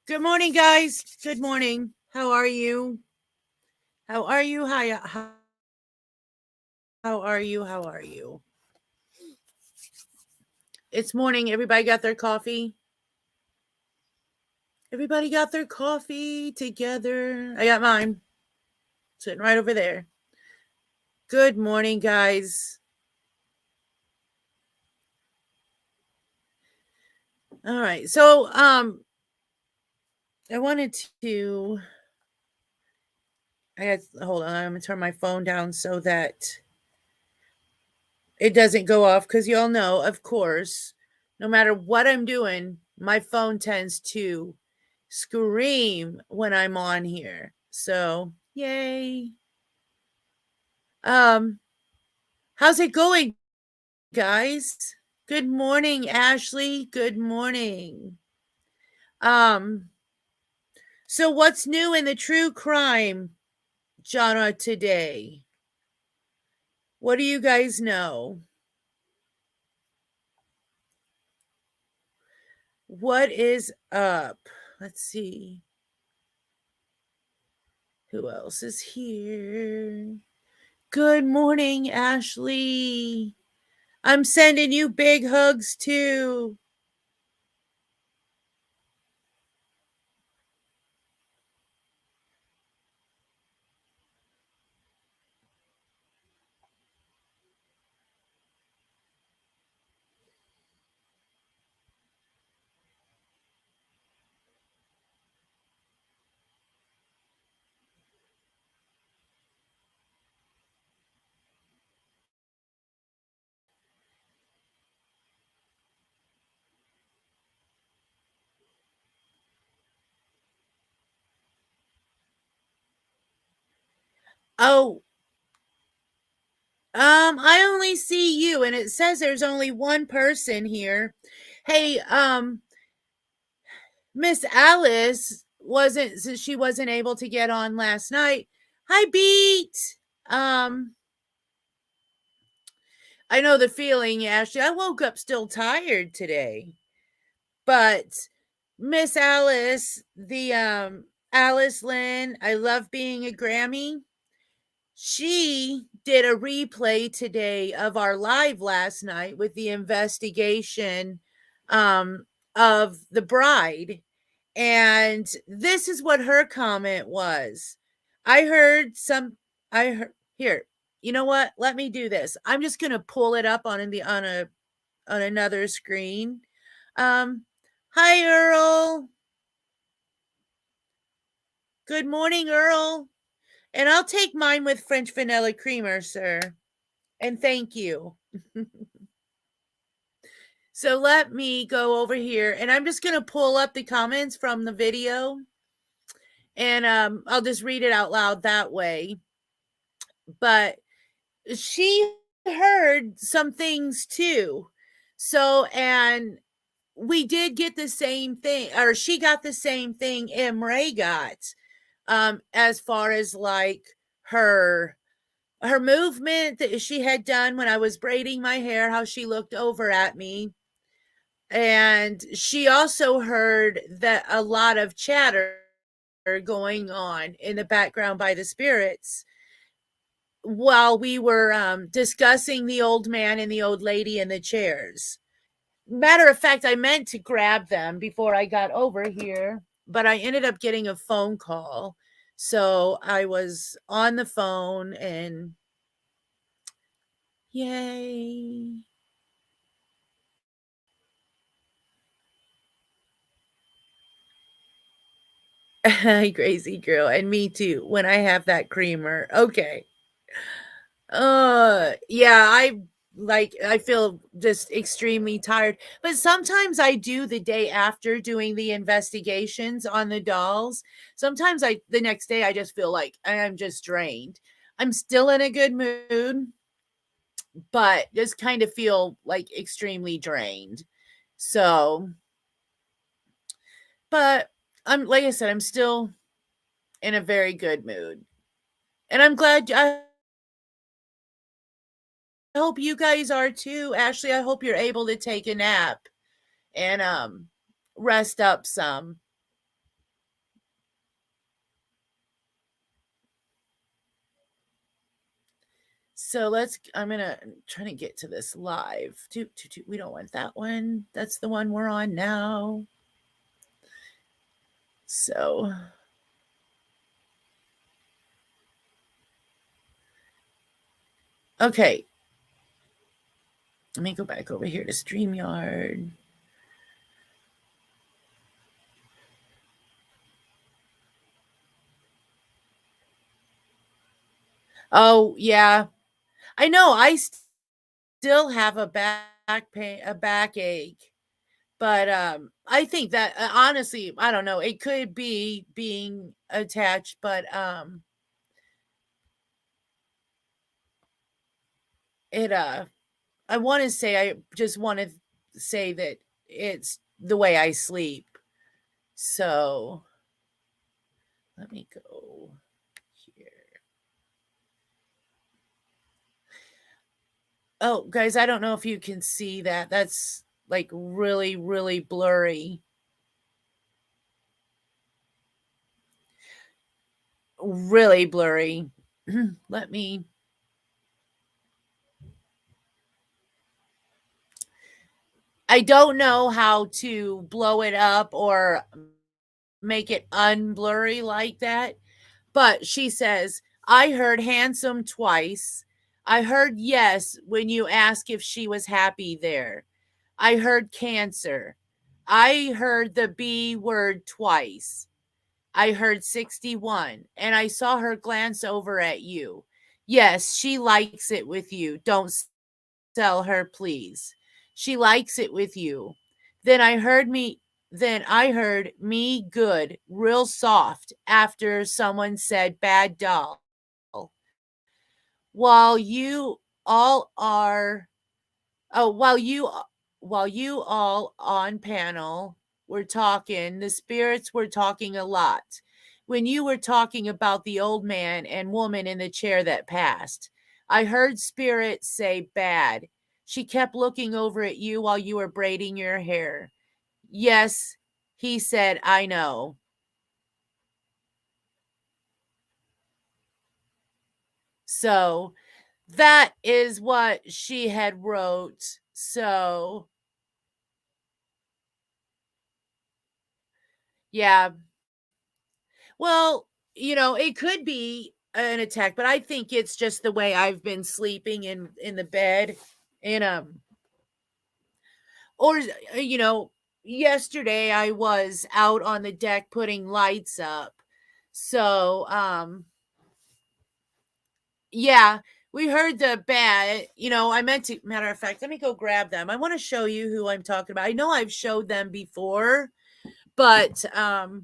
Good morning, guys. Good morning. How are you? How are you? How are you? How are you? It's morning. Everybody got their coffee? Everybody got their coffee together. I got mine sitting right over there. Good morning, guys. All right. I wanted to I got hold on. I'm going to turn my phone down so that it doesn't go off cuz y'all know, of course, no matter what I'm doing, my phone tends to scream when I'm on here. So, yay. Um, how's it going, guys? Good morning, Ashley. Good morning. Um, so what's new in the true crime genre today? What do you guys know? What is up? Let's see. Who else is here? Good morning, Ashley. I'm sending you big hugs too. Oh, I only see you and it says there's only one person here. Hey, Miss Alice wasn't since she wasn't able to get on last night. Hi, Beat. Um, I know the feeling, Ashley. I woke up still tired today. But Miss Alice, the Alice Lynn, I love being a Grammy. She did a replay today of our live last night with the investigation um, of the bride. And this is what her comment was. I heard some, I heard, here, you know what? Let me do this. I'm just going to pull it up on another screen. Um, Hi, Earl. Good morning, Earl. And I'll take mine with French vanilla creamer, sir. And thank you. So let me go over here and I'm just going to pull up the comments from the video and I'll just read it out loud that way. But she heard some things too. So, and we did get the same thing, or she got the same thing Ray got, as far as like her her movement that she had done when I was braiding my hair, how she looked over at me. And she also heard that a lot of chatter going on in the background by the spirits while we were discussing the old man and the old lady in the chairs. Matter of fact, I meant to grab them before I got over here, but I ended up getting a phone call. So I was on the phone and yay. Crazy girl. And me too when I have that creamer. Okay. Yeah, I feel just extremely tired. But sometimes I do the day after doing the investigations on the dolls. Sometimes I the next day I just feel like I'm just drained. I'm still in a good mood, but just kind of feel like extremely drained. So, but I'm like I said, I'm still in a very good mood. And I'm glad I hope you guys are too. Ashley, I hope you're able to take a nap and rest up some. So I'm trying to get to this live. We don't want that one. That's the one we're on now. So, okay. Let me go back over here to StreamYard. Oh, yeah. I know. I still have a back pain, a backache. But I think that honestly, I don't know. It could be being attached, but it I want to say I just want to say that it's the way I sleep. So let me go here. Oh, guys, I don't know if you can see that. That's like really, really blurry. Really blurry. Let me. I don't know how to blow it up or make it unblurry like that. But she says, I heard handsome twice. I heard yes when you asked if she was happy there. I heard cancer. I heard the B word twice. I heard 61, and I saw her glance over at you. Yes, she likes it with you. Don't sell her, please. She likes it with you. Then I heard me then I heard me good, real soft after someone said bad doll. While you all are oh while you all on panel were talking, the spirits were talking a lot. When you were talking about the old man and woman in the chair that passed, I heard spirit say bad. She kept looking over at you while you were braiding your hair. Yes, he said, I know. So that is what she had wrote. So yeah. Well, it could be an attack, but I think it's just the way I've been sleeping in the bed. And or yesterday I was out on the deck putting lights up. So yeah, we heard the bat. I meant to, matter of fact, let me go grab them. I want to show you who I'm talking about. I know I've showed them before, but oh,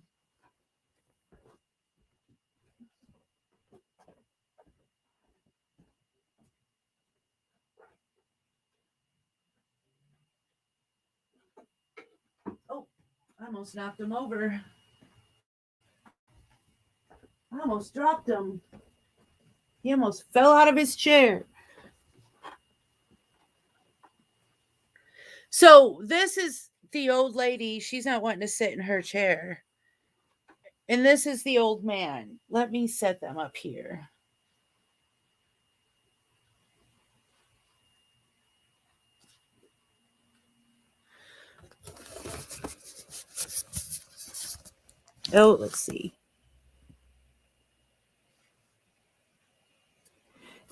I almost knocked them over. I almost dropped him. He almost fell out of his chair. So this is the old lady. She's not wanting to sit in her chair. And this is the old man. Let me set them up here. Oh, let's see.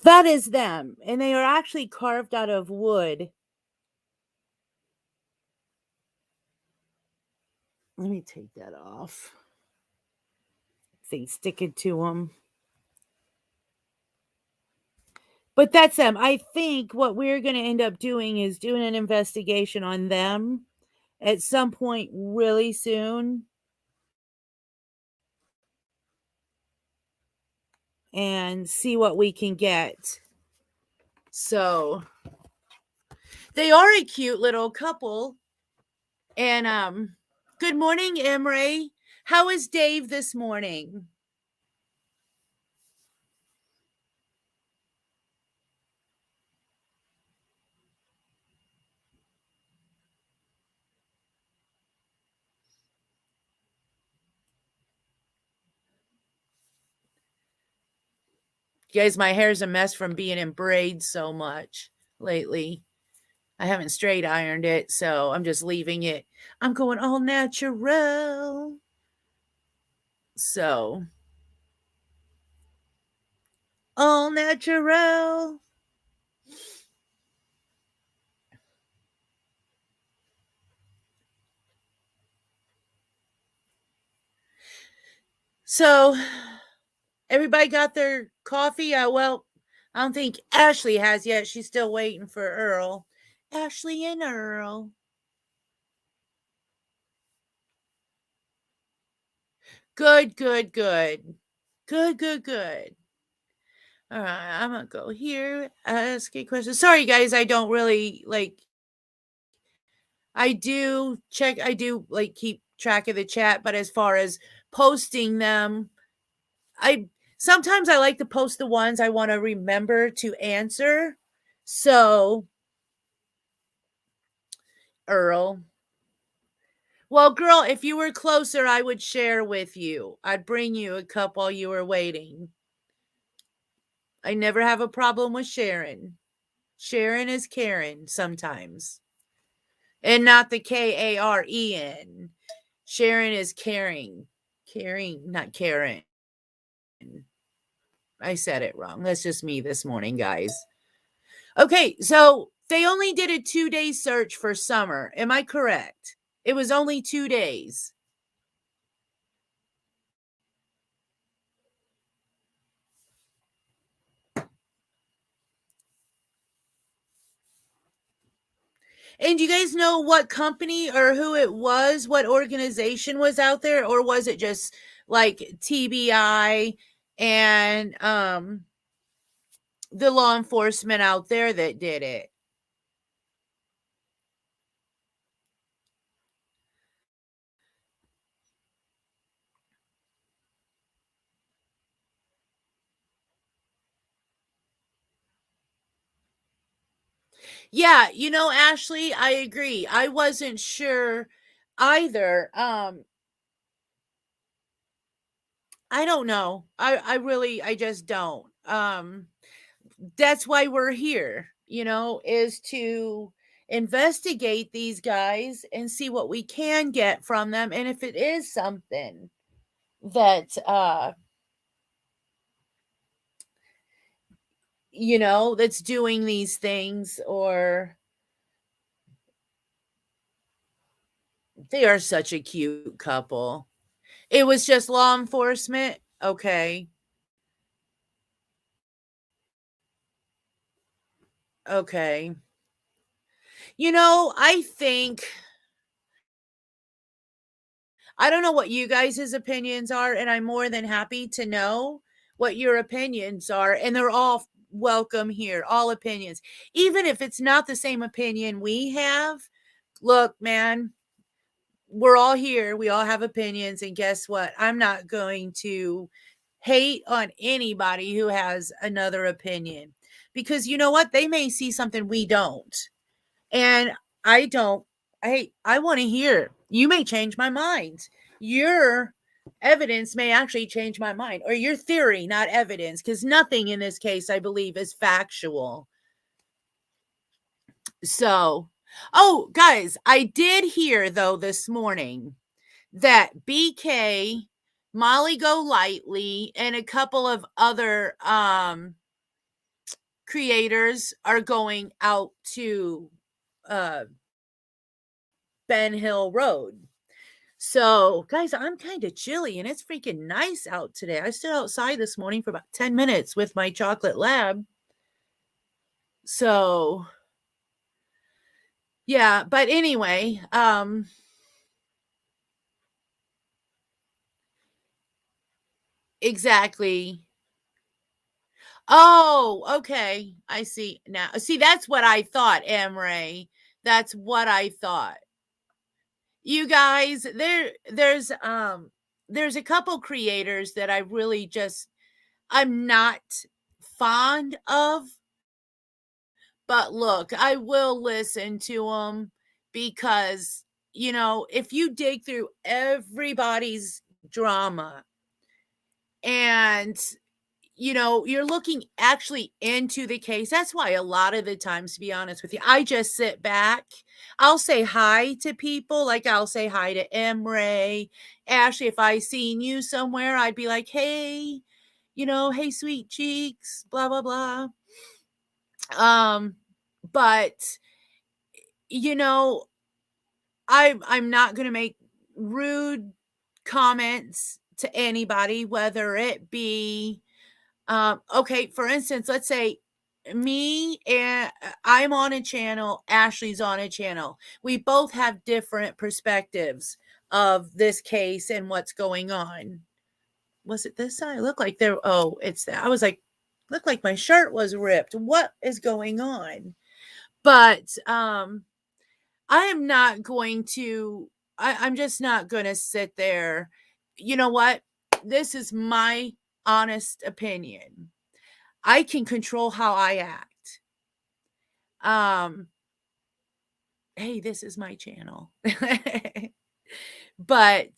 That is them. And they are actually carved out of wood. Let me take that off. Things sticking to them. But that's them. I think what we're going to end up doing is doing an investigation on them at some point really soon. And see what we can get. So they are a cute little couple. And good morning, Emre. How is Dave this morning? Guys, my hair's a mess from being in braids so much lately. I haven't straight ironed it, so I'm just leaving it. I'm going all natural. So, all natural. So, everybody got their coffee? Well, I don't think Ashley has yet. She's still waiting for Earl. Ashley and Earl. Good, good, good. Good, good, good. All right, I'm gonna go here, ask a question. Sorry, guys, I don't really like. I do check. I do like keep track of the chat, but as far as posting them, I sometimes I like to post the ones I want to remember to answer. So, Earl. Well, girl, if you were closer, I would share with you. I'd bring you a cup while you were waiting. I never have a problem with sharing. Sharon is Karen sometimes. And not the Karen. Sharon is caring. Caring, not Karen. I said it wrong. That's just me this morning, guys. Okay, so they only did a 2-day search for Summer. Am I correct? It was only 2 days. And do you guys know what company or who it was, what organization was out there, or was it just like TBI and the law enforcement out there that did it? Yeah, Ashley, I agree. I wasn't sure either. I don't know. I just don't. That's why we're here, is to investigate these guys and see what we can get from them, and if it is something that that's doing these things, or they are such a cute couple. It was just law enforcement. Okay. Okay. I think I don't know what you guys' opinions are, and I'm more than happy to know what your opinions are. And they're all welcome here, all opinions. Even if it's not the same opinion we have, look, man, we're all here. We all have opinions. And guess what? I'm not going to hate on anybody who has another opinion, because you know what? They may see something we don't. And I don't. I want to hear. You may change my mind. Your evidence may actually change my mind, or your theory, not evidence, because nothing in this case, I believe, is factual. So, oh, guys, I did hear though this morning that BK, Molly Golightly, and a couple of other creators are going out to Ben Hill Road. So, guys, I'm kind of chilly and it's freaking nice out today. I stood outside this morning for about 10 minutes with my chocolate lab. So, yeah, but anyway, exactly. Oh, okay. I see now. See, that's what I thought, Emre. That's what I thought. You guys, there's a couple creators that I really just I'm not fond of, but look, I will listen to them because, if you dig through everybody's drama and you're looking actually into the case. That's why a lot of the times, to be honest with you, I just sit back. I'll say hi to people. Like I'll say hi to Emre, Ashley. If I seen you somewhere, I'd be like, hey, hey, sweet cheeks, blah, blah, blah. Um, but you know, I'm not gonna make rude comments to anybody, whether it be okay, for instance, let's say me and I'm on a channel, Ashley's on a channel. We both have different perspectives of this case and what's going on. Was it this side? Look like there. Oh, it's that. I was like, looked like my shirt was ripped. What is going on? But I am not going to. I'm just not going to sit there. You know what? This is my honest opinion. I can control how I act. Um, hey, this is my channel. But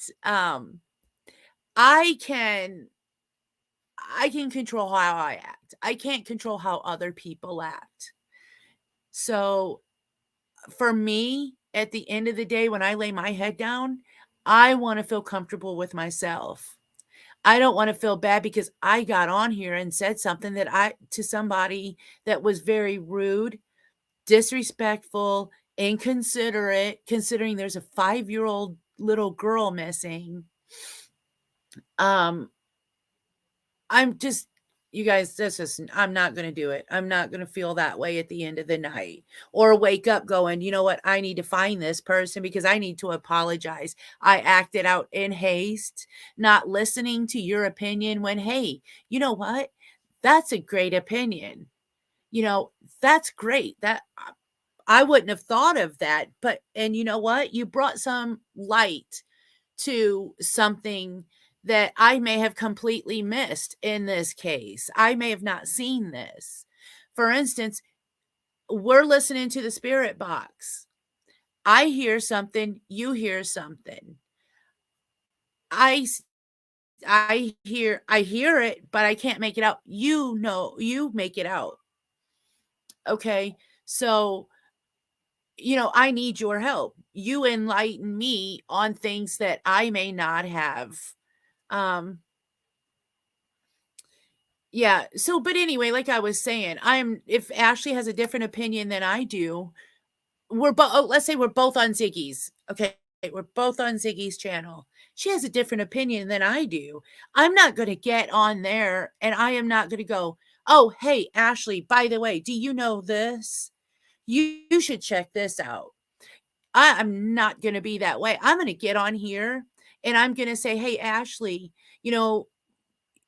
I can I can control how I act. I can't control how other people act. So for me, at the end of the day, when I lay my head down, I want to feel comfortable with myself. I don't want to feel bad because I got on here and said something that I to somebody that was very rude, disrespectful, inconsiderate, considering there's a 5-year-old little girl missing. Um, I'm just you guys, this is I'm not gonna do it. I'm not gonna feel that way at the end of the night or wake up going, you know what? I need to find this person because I need to apologize. I acted out in haste, not listening to your opinion when, hey, you know what? That's a great opinion. You know, that's great. That I wouldn't have thought of that, but and you know what? You brought some light to something that I may have completely missed in this case. I may have not seen this. For instance, we're listening to the spirit box. I hear something, you hear something. I s- I hear it, but I can't make it out. You make it out. Okay? So I need your help. You enlighten me on things that I may not have. Um, yeah. So, but anyway, like I was saying, if Ashley has a different opinion than I do, let's say we're both on Ziggy's. Okay. We're both on Ziggy's channel. She has a different opinion than I do. I'm not going to get on there and I am not going to go, oh, hey, Ashley, by the way, do you know this? You should check this out. I'm not gonna be that way. I'm gonna get on here and I'm gonna say, "Hey, Ashley, you know,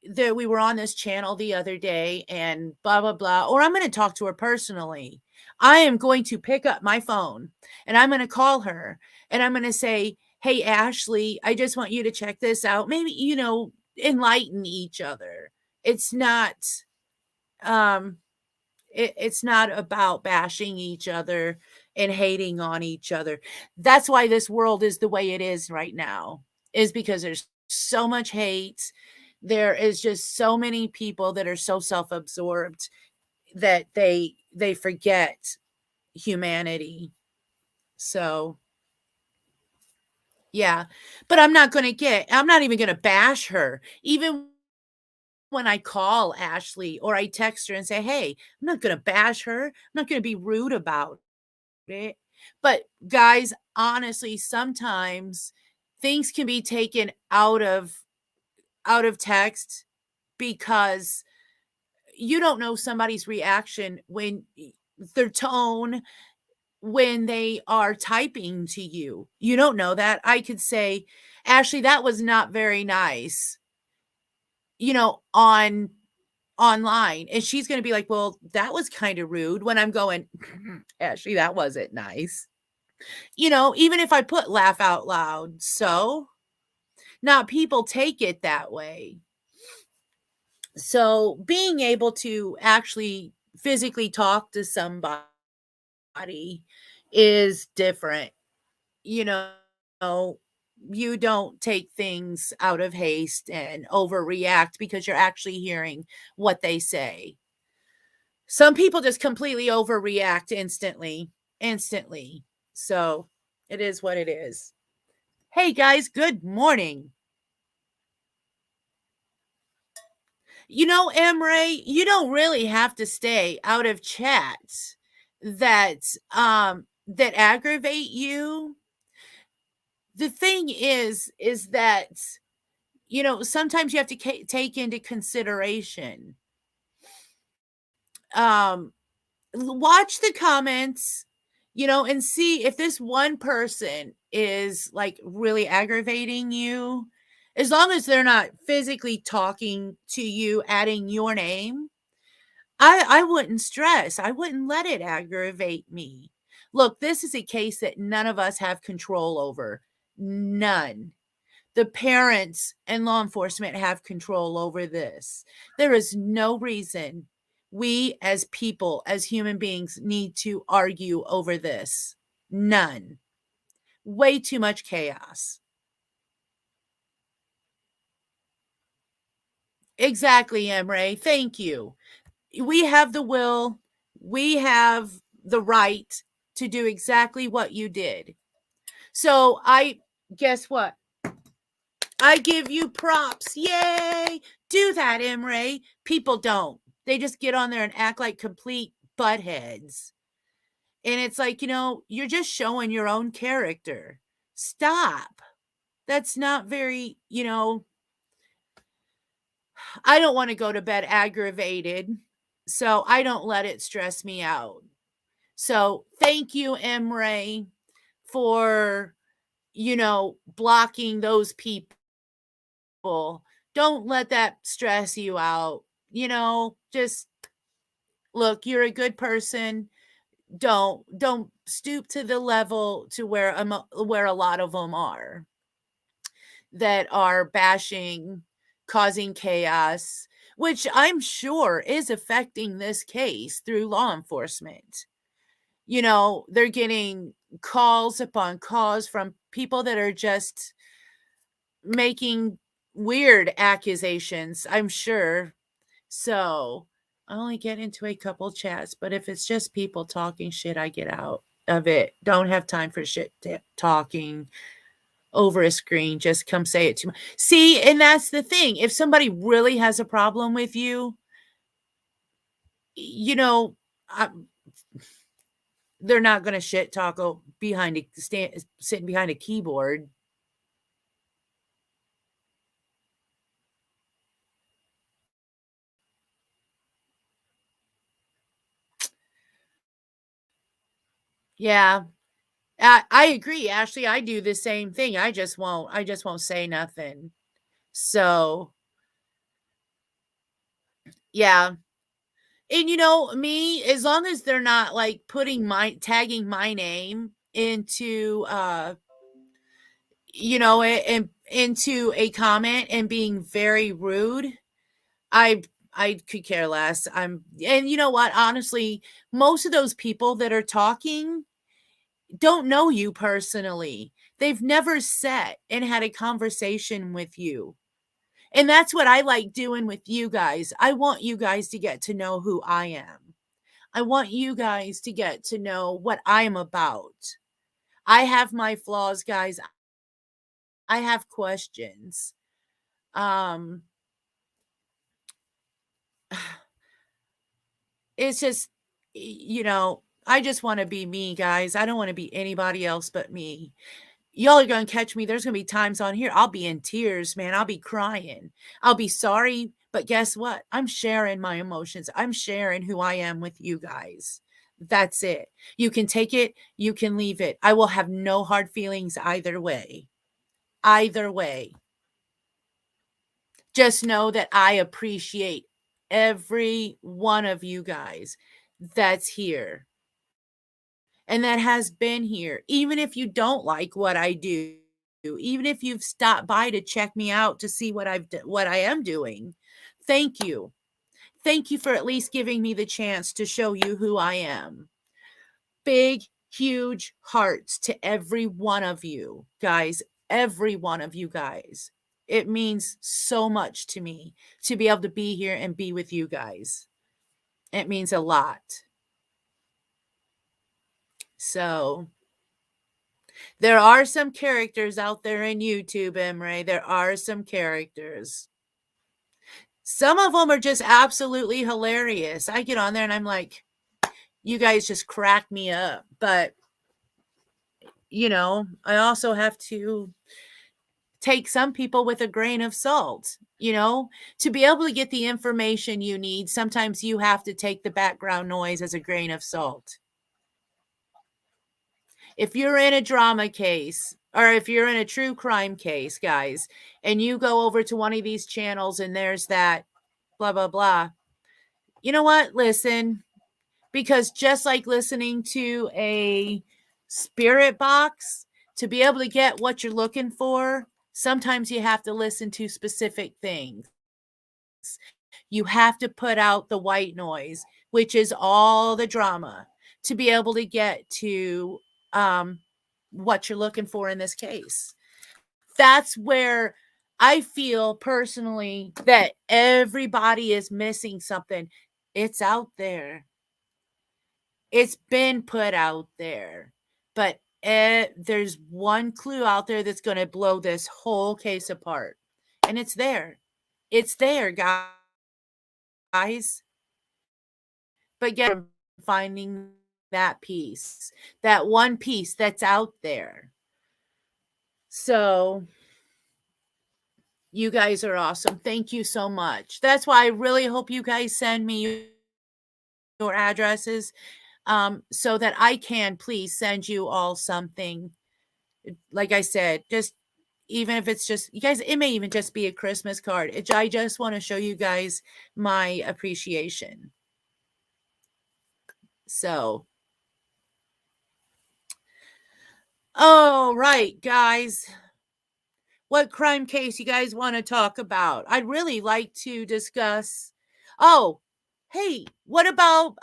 that we were on this channel the other day and blah blah blah," or I'm gonna talk to her personally. I am going to pick up my phone and I'm gonna call her and I'm gonna say, "Hey, Ashley, I just want you to check this out." Maybe, enlighten each other. It's not um it's not about bashing each other and hating on each other. That's why this world is the way it is right now, is because there's so much hate. There is just so many people that are so self-absorbed that they forget humanity. So, yeah. But I'm not even gonna bash her. Even when I call Ashley or I text her and say, "Hey," I'm not gonna bash her. I'm not gonna be rude about it. But guys, honestly, sometimes things can be taken out of text because you don't know somebody's reaction their tone when they are typing to you. You don't know that. I could say, "Ashley, that was not very nice," on online. And she's going to be like, "Well, that was kind of rude," when I'm going, "Ashley, that wasn't nice." Even if I put laugh out loud. So, not people take it that way. So, being able to actually physically talk to somebody is different. You know, you don't take things out of haste and overreact because you're actually hearing what they say. Some people just completely overreact instantly, instantly. So it is what it is. Hey guys, good morning. You know, Emre, you don't really have to stay out of chats that aggravate you. The thing is that sometimes you have to take into consideration um watch the comments, and see if this one person is like really aggravating you. As long as they're not physically talking to you, adding your name, I wouldn't stress. I wouldn't let it aggravate me. Look, this is a case that none of us have control over. None. The parents and law enforcement have control over this. There is no reason we as people, as human beings, need to argue over this. None. Way too much chaos. Exactly, Emre. Thank you. We have the will, we have the right to do exactly what you did. So guess what? I give you props. Yay! Do that, Imre. People don't. They just get on there and act like complete buttheads. And it's like, you're just showing your own character. Stop. That's not very, I don't want to go to bed aggravated. So I don't let it stress me out. So thank you, Emre, for, blocking those people. Don't let that stress you out. Just look, you're a good person. Don't stoop to the level to where a lot of them are that are bashing, causing chaos, which I'm sure is affecting this case through law enforcement. They're getting calls upon calls from people that are just making weird accusations, I'm sure. So I only get into a couple chats, but if it's just people talking shit, I get out of it. Don't have time for shit talking over a screen. Just come say it to me. See, and that's the thing. If somebody really has a problem with you, you know, I, they're not going to shit talk sitting behind a keyboard. Yeah, I agree. Actually, I do the same thing. I just won't say nothing. So, yeah. And me, as long as they're not like tagging my name into into a comment and being very rude, I could care less. And you know what? Honestly, most of those people that are talking don't know you personally. They've never sat and had a conversation with you. And that's what I like doing with you guys. I want you guys to get to know who I am. I want you guys to get to know what I'm about. I have my flaws, guys. I have questions. Um it's just I just want to be me, guys. I don't want to be anybody else but me. Y'all are going to catch me. There's going to be times on here I'll be in tears, man. I'll be crying. I'll be sorry, but guess what? I'm sharing my emotions. I'm sharing who I am with you guys. That's it. You can take it, you can leave it. I will have no hard feelings either way. Either way. Just know that I appreciate every one of you guys that's here and that has been here. Even if you don't like what I do, even if you've stopped by to check me out to see what I am doing, thank you. Thank you for at least giving me the chance to show you who I am. Big, huge hearts to every one of you, guys. every one of you guys. It means so much to me to be able to be here and be with you guys. It means a lot. So there are some characters out there in YouTube, Emre. There are some characters. Some of them are just absolutely hilarious. I get on there and I'm like, you guys just crack me up. But, I also have to take some people with a grain of salt. To be able to get the information you need, sometimes you have to take the background noise as a grain of salt. If you're in a drama case, or if you're in a true crime case, guys, and you go over to one of these channels and there's that blah, blah, blah, you know what? Listen, because just like listening to a spirit box, to be able to get what you're looking for, sometimes you have to listen to specific things. You have to put out the white noise, which is all the drama, to be able to get to what you're looking for in this case. That's where I feel personally that everybody is missing something. It's out there. It's been put out there. But there's one clue out there that's going to blow this whole case apart. And it's there. It's there, guys. But get finding that piece, that one piece that's out there. So you guys are awesome. Thank you so much. That's why I really hope you guys send me your addresses so that I can please send you all something. Like I said, just even if it's just, you guys, it may even just be a Christmas card. I just want to show you guys my appreciation. So, all right, guys. What crime case you guys want to talk about? I'd really like to discuss. Oh, hey, what about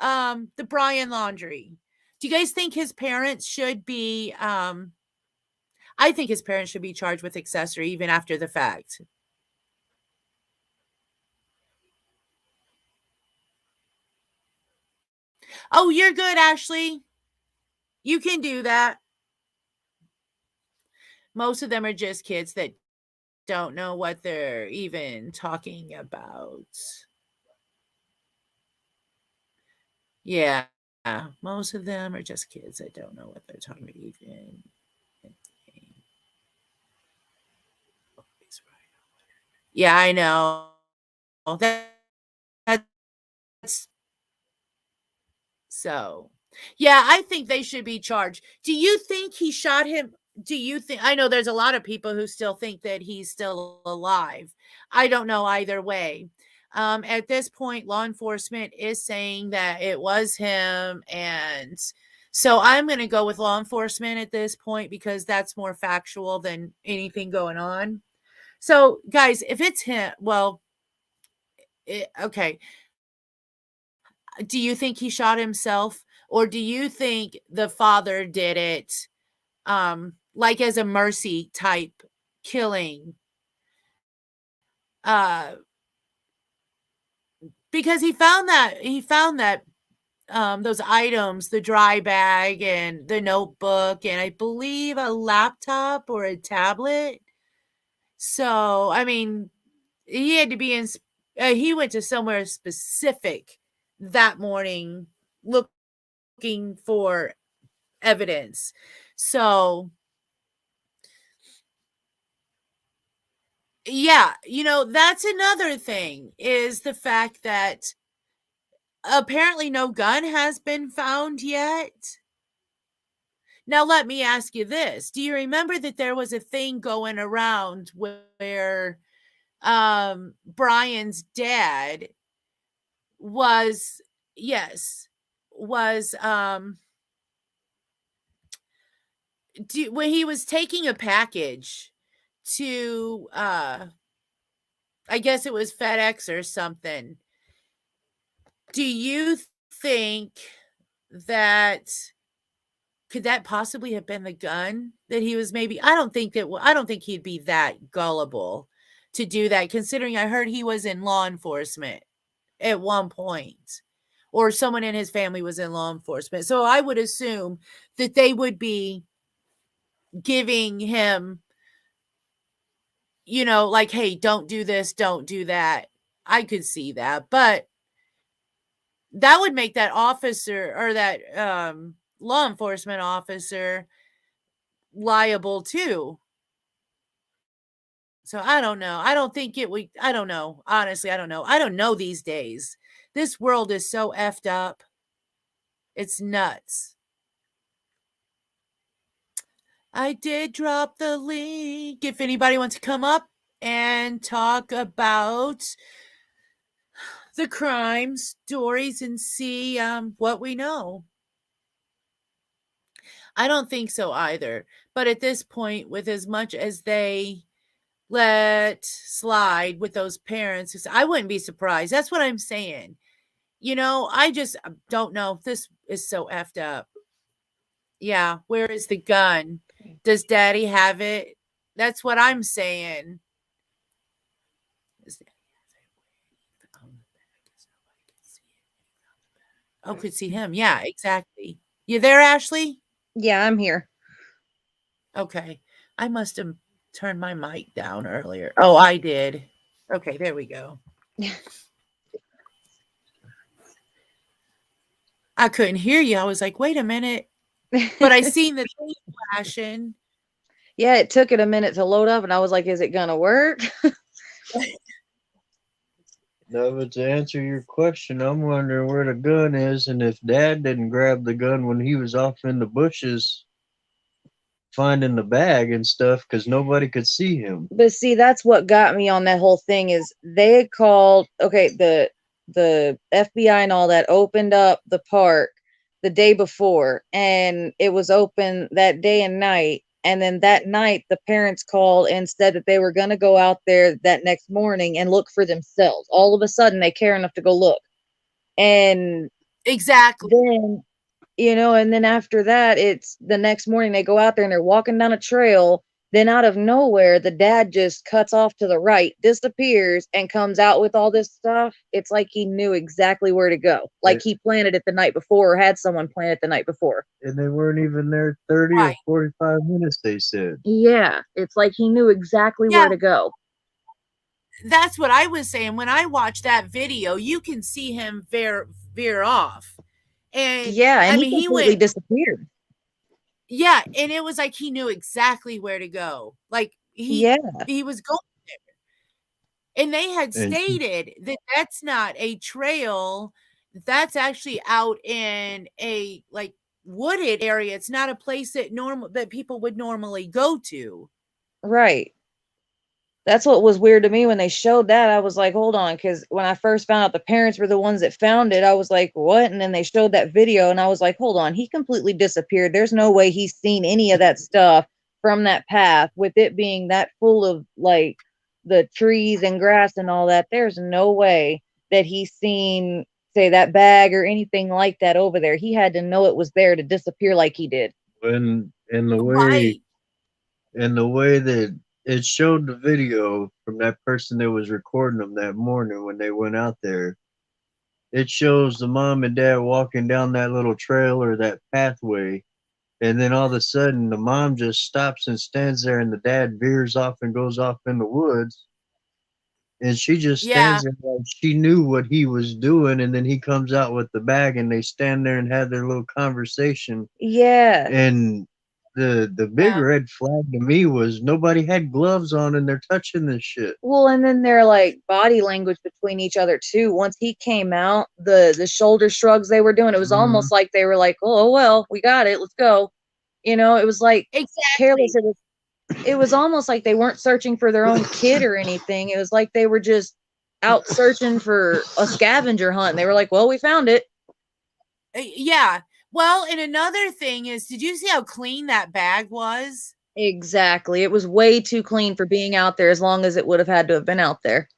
the Brian Laundrie? Do you guys think his parents should be I think his parents should be charged with accessory even after the fact. Oh, you're good, Ashley. You can do that. Most of them are just kids that don't know what they're even talking about. Yeah. Most of them are just kids that don't know what they're talking about even. Yeah, I know. That's so. Yeah, I think they should be charged. Do you think he shot him? Do you think, I know there's a lot of people who still think that he's still alive. I don't know either way. At this point, law enforcement is saying that it was him. And so I'm going to go with law enforcement at this point because that's more factual than anything going on. So, guys, if it's him, well, okay. Do you think he shot himself, or do you think the father did it like as a mercy type killing? Uh because he found that those items, the dry bag and the notebook and I believe a laptop or a tablet. So, I mean, he had to be in he went to somewhere specific that morning looking for evidence. So, yeah, that's another thing is the fact that apparently no gun has been found yet. Now, let me ask you this. Do you remember that there was a thing going around where Brian's dad was, yes, was when he was taking a package to I guess it was FedEx or something. Do you think that could that possibly have been the gun that he was maybe I don't think he'd be that gullible to do that, considering I heard he was in law enforcement at one point, or someone in his family was in law enforcement. So I would assume that they would be giving him, like, hey, don't do this, don't do that. I could see that, but that would make that officer or that law enforcement officer liable too. So I don't know. I don't think it would. I don't know. Honestly, I don't know. I don't know these days. This world is so effed up. It's nuts. I did drop the link if anybody wants to come up and talk about the crime stories and see what we know. I don't think so either. But at this point, with as much as they let slide with those parents, I wouldn't be surprised. That's what I'm saying. I just don't know. This is so effed up. Yeah, where is the gun? Does daddy have it? That's what I'm saying. Oh, could see him. Yeah, exactly. You there, Ashley? Yeah, I'm here. Okay. I must have turned my mic down earlier. Oh, I did. Okay, there we go. I couldn't hear you. I was like, wait a minute. But I seen the thing flashing. Yeah, it took it a minute to load up, and I was like, is it gonna work? No, but to answer your question, I'm wondering where the gun is, and if Dad didn't grab the gun when he was off in the bushes finding the bag and stuff, because nobody could see him. But see, that's what got me on that whole thing is they had called, okay, the FBI and all that opened up the park the day before, and it was open that day and night. And then that night, the parents called and said that they were going to go out there that next morning and look for themselves. All of a sudden, they care enough to go look. And Exactly. then, and then after that, it's the next morning they go out there and they're walking down a trail. Then out of nowhere, the dad just cuts off to the right, disappears, and comes out with all this stuff. It's like he knew exactly where to go. Like he planted it the night before or had someone plant it the night before. And they weren't even there 30 Right. or 45 minutes, they said. Yeah, it's like he knew exactly Yeah. where to go. That's what I was saying. When I watched that video, you can see him veer off. And yeah, and I mean, he completely went disappeared. Yeah, and it was like he knew exactly where to go. Like he was going there. And they had stated that that's not a trail. That's actually out in a like wooded area. It's not a place that people would normally go to. Right. That's what was weird to me when they showed that. I was like, hold on, because when I first found out the parents were the ones that found it, I was like, what? And then they showed that video, and I was like, hold on, he completely disappeared. There's no way he's seen any of that stuff from that path with it being that full of like the trees and grass and all that. There's no way that he's seen, say, that bag or anything like that over there. He had to know it was there to disappear like he did. And the Right. way that it showed the video from that person that was recording them that morning when they went out there. It shows the mom and dad walking down that little trail or that pathway, and then all of a sudden the mom just stops and stands there, and the dad veers off and goes off in the woods. And she just stands there like she knew what he was doing, and then he comes out with the bag, and they stand there and have their little conversation. Yeah. And the big red flag to me was nobody had gloves on and they're touching this shit. Well, and then their like body language between each other too. Once he came out, the shoulder shrugs they were doing, it was almost like they were like, "Oh well, we got it, let's go." It was like careless. It was almost like they weren't searching for their own kid or anything. It was like they were just out searching for a scavenger hunt. And they were like, "Well, we found it." Yeah. Well, and another thing is, did you see how clean that bag was? Exactly. It was way too clean for being out there as long as it would have had to have been out there.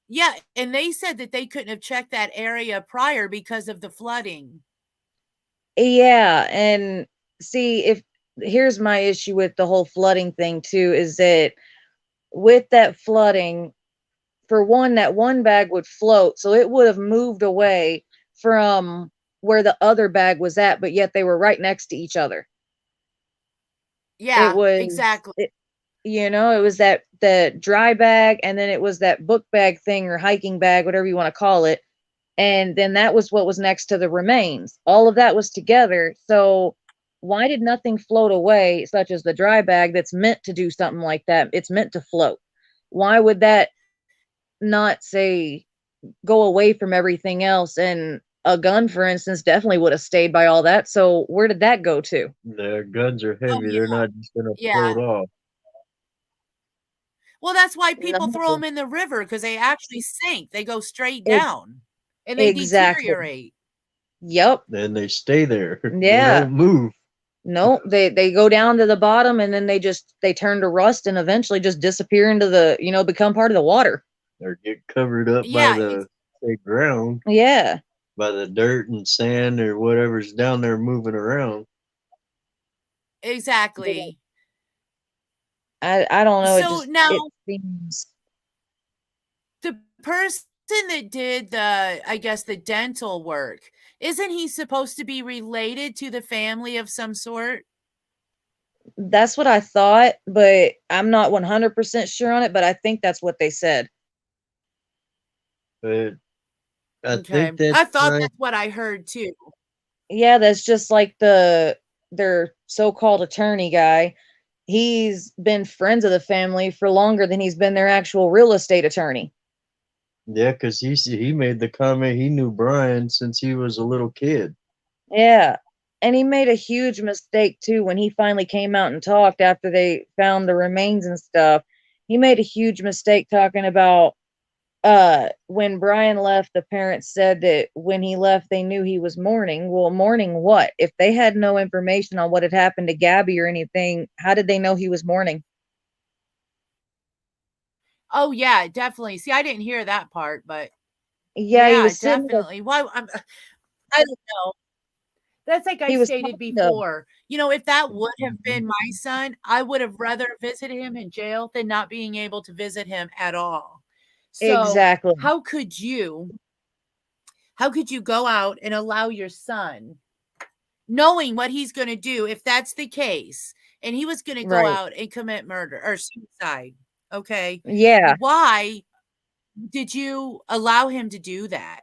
Yeah, and they said that they couldn't have checked that area prior because of the flooding. Yeah, and see, if here's my issue with the whole flooding thing too, is that with that flooding, for one, that one bag would float, so it would have moved away from where the other bag was at, but yet they were right next to each other. It Yeah, was, exactly. it was that the dry bag, and then it was that book bag thing or hiking bag, whatever you want to call it. And then that was what was next to the remains. All of that was together. So why did nothing float away, such as the dry bag that's meant to do something like that? It's meant to float. Why would that not say go away from everything else? And a gun, for instance, definitely would have stayed by all that. So where did that go to? Their guns are Oh heavy. yeah, They're not just gonna yeah. float off. Well, that's why people throw No, them in the river because they actually sink. They go straight ex- down and they exactly. deteriorate. Yep. Then they stay there. They Yeah. don't move. No, they go down to the bottom, and then they turn to rust and eventually just disappear into the, become part of the water. Or get covered up by Yeah, the ground, Yeah. by the dirt and sand or whatever's down there moving around. exactly. I don't know. So now it seems. the person that did I guess the dental work, isn't he supposed to be related to the family of some sort? That's what I thought, but I'm not 100% sure on it, but I think that's what they said. But I Okay. think that's I thought right. that's what I heard too. Yeah, that's just like their so-called attorney guy. He's been friends of the family for longer than he's been their actual real estate attorney. Yeah, because he made the comment he knew Brian since he was a little kid. Yeah. And he made a huge mistake too when he finally came out and talked after they found the remains and stuff. He made a huge mistake talking about when Brian left, the parents said that when he left they knew he was mourning. Well, mourning what? If they had no information on what had happened to Gabby or anything, how did they know he was mourning? Oh yeah, definitely. See, I didn't hear that part, but Yeah, he yeah, was sitting there, definitely. Why I don't know. That's like I he was stated talking to before. If that would have been my son, I would have rather visited him in jail than not being able to visit him at all. So, exactly. how could you go out and allow your son, knowing what he's going to do if that's the case, and he was going to go Right. out and commit murder or suicide? Okay. Yeah. Why did you allow him to do that?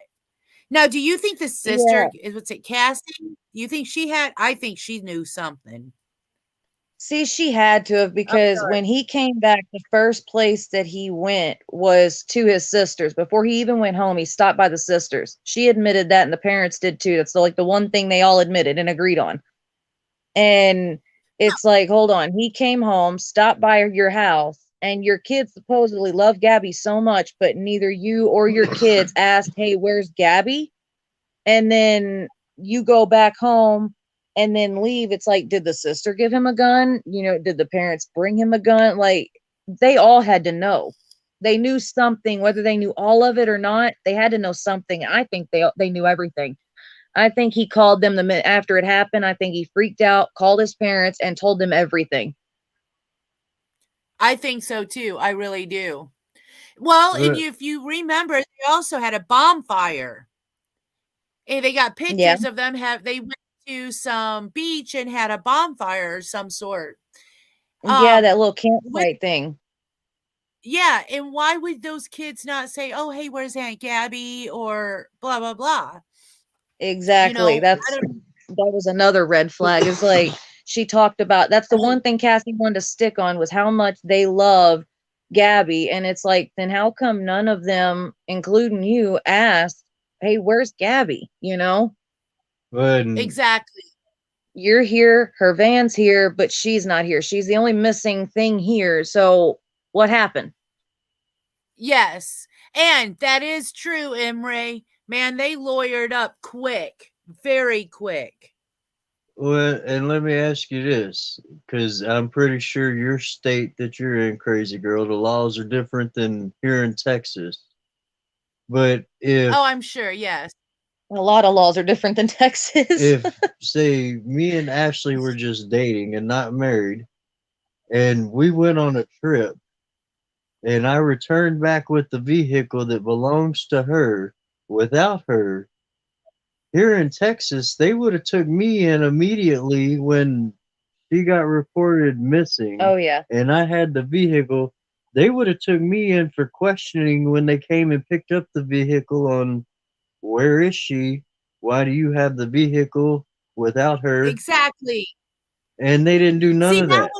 Now, do you think the Yeah. sister is what's it, Cassie? Do you think she had? I think she knew something. See, she had to have, I'm because sorry. when he came back, the first place that he went was to his sisters. Before he even went home, he stopped by the sisters. She admitted that, and the parents did too. That's like the one thing they all admitted and agreed on. And it's like, hold on, he came home, stopped by your house, and your kids supposedly love Gabby so much, but neither you or your kids asked, hey, where's Gabby? And then you go back home and then leave. It's like, did the sister give him a gun? Did the parents bring him a gun? Like, they all had to know. They knew something, whether they knew all of it or not. They had to know something. I think they knew everything. I think he called them the minute after it happened. I think he freaked out, called his parents, and told them everything. I think so too. I really do. Well, and But if you remember, they also had a bonfire. And they got Yeah. pictures of them they went to some beach and had a bonfire of some sort. Yeah, that little With campsite thing. Yeah, and why would those kids not say, "Oh, hey, where's Aunt Gabby?" or blah blah blah? Exactly. I don't. That was another red flag. It's like she talked about, that's the one thing Cassie wanted to stick on, was how much they love Gabby. And it's like, then how come none of them, including you, asked, hey, where's Gabby? but Exactly. You're here, her van's here, but she's not here. She's the only missing thing here. So what happened? Yes, and that is true, Emre. Man, they lawyered up quick, very quick. well, and let me ask you this, because I'm pretty sure your state that you're in, Crazy Girl, the laws are different than here in Texas. But Oh, I'm sure. Yes. A lot of laws are different than Texas. if say me and Ashley were just dating and not married, and we went on a trip, and I returned back with the vehicle that belongs to her without her, here in Texas, they would have took me in immediately when she got reported missing. Oh yeah. And I had the vehicle. They would have took me in for questioning when they came and picked up the vehicle on where is she? Why do you have the vehicle without her? Exactly. And they didn't do none See, of that.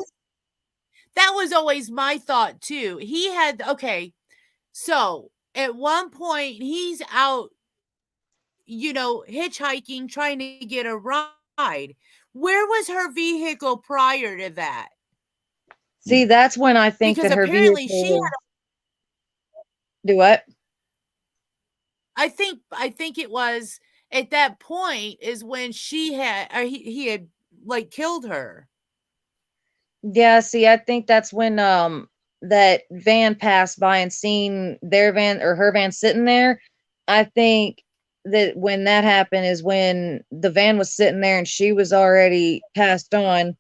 that was always my thought too. He had, okay, so at one point he's out, hitchhiking, trying to get a ride. Where was her vehicle prior to that? See, that's when I think Because that her apparently vehicle she was... had Do what? I think it was at that point is when she had, or he had like killed her. Yeah, see, I think that's when that van passed by and seen their van or her van sitting there. I think that when that happened is when the van was sitting there and she was already passed on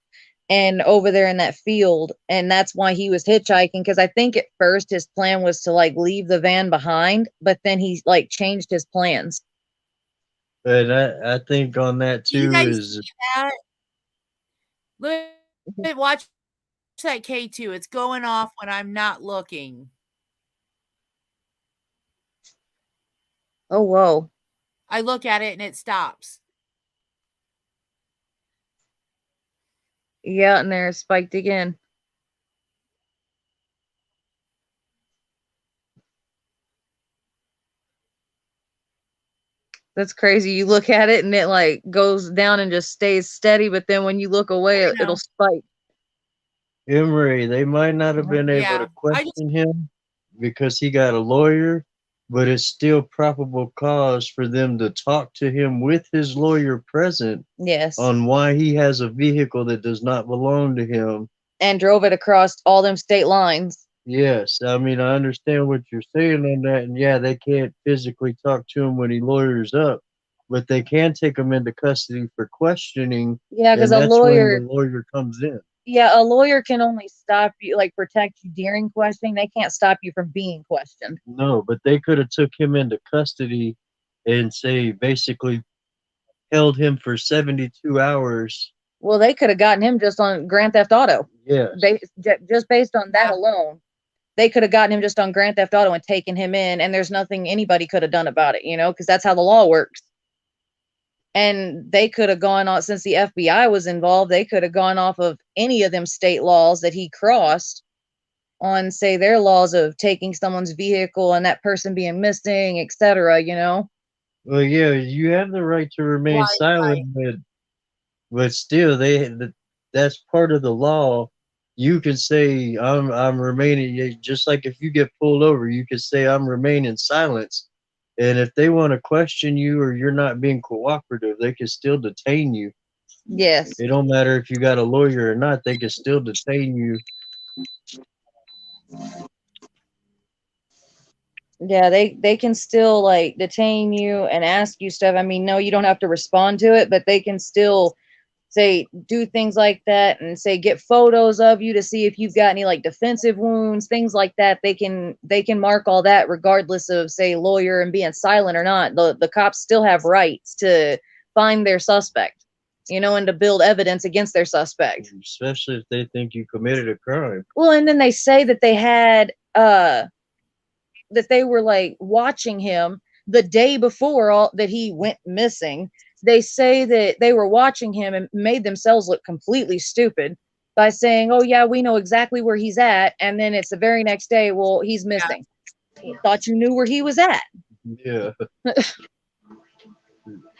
and over there in that field, and that's why he was hitchhiking, because I think at first his plan was to like leave the van behind, but then he like changed his plans. But I think on that Do you too guys is see that? Look, watch that K2. It's going off when I'm not looking. Oh, whoa. I look at it and it stops. Yeah, and there it spiked again. That's crazy. You look at it and it like goes down and just stays steady, but then when you look away, it'll spike. Emery, they might not have been able to question him because he got a lawyer, but it's still probable cause for them to talk to him with his lawyer present. Yes. On why he has a vehicle that does not belong to him. And drove it across all them state lines. Yes. I mean, I understand what you're saying on that. And yeah, they can't physically talk to him when he lawyers up, but they can take him into custody for questioning. Yeah, because a lawyer, when the lawyer comes in. Yeah, a lawyer can only stop you, like protect you during questioning. They can't stop you from being questioned. No, but they could have took him into custody and say basically held him for 72 hours. Well, they could have gotten him just on Grand Theft Auto. Yeah. They just based on that alone, they could have gotten him just on Grand Theft Auto and taken him in, and there's nothing anybody could have done about it, because that's how the law works. And they could have gone on, since the FBI was involved, they could have gone off of any of them state laws that he crossed on, say, their laws of taking someone's vehicle and that person being missing, etc. Well, yeah, you have the right to remain silent, but still, that's part of the law. You can say I'm remaining, just like if you get pulled over, you can say I'm remaining silent. And if they want to question you or you're not being cooperative, they can still detain you. Yes. It don't matter if you got a lawyer or not, they can still detain you. Yeah, they can still like detain you and ask you stuff. I mean, no, you don't have to respond to it, but they can still say do things like that and say get photos of you to see if you've got any like defensive wounds, things like that. They can mark all that regardless of, say, lawyer and being silent or not. The cops still have rights to find their suspect, and to build evidence against their suspect. Especially if they think you committed a crime. Well, and then they say that they had that they were like watching him the day before that he went missing. They say that they were watching him and made themselves look completely stupid by saying, oh yeah, we know exactly where he's at. And then it's the very next day, well, he's missing. Yeah. Thought you knew where he was at. Yeah.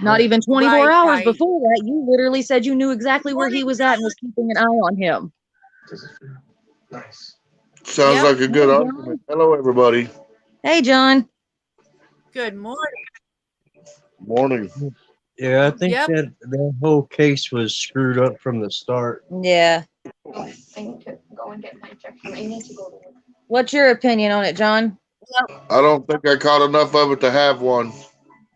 Not even 24 hours before that, you literally said you knew exactly where he was at and was keeping an eye on him. Nice. Sounds like a good argument. Hello, everybody. Hey, John. Good morning. Morning. Yeah, I think that whole case was screwed up from the start. Yeah. I need to go and get my injection. I need to go to work. What's your opinion on it, John? I don't think I caught enough of it to have one.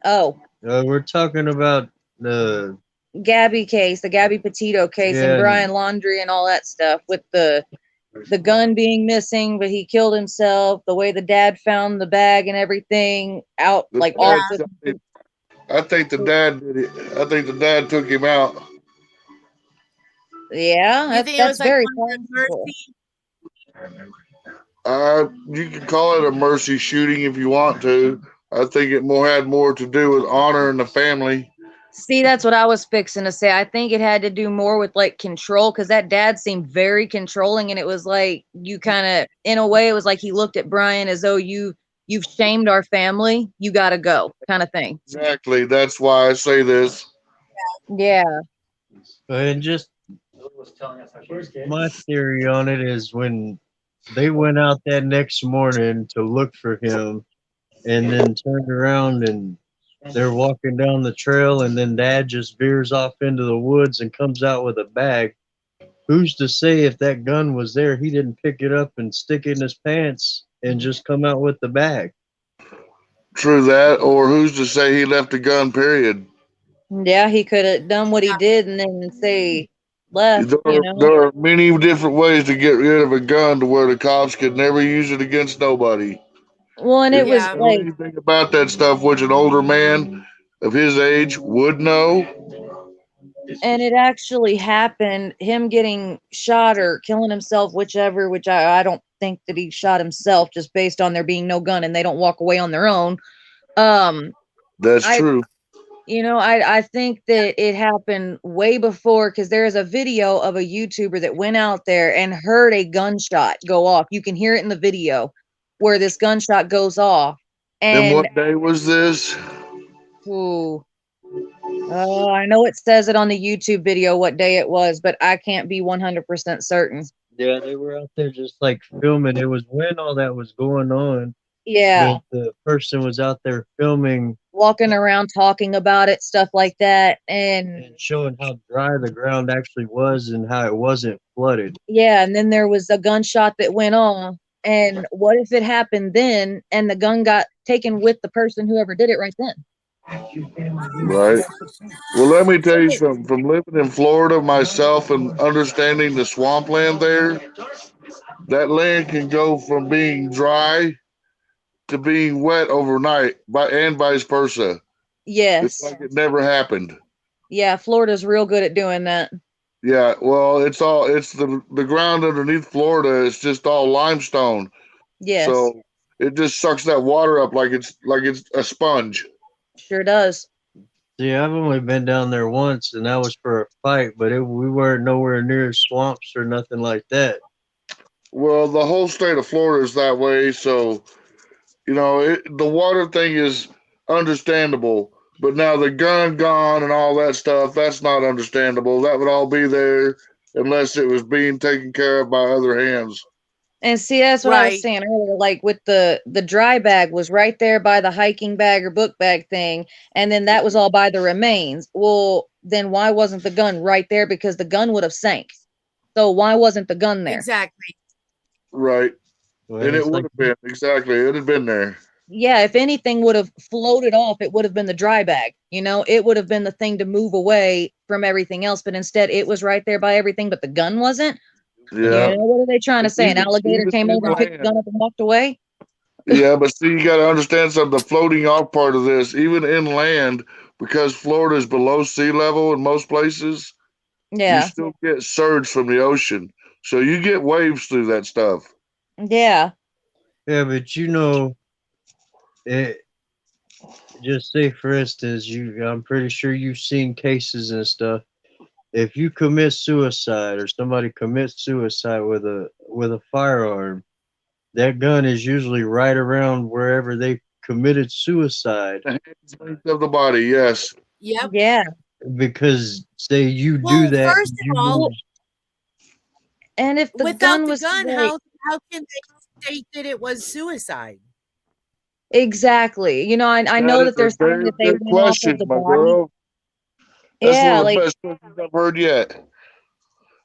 Oh. We're talking about the Gabby case, the Gabby Petito case, Yeah. and Brian Laundrie and all that stuff with the gun being missing, but he killed himself. The way the dad found the bag and everything out, The like dad off. got it. I think the dad did it. I think the dad took him out. Yeah, You that's, think it was like very one of the possible. mercy? You can call it a mercy shooting if you want to. I think it had more to do with honoring the family. See, that's what I was fixing to say. I think it had to do more with like control, because that dad seemed very controlling, and it was like you kind of, in a way, it was like he looked at Brian as though you've shamed our family. You got to go, kind of thing. Exactly. That's why I say this. Yeah. and just my theory on it is when they went out that next morning to look for him and then turned around and they're walking down the trail and then dad just veers off into the woods and comes out with a bag. Who's to say if that gun was there, he didn't pick it up and stick it in his pants and just come out with the bag? True that. Or who's to say he left a gun, period? Yeah, he could have done what he did and then say left, There are many different ways to get rid of a gun to where the cops could never use it against nobody. Well, and it was Yeah. like, Anything about that stuff, which an older man of his age would know. and it actually happened, him getting shot or killing himself, whichever, which I don't think that he shot himself, just based on there being no gun and they don't walk away on their own. That's true. I think that it happened way before, because there is a video of a YouTuber that went out there and heard a gunshot go off. You can hear it in the video where this gunshot goes off. And what day was this? I know it says it on the YouTube video what day it was, but I can't be 100% certain. Yeah, they were out there just like filming. It was when all that was going on. Yeah. The person was out there filming, walking around talking about it, stuff like that, and showing how dry the ground actually was and how it wasn't flooded. Yeah, and then there was a gunshot that went off. And what if it happened then and the gun got taken with the person, whoever did it right then? Right. Well, let me tell you something. From living in Florida myself and understanding the swampland there, that land can go from being dry to being wet overnight, and vice versa. Yes. It's like it never happened. Yeah, Florida's real good at doing that. Yeah, well, it's the ground underneath Florida is just all limestone. Yes. So it just sucks that water up like it's a sponge. Sure does. Yeah, I've only been down there once, and that was for a fight, but we weren't nowhere near swamps or nothing like that. Well, the whole state of Florida is that way, so the water thing is understandable. But now the gun gone and all that stuff, that's not understandable. That would all be there unless it was being taken care of by other hands. And see, that's what I was saying earlier. Like with the dry bag was right there by the hiking bag or book bag thing, and then that was all by the remains. Well, then why wasn't the gun right there? Because the gun would have sank. So why wasn't the gun there? Exactly. Right. Well, and it would have been. Exactly. It had been there. Yeah, if anything would have floated off, it would have been the dry bag. It would have been the thing to move away from everything else. But instead, it was right there by everything, but the gun wasn't. Yeah. What are they trying to say? An alligator came over and picked the gun up and walked away? Yeah, but see, you got to understand something. The floating off part of this, even inland, because Florida is below sea level in most places, yeah, you still get surge from the ocean. So you get waves through that stuff. Yeah. Yeah, but it just say, for instance, I'm pretty sure you've seen cases and stuff. If you commit suicide or somebody commits suicide with a firearm, that gun is usually right around wherever they committed suicide. The hands of the body, yes. Yep. Yeah. Because say you do that. First of all, and if the without gun the was gun, like, how can they state that it was suicide? Exactly. I know that they're saying that they went off of the body. Girl. That's Yeah, one of the best questions I've heard yet.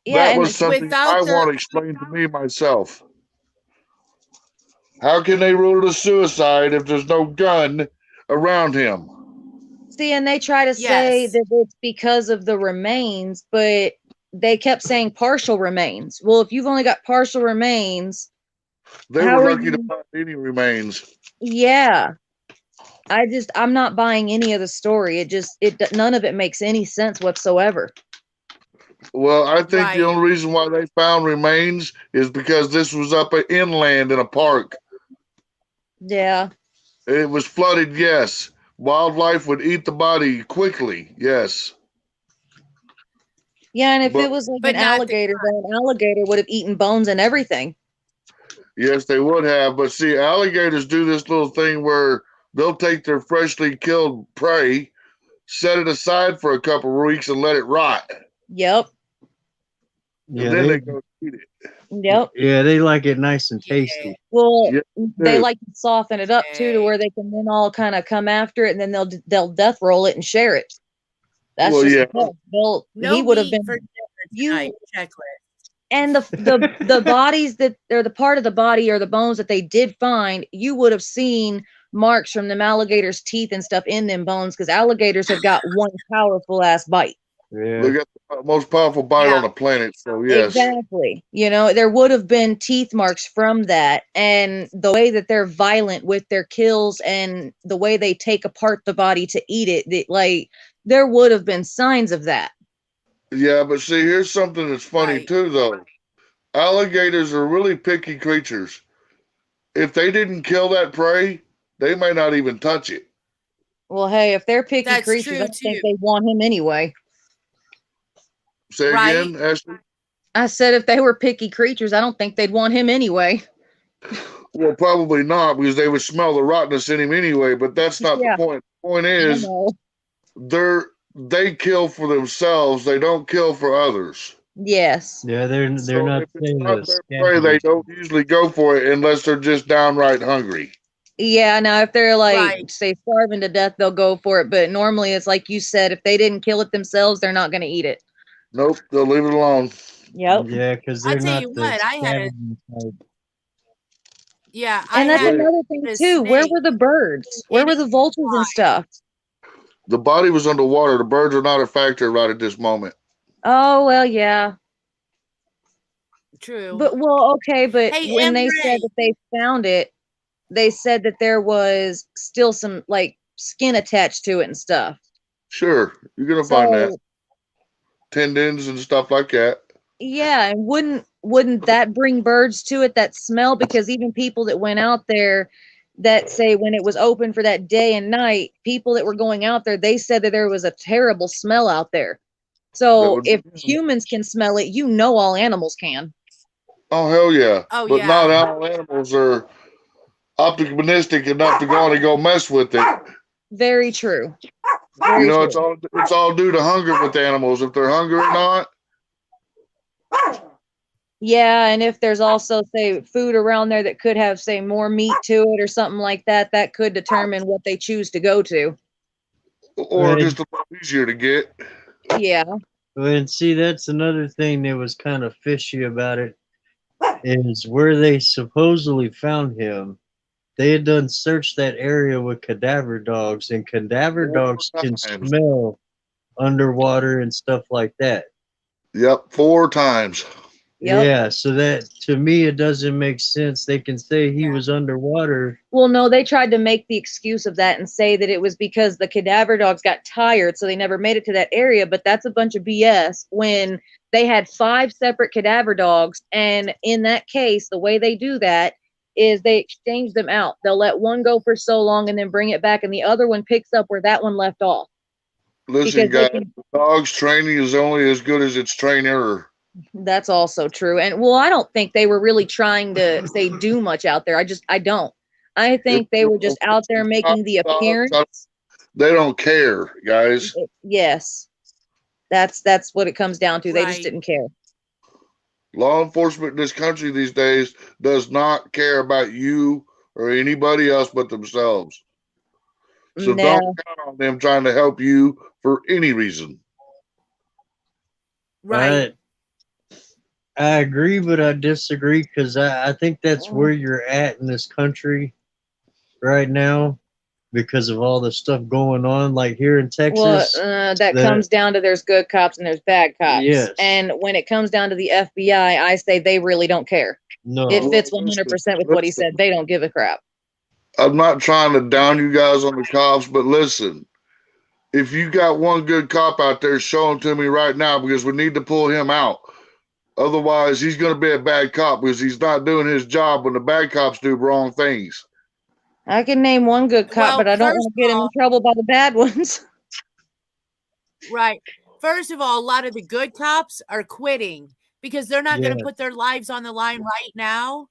Yeah, that and was something without I want explained to me myself. How can they rule it a suicide if there's no gun around him? See, and they try to say Yes. that it's because of the remains, but they kept saying partial remains. Well, if you've only got partial remains, They how were are lucky to you? find any remains. Yeah. I'm not buying any of the story. None of it makes any sense whatsoever. Well, I think the Right. only reason why they found remains is because this was up inland in a park. Yeah. It was flooded, yes. Wildlife would eat the body quickly, yes. Yeah, and if But it was like But an not the alligator, then an alligator would have eaten bones and everything. yes, they would have. But see, alligators do this little thing where they'll take their freshly killed prey, set it aside for a couple of weeks, and let it rot. Yep. Yeah, And then they they go eat it. Yep. yeah, they like it nice and Yeah. tasty. Well, Yeah, they do. like to soften it up too, to Okay. where they can then all kind of come after it, and then they'll death roll it and share it. That's Well, just yeah. the test. No He would have meat been for dinner tonight. you, Checklist. and the bodies that, or the part of the body or the bones that they did find, you would have seen marks from them alligators' teeth and stuff in them bones, because alligators have got one powerful ass bite. Yeah. They got the most powerful bite Yeah. on the planet, so yes. Exactly. You know, there would have been teeth marks from that. And the way that they're violent with their kills and the way they take apart the body to eat it, like, there would have been signs of that. Yeah, but see, here's something that's funny Right. too, though. Alligators are really picky creatures. If they didn't kill that prey, they may not even touch it. Well, hey, if they're picky That's creatures, I true don't think too. they want him anyway. Say Right. again, Ashley? I said if they were picky creatures, I don't think they'd want him anyway. Well, probably not, because they would smell the rottenness in him anyway. But that's not Yeah. the point. The point I is, know. they kill for themselves. They don't kill for others. Yes. Yeah, they're So not if it's saying not the their prey, they scavengers. don't usually go for it unless they're just downright hungry. Yeah, now if they're like, Right. say, starving to death, they'll go for it. But normally it's like you said, if they didn't kill it themselves, they're not going to eat it. Nope, they'll leave it alone. Yep. Yeah, because I'll they're tell not you the what, I had a scavenging type. And that's had another thing a too. Where snake were the birds? Where and were it the vultures and stuff? The body was underwater. The birds are not a factor right at this moment. Oh, well, yeah. true. But well, okay, but Hey, when M. they Ray. said that they found it, they said that there was still some like skin attached to it and stuff. Sure, you're gonna find that So tendons and stuff like that. yeah, and wouldn't that bring birds to it, that smell? Because even people that went out there, that say when it was open for that day and night, people that were going out there, they said that there was a terrible smell out there. That So would. if humans can smell it, you know all animals can. Oh hell yeah! Oh, But not yeah. all animals are optimistic enough to go and go mess with it. Very true. You Very know, true. it's all due to hunger with animals. If they're hungry or not, Yeah, and if there's also, say, food around there that could have, say, more meat to it or something like that, that could determine what they choose to go to. or Right. just a little easier to get. Yeah. And see, that's another thing that was kind of fishy about it, is where they supposedly found him. They had done searched that area with cadaver dogs, and cadaver dogs can times. smell underwater and stuff like that. Yep, 4 times. Yep. Yeah, so that to me it doesn't make sense. They can say he Yeah. was underwater. Well, no, they tried to make the excuse of that and say that it was because the cadaver dogs got tired, so they never made it to that area. But that's a bunch of BS when they had 5 separate cadaver dogs. And in that case, the way they do that is they exchange them out. They'll let one go for so long and then bring it back, and the other one picks up where that one left off. Listen, Because they guys, can, the dog's training is only as good as its trainer. that's also true. And well, I don't think they were really trying to say do much out there. I don't. I think they were just out there making the appearance. They don't care, guys. Yes. That's what it comes down to. They just Right. didn't care. Law enforcement in this country these days does not care about you or anybody else but themselves. So Nah. don't count on them trying to help you for any reason. Right. I agree, but I disagree, because I think that's where you're at in this country right now. because of all the stuff going on, like here in Texas. That that- comes down to there's good cops and there's bad cops. Yes. And when it comes down to the FBI, I say they really don't care. No, It fits Well, 100% with what he listen. said. They don't give a crap. I'm not trying to down you guys on the cops, but listen, if you got one good cop out there, show him to me right now because we need to pull him out. Otherwise, he's going to be a bad cop because he's not doing his job when the bad cops do wrong things. I can name one good cop, Well, but I don't first want to get him of in all- trouble by the bad ones. Right. First of all, a lot of the good cops are quitting because they're not going Yeah. to put their lives on the line right now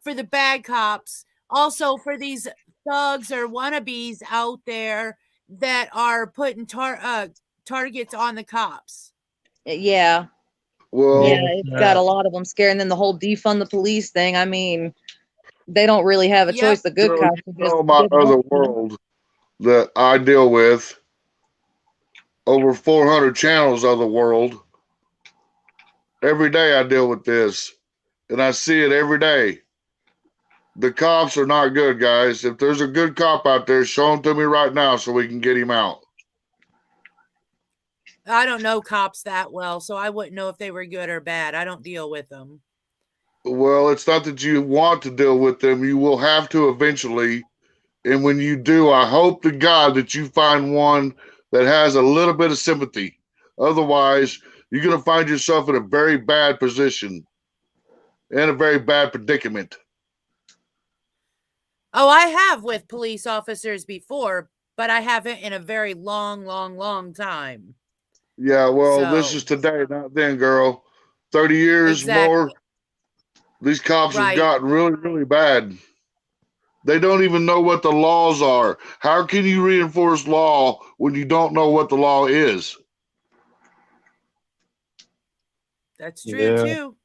for the bad cops. Also, for these thugs or wannabes out there that are putting targets on the cops. Yeah. Well, Yeah, it's got a lot of them scared. And then the whole defund the police thing. I mean, they don't really have a Yep. choice. The good girl, cops you are just know my good other ones. world that I deal with, over 400 channels of the world. Every day I deal with this, and I see it every day. The cops are not good, guys. If there's a good cop out there, show him to me right now so we can get him out. I don't know cops that well, so I wouldn't know if they were good or bad. I don't deal with them. Well, it's not that you want to deal with them. You will have to eventually. And when you do, I hope to God that you find one that has a little bit of sympathy. Otherwise, you're going to find yourself in a very bad position and a very bad predicament. Oh, I have with police officers before, but I haven't in a very long time. Yeah, well, this So- is today, not then, girl. 30 years Exactly. more. These cops have Right. gotten really bad. They don't even know what the laws are. How can you reinforce law when you don't know what the law is? That's true Yeah. too.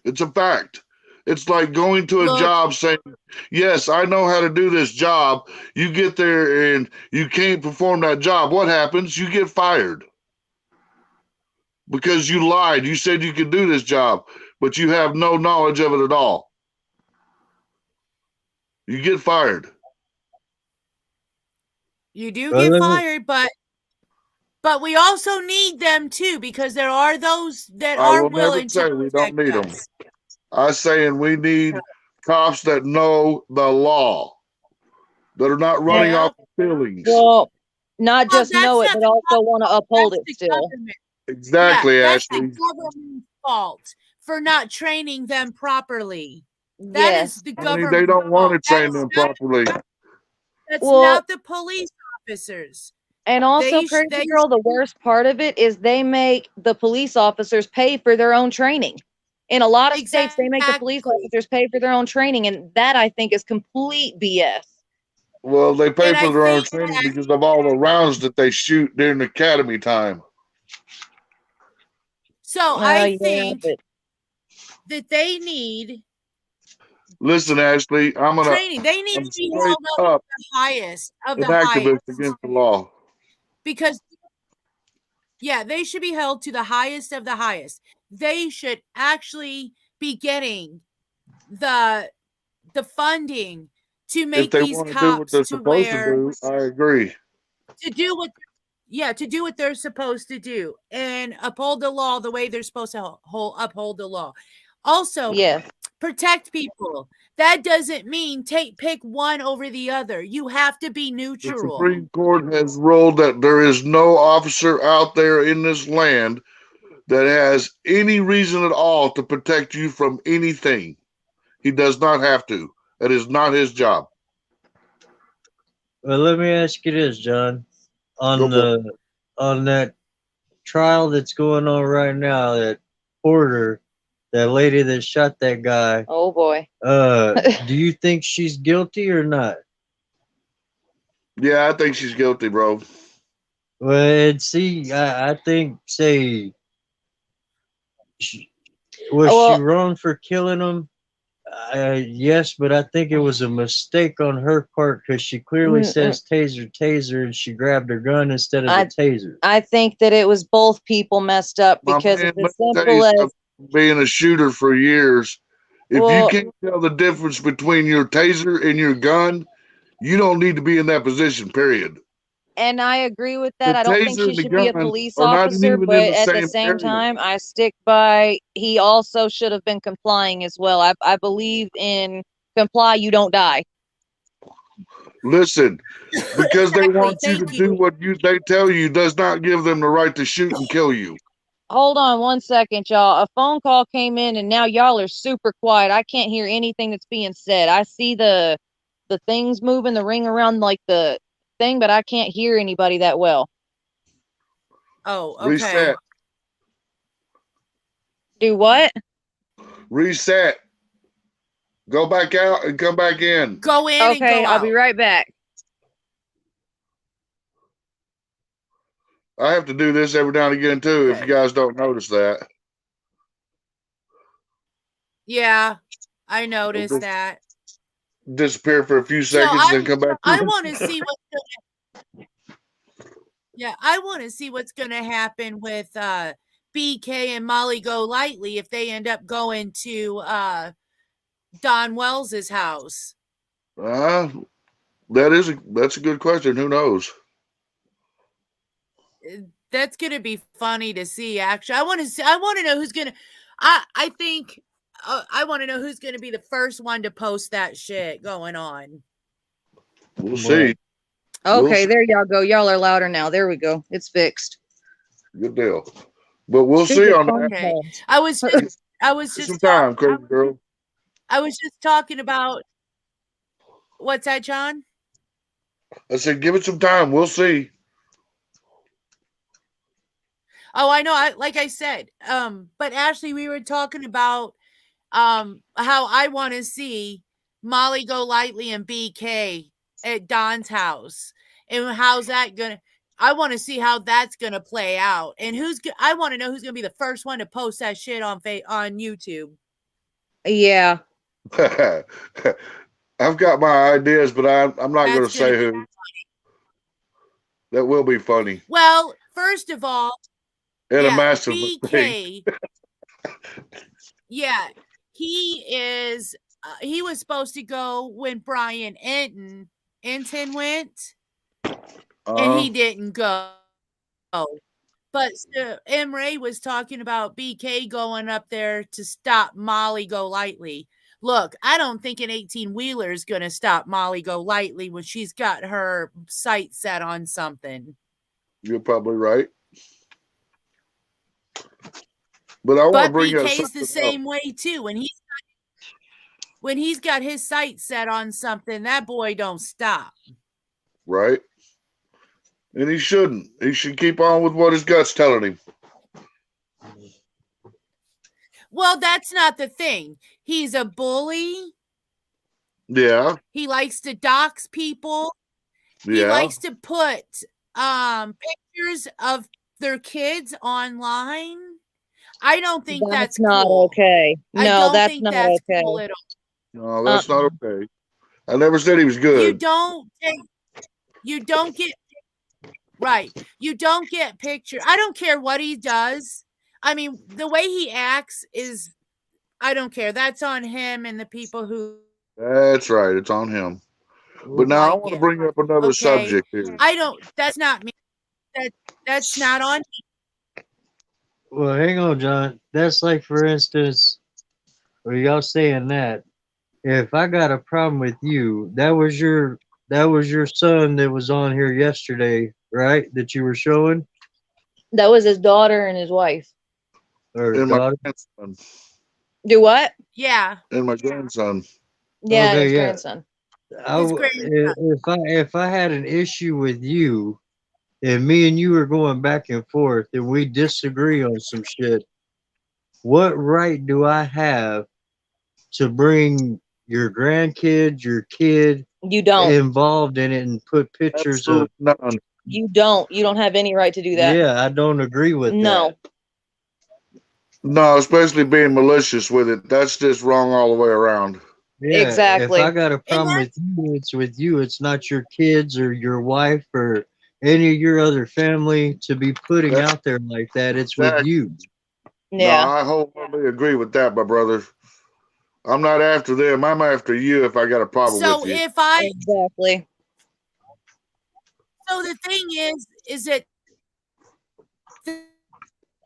It's a fact. It's like going to a Look. job saying, yes, I know how to do this job. You get there and you can't perform that job. What happens? You get fired. Because you lied. You said you could do this job, but you have no knowledge of it at all. You get fired. You do Well, get let me- fired, but we also need them too because there are those that I are will never willing say to we don't protect need 'em. us. I'm saying we need cops that know the law, that are not running Yeah. off the feelings. Well, not Well, just know it, that's but not also want to uphold That's it the still. government. Exactly, Yeah, that's Ashley. the government's fault for not training them properly. That Yes. is the I mean, government. they don't want to train them That's properly. Well- not the police officers. And also, They sh- Crazy they Girl, the worst part of it is they make the police officers pay for their own training. In a lot of states, they make the police Exactly. officers pay for their own training, and that I think is complete BS. Well, they pay And for I their own think training that- because of all the rounds that they shoot during academy time. So Well, I yeah, think but that they need Listen, Ashley, I'm training. They need I'm to be straight held up up to the highest of an the highest. activist against the law. Because yeah, they should be held to the highest of the highest. They should actually be getting the funding to If make they these want to do what cops they're to supposed to where do, I agree. to do what they're supposed to do and uphold the law the way they're supposed to uphold the law. Also, yes, protect people. That doesn't mean pick one over the other. You have to be The neutral. Supreme Court has ruled that there is no officer out there in this land that has any reason at all to protect you from anything. He does not have to. That is not his job. Well, let me ask you this, John. Go On that trial that's going on right now, that Porter, that lady that shot that guy, oh boy. do you think she's guilty or not? Yeah, I think she's guilty, bro. Well, and see, I think, say, was Well- she wrong for killing him? Yes, but I think it was a mistake on her part because she clearly says taser, and she grabbed her gun instead of the taser. I think that it was both people messed up My because man, it's as let me tell you simple as something. Being a shooter for years, if Well- you can't tell the difference between your taser and your gun, You don't need to be in that position, period. And I agree with that. The I don't think taser she and the should be a gun police are not officer, even but in the at the same same area. time, I stick by he also should have been complying as well. I believe in comply, you don't die. Listen, because they Exactly. want you to Thank do you. what they tell you does not give them the right to shoot and kill you. Hold on one second, y'all. A phone call came in and now y'all are super quiet. I can't hear anything that's being said. I see the things moving, the ring around like the thing, but I can't hear anybody that well. Oh, okay. Reset. Do what? Reset. Go back out and come back in. Go in and Okay, go I'll out. be right back. I have to do this every now and again too, if Okay. you guys don't notice that. Yeah, I noticed that. Disappear for a few So seconds, then come back. I want to see what's gonna. Yeah, I want to see what's gonna happen with BK and Molly Golightly if they end up going to Don Wells's house. That's a good question. Who knows? That's gonna be funny to see. Actually, I want to know who's gonna. I think I want to know who's gonna be the first one to post that shit going on. We'll see. Okay, see. there y'all go. Y'all are louder now. There we go. It's fixed. Good deal. But we'll see Stupid on phone that. Okay. calls. I was Some just time, crazy girl. I was just talking about what's that, John? I said, give it some time. We'll see. Oh, I know. Like I said, but Ashley, we were talking about how I want to see Molly Golightly and BK at Don's house, and how's that gonna. I want to see how that's gonna play out, and I want to know who's gonna be the first one to post that shit on YouTube. Yeah. I've got my ideas, but I'm not going to That's say gonna be who. funny. That will be funny Well, first of all, and a yeah, massive mistake. BK. Yeah, he is. He was supposed to go when Brian Enton went, and he didn't go. But M. Ray was talking about BK going up there to stop Molly Golightly. Look, I don't think an 18-wheeler is going to stop Molly Golightly when she's got her sight set on something. You're probably right. But I want to bring up BK's the same way too. When he's got his sight set on something, that boy don't stop. Right. And he shouldn't. He should keep on with what his gut's telling him. Well, that's not the thing. He's a bully. Yeah. He likes to dox people. Yeah. He likes to put pictures of their kids online. I don't think that's not cool. okay. I No, don't that's think not that's okay. cool at all. No, that's not okay. I never said he was good. You don't get right. You don't get pictures. I don't care what he does. I mean, the way he acts is, I don't care. That's on him and the people who. That's right. It's on him. But now I want to bring up another subject here. That's not me. That's not on me. Well, hang on, John. That's like, for instance, or y'all saying that if I got a problem with you, that was your son that was on here yesterday, right? That you were showing, That was his daughter and his wife. or And my daughter? grandson. Do what? Yeah. And my grandson. Yeah, Okay, his yeah. grandson. If I had an issue with you, and me and you are going back and forth, and we disagree on some shit, what right do I have to bring your grandkids, your kid You don't. involved in it and put pictures of? Absolutely none. You don't. You don't have any right to do that. Yeah, I don't agree with No. that. No, especially being malicious with it. That's just wrong all the way around. Yeah, Exactly. If I got a problem with you, it's with you. It's not your kids or your wife or any of your other family to be putting out there like that. It's with you. Yeah. No, I wholeheartedly agree with that, my brother. I'm not after them. I'm after you if I got a problem So with you. if I Exactly. So the thing is that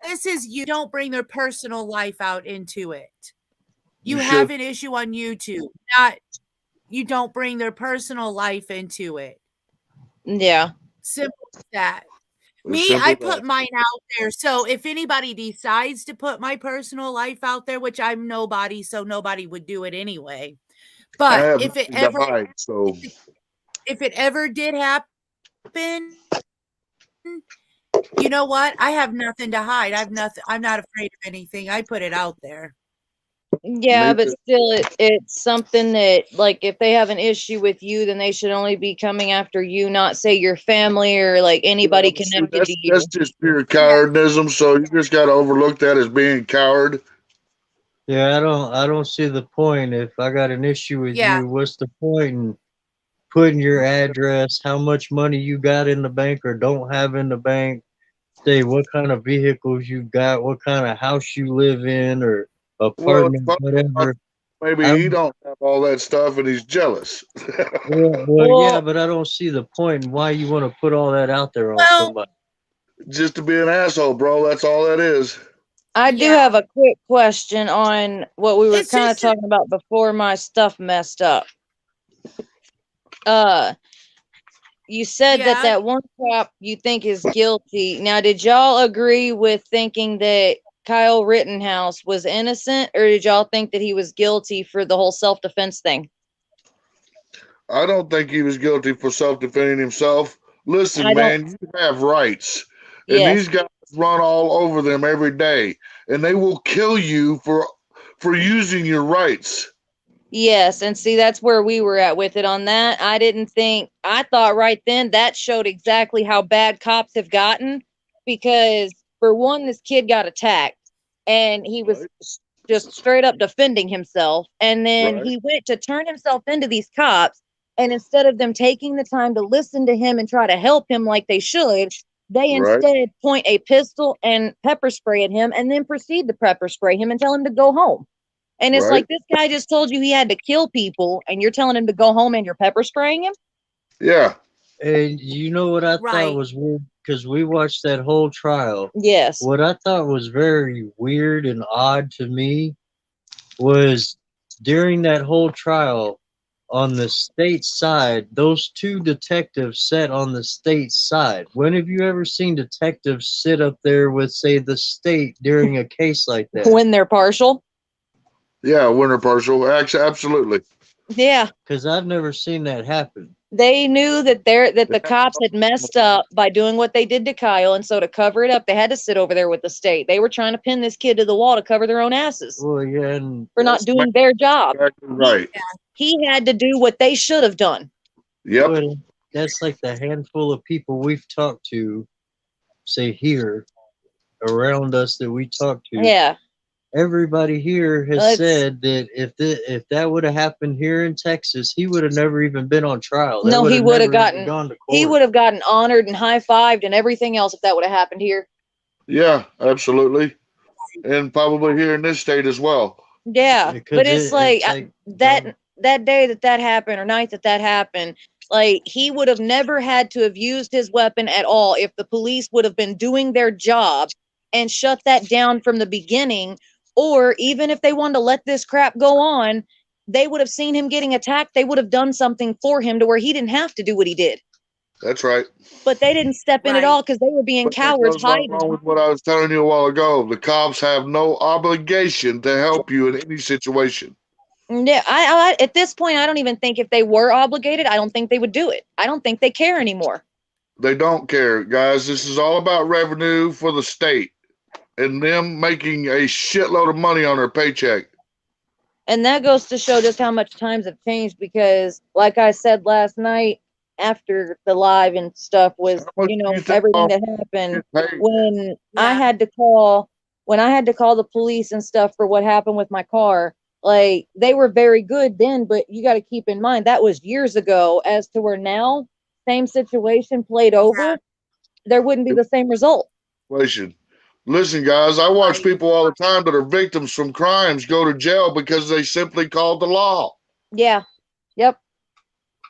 this is, you don't bring their personal life out into it. You You have should. an issue on YouTube, not, you don't bring their personal life into it. Yeah. Simple as that. It's Me, simple I as put that. mine out there. So if anybody decides to put my personal life out there, which I'm nobody, so nobody would do it anyway. I But have if it nothing to ever, hide, so if it ever did happen, you know what? I have nothing to hide. I'm not afraid of anything. I put it out there. Yeah, Me but too. still, it's something that, like, if they have an issue with you, then they should only be coming after you, not say your family or like anybody Yeah, see, connected to you. that's just pure cowardism. So you just got to overlook that as being coward. Yeah, I don't see the point. If I got an issue with Yeah. you, what's the point in putting your address, how much money you got in the bank or don't have in the bank, say what kind of vehicles you got, what kind of house you live in or Well, apartment, whatever. maybe I he don't have all that stuff and he's jealous. well, yeah, Well, but I don't see the point in why you want to put all that out there on Well, somebody. Just to be an asshole, bro. That's all that is. I do Yeah. have a quick question on what we were It's kind of just a- talking about before my stuff messed up. You said Yeah. that one cop you think is guilty. Now, did y'all agree with thinking that Kyle Rittenhouse was innocent, or did y'all think that he was guilty for the whole self-defense thing? I don't think he was guilty for self-defending himself. Listen, I don't. man, you have rights. And Yes. these guys run all over them every day. And they will kill you for using your rights. Yes, and see, that's where we were at with it on that. I thought right then that showed exactly how bad cops have gotten, because for one, this kid got attacked and he was Right. just straight up defending himself. And then Right. he went to turn himself into these cops. And instead of them taking the time to listen to him and try to help him like they should, they Right. instead point a pistol and pepper spray at him and then proceed to pepper spray him and tell him to go home. And it's Right. like, this guy just told you he had to kill people, and you're telling him to go home and you're pepper spraying him? Yeah. And you know what I Right. thought was weird? Because we watched that whole trial. Yes. What I thought was very weird and odd to me was during that whole trial, on the state side, those two detectives sat on the state side. When have you ever seen detectives sit up there with, say, the state during a case like that? When they're partial? Yeah, winter partial. Absolutely. Yeah. Because I've never seen that happen. They knew that the cops had messed up by doing what they did to Kyle, and so to cover it up, they had to sit over there with the state. They were trying to pin this kid to the wall to cover their own asses Well, yeah, and for not doing their job. Exactly right. He had to do what they should have done. Yep. well, that's like the handful of people we've talked to, say here, around us that we talk to. Yeah. Everybody here has It's- said that if that would have happened here in Texas, he would have never even been on trial. That No, he would have never even gotten gone to he court. would have gotten honored and high-fived and everything else if that would have happened here. Yeah, absolutely. And probably here in this state as well. Yeah. Because But it's like, that um, that day that happened, or night that happened, like, he would have never had to have used his weapon at all if the police would have been doing their job and shut that down from the beginning. Or even if they wanted to let this crap go on, they would have seen him getting attacked. They would have done something for him to where he didn't have to do what he did. That's right. But they didn't step in at Right. all because they were being But that cowards goes right hiding. along with what I was telling you a while ago. The cops have no obligation to help you in any situation. Yeah, I at this point, I don't even think if they were obligated, I don't think they would do it. I don't think they care anymore. They don't care, guys. This is all about revenue for the state and them making a shitload of money on their paycheck. And that goes to show just how much times have changed, because like I said last night after the live and stuff was, How much you do know, you think everything all that happened get paid? when I Yeah. had to call the police and stuff for what happened with my car. Like, they were very good then, but you got to keep in mind that was years ago, as to where now, same situation played over, there wouldn't be the same result. Inflation. Listen, guys, I watch Right. people all the time that are victims from crimes go to jail because they simply called the law. Yeah. Yep.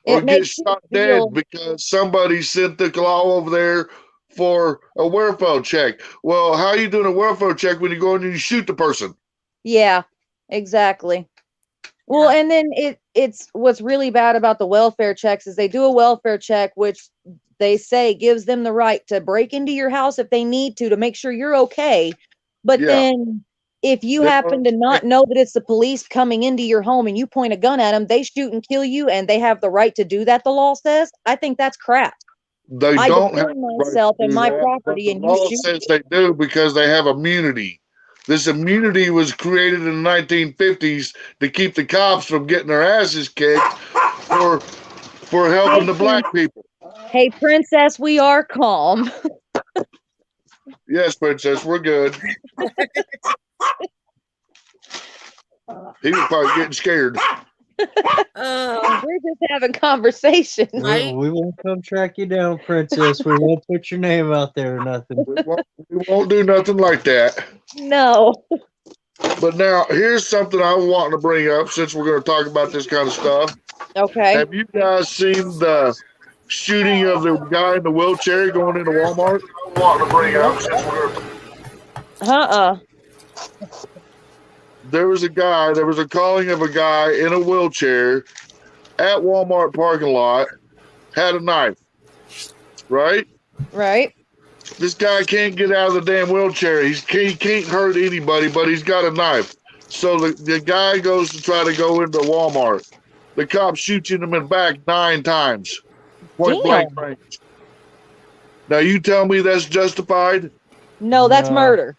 or It get makes you shot feel- dead because somebody sent the law over there for a welfare check. Well, how are you doing a welfare check when you go in and you shoot the person? Yeah, exactly. Well, and then it's what's really bad about the welfare checks is they do a welfare check, which they say gives them the right to break into your house if they need to make sure you're okay. But Yeah. then if you They happen don't to not know that it's the police coming into your home and you point a gun at them, they shoot and kill you, and they have the right to do that, the law says. I think that's crap. They I don't have defend the right myself to and do my that, but property, the and you law shoot says me. they do because they have immunity. This immunity was created in the 1950s to keep the cops from getting their asses kicked for helping the black people. Hey, princess, we are calm. Yes, princess, we're good. He was probably getting scared. We're just having conversation. Right. We won't come track you down, princess. We won't put your name out there or nothing. We won't do nothing like that. No. But now, here's something I want to bring up since we're going to talk about this kind of stuff. Okay. Have you guys seen the shooting of the guy in the wheelchair going into Walmart? I want to bring up since we're going to. There was a calling of a guy in a wheelchair at Walmart parking lot, had a knife, right? Right. This guy can't get out of the damn wheelchair. He can't hurt anybody, but he's got a knife. So the guy goes to try to go into Walmart. The cop shoots him in the back 9 times. Point blank range. Now you tell me that's justified? No, that's No. murder.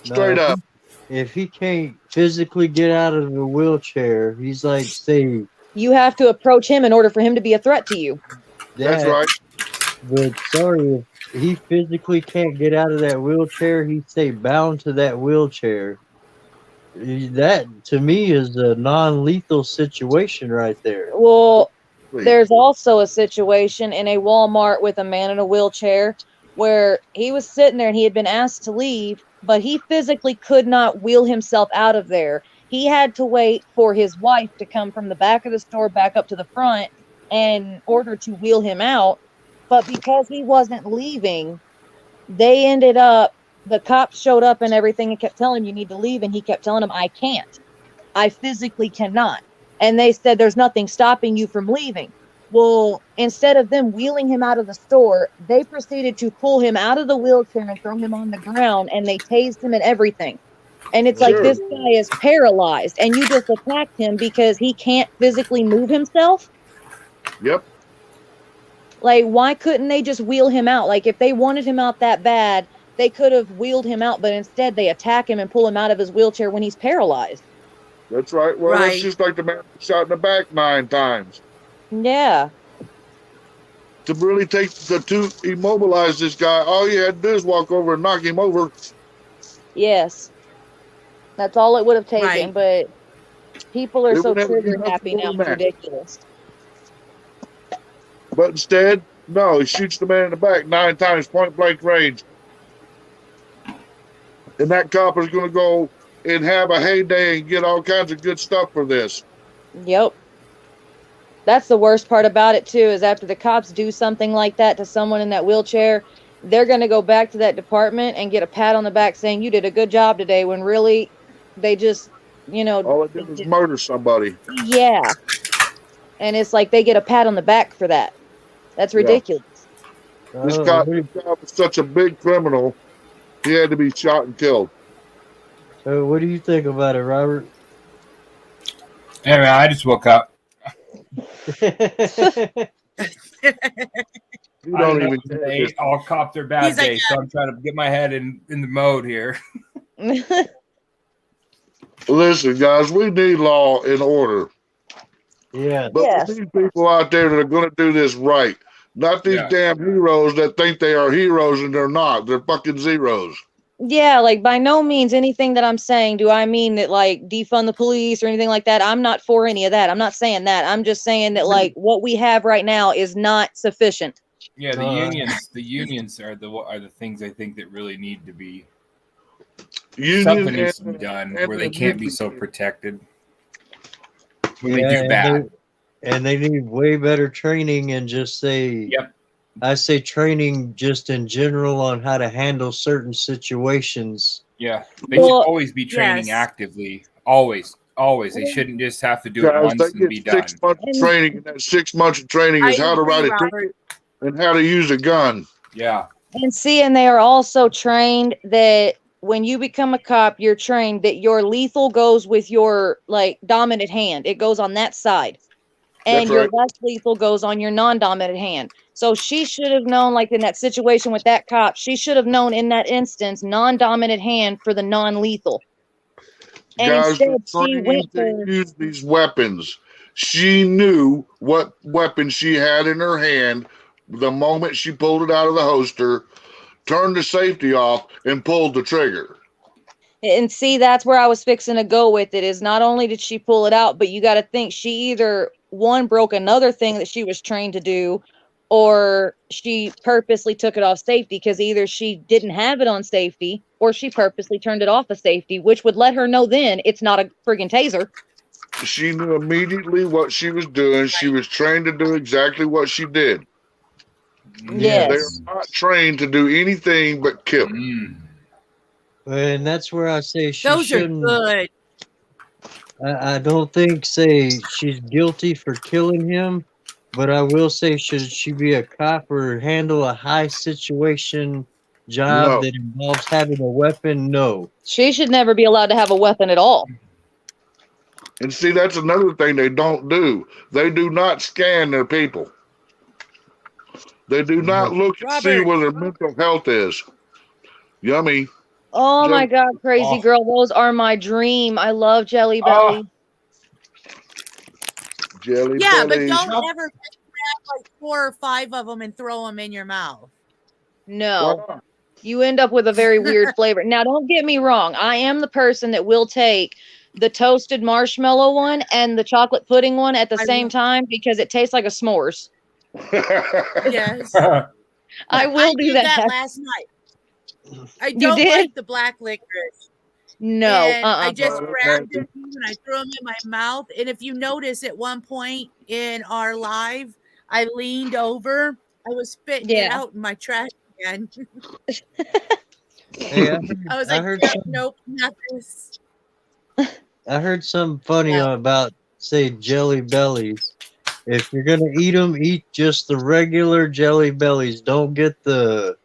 Straight up. If he can't physically get out of the wheelchair, he's like, say, You have to approach him in order for him to be a threat to you. That's that, right. But sorry, if he physically can't get out of that wheelchair, he'd stay bound to that wheelchair. That, to me, is a non-lethal situation right there. Well, there's also a situation in a Walmart with a man in a wheelchair where he was sitting there and he had been asked to leave, but he physically could not wheel himself out of there. He had to wait for his wife to come from the back of the store back up to the front in order to wheel him out. But because he wasn't leaving, the cops showed up and everything and kept telling him, you need to leave. And he kept telling them, I can't. I physically cannot. And they said, there's nothing stopping you from leaving. Well, instead of them wheeling him out of the store, they proceeded to pull him out of the wheelchair and throw him on the ground, and they tased him and everything. And it's like, Sure. this guy is paralyzed, and you just attacked him because he can't physically move himself? Yep. Like, why couldn't they just wheel him out? Like, if they wanted him out that bad, they could have wheeled him out, but instead they attack him and pull him out of his wheelchair when he's paralyzed. That's right. Well, Right. that's just like the man shot in the back 9 times. Yeah. To really immobilize this guy, all you had to do is walk over and knock him over. Yes. That's all it would have taken, Right. but people are It so would never be trigger nothing happy more now. than It's that. ridiculous. But instead, no, he shoots the man in the back 9 times, point blank range. And that cop is going to go and have a heyday and get all kinds of good stuff for this. Yep. That's the worst part about it too, is after the cops do something like that to someone in that wheelchair, they're going to go back to that department and get a pat on the back saying you did a good job today, when really they just, All it did was murder somebody. yeah. And it's like they get a pat on the back for that. That's Yeah. ridiculous. This Oh, cop what was such a big criminal, he had to be shot and killed. what do you think about it, Robert? Hey man, I just woke up. You I don't don't know even if they all copped their bad He's like, day, so I'm trying to get my head in the mode here. listen, guys. We need law and order, Yeah. but Yes. we need people out there that are going to do this right. Not these Yeah. damn heroes that think they are heroes and they're not. They're fucking zeros. Yeah, like by no means anything that I'm saying do I mean that like defund the police or anything like that. I'm not for any of that. I'm not saying that. I'm just saying that like what we have right now is not sufficient. Yeah, Uh, the unions are the things I think that really need to be Union something needs to be and- done and where they the can't be so union- protected when they Yeah, do bad. And they need way better training and just say, Yep. I say training just in general on how to handle certain situations. Yeah. They Well, should always be training yes. actively. Always. Always. They shouldn't just have to do it Guys, they once and be get done. 6 months of And- training, and that 6 months of training I is how to agree, ride a Robert. ticket and how to use a gun. Yeah. And see, and they are also trained that when you become a cop, you're trained that your lethal goes with your like dominant hand. It goes on that side. And That's your right. less lethal goes on your non-dominant hand. So she should have known, like in that situation with that cop, she should have known in that instance non-dominant hand for the non-lethal. And Guys are instead she trained went to for use these weapons. She knew what weapon she had in her hand the moment she pulled it out of the holster, turned the safety off, and pulled the trigger. and see that's where I was fixing to go with it is not only did she pull it out, but you got to think she either one broke another thing that she was trained to do, or she purposely took it off safety because either she didn't have it on safety or she purposely turned it off of safety, which would let her know then it's not a friggin' taser. She knew immediately what she was doing. She was trained to do exactly what she did. Yes. They're not trained to do anything but kill. Mm. And that's where I say she Those are shouldn't. good. I don't think say she's guilty for killing him, but I will say should she be a cop or handle a high situation job No. that involves having a weapon? No. She should never be allowed to have a weapon at all. And see, that's another thing they don't do. They do not scan their people. They do not look and see Robert. where their mental health is. Yummy. Oh my Jelly- God, crazy Oh. girl. Those are my dream. I love Jelly Belly. Jelly Yeah, but bellies. don't Nope. ever grab like 4 or 5 of them and throw them in your mouth. No, Why not? you end up with a very weird flavor. Now, don't get me wrong. I am the person that will take the toasted marshmallow one and the chocolate pudding one at the I same love- time because it tastes like a s'mores. Yes. I will do did that. last night. I You don't did? like the black licorice. No, And I just No, grabbed no. them and I threw them in my mouth. And if you notice, at one point in our live, I leaned over. I was spitting it Yeah. out in my trash can. Hey, I was I like, heard "Yep, some- nope, not this." I heard something funny Yeah. about say Jelly Bellies. If you're gonna eat them, eat just the regular Jelly Bellies. Don't get the,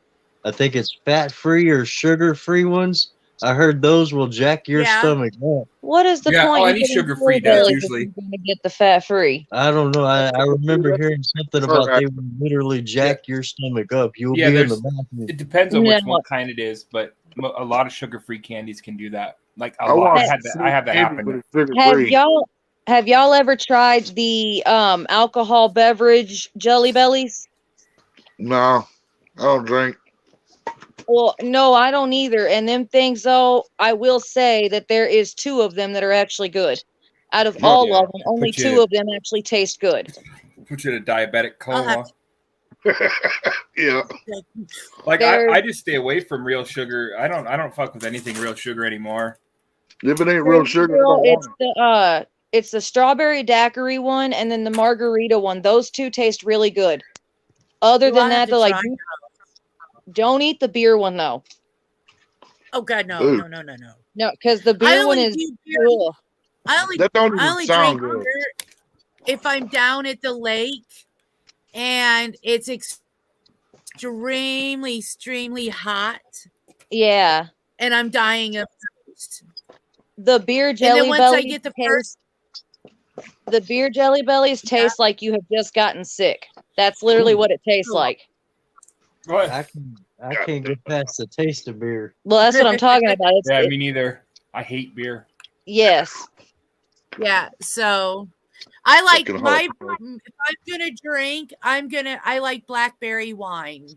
I think it's fat-free or sugar-free ones. I heard those will jack your Yeah. stomach up. what is the Yeah, point? oh, in any getting sugar-free Jelly does Bellies if usually. you're gonna get the fat free. I don't know. I remember hearing something about Alright. they would literally jack your stomach up. You'll Yeah, be in the there's- bathroom. It depends on which No. one kind it is, but a lot of sugar-free candies can do that. Like a I lot. want I had that candy, but happen. it's sugar Have free. y'all ever tried the alcohol beverage Jelly Bellies? No, I don't drink. Well, no, I don't either. And them things, though, I will say that there is 2 of them that are actually good. Out of Oh, all yeah. of them, only Put you 2 to- of them actually taste good. Put you in a diabetic I'll have coma. Yeah. Like There's- I just stay away from real sugar. I don't fuck with anything real sugar anymore. If it ain't real sugar, I Girl, don't want it. it's the strawberry daiquiri one and then the margarita one. Those 2 taste really good. Other You than will have that, to though, like try don't eat the beer one though. Oh God, no, Ooh. no. No, because the I beer one only is do beer. ugh. That don't I even only sound drink good. beer if I'm down at the lake and it's extremely hot Yeah. and I'm dying of thirst. The beer And jelly then once bellies I get the taste- first, the beer jelly bellies Yeah. taste like you have just gotten sick. That's literally what it tastes Ooh. like. What? I can't get past the taste of beer. Well, that's what I'm talking about. It's, Yeah, me neither. I hate beer. yes. yeah. So I like Fucking my. hot. If I'm gonna drink, I like blackberry wine.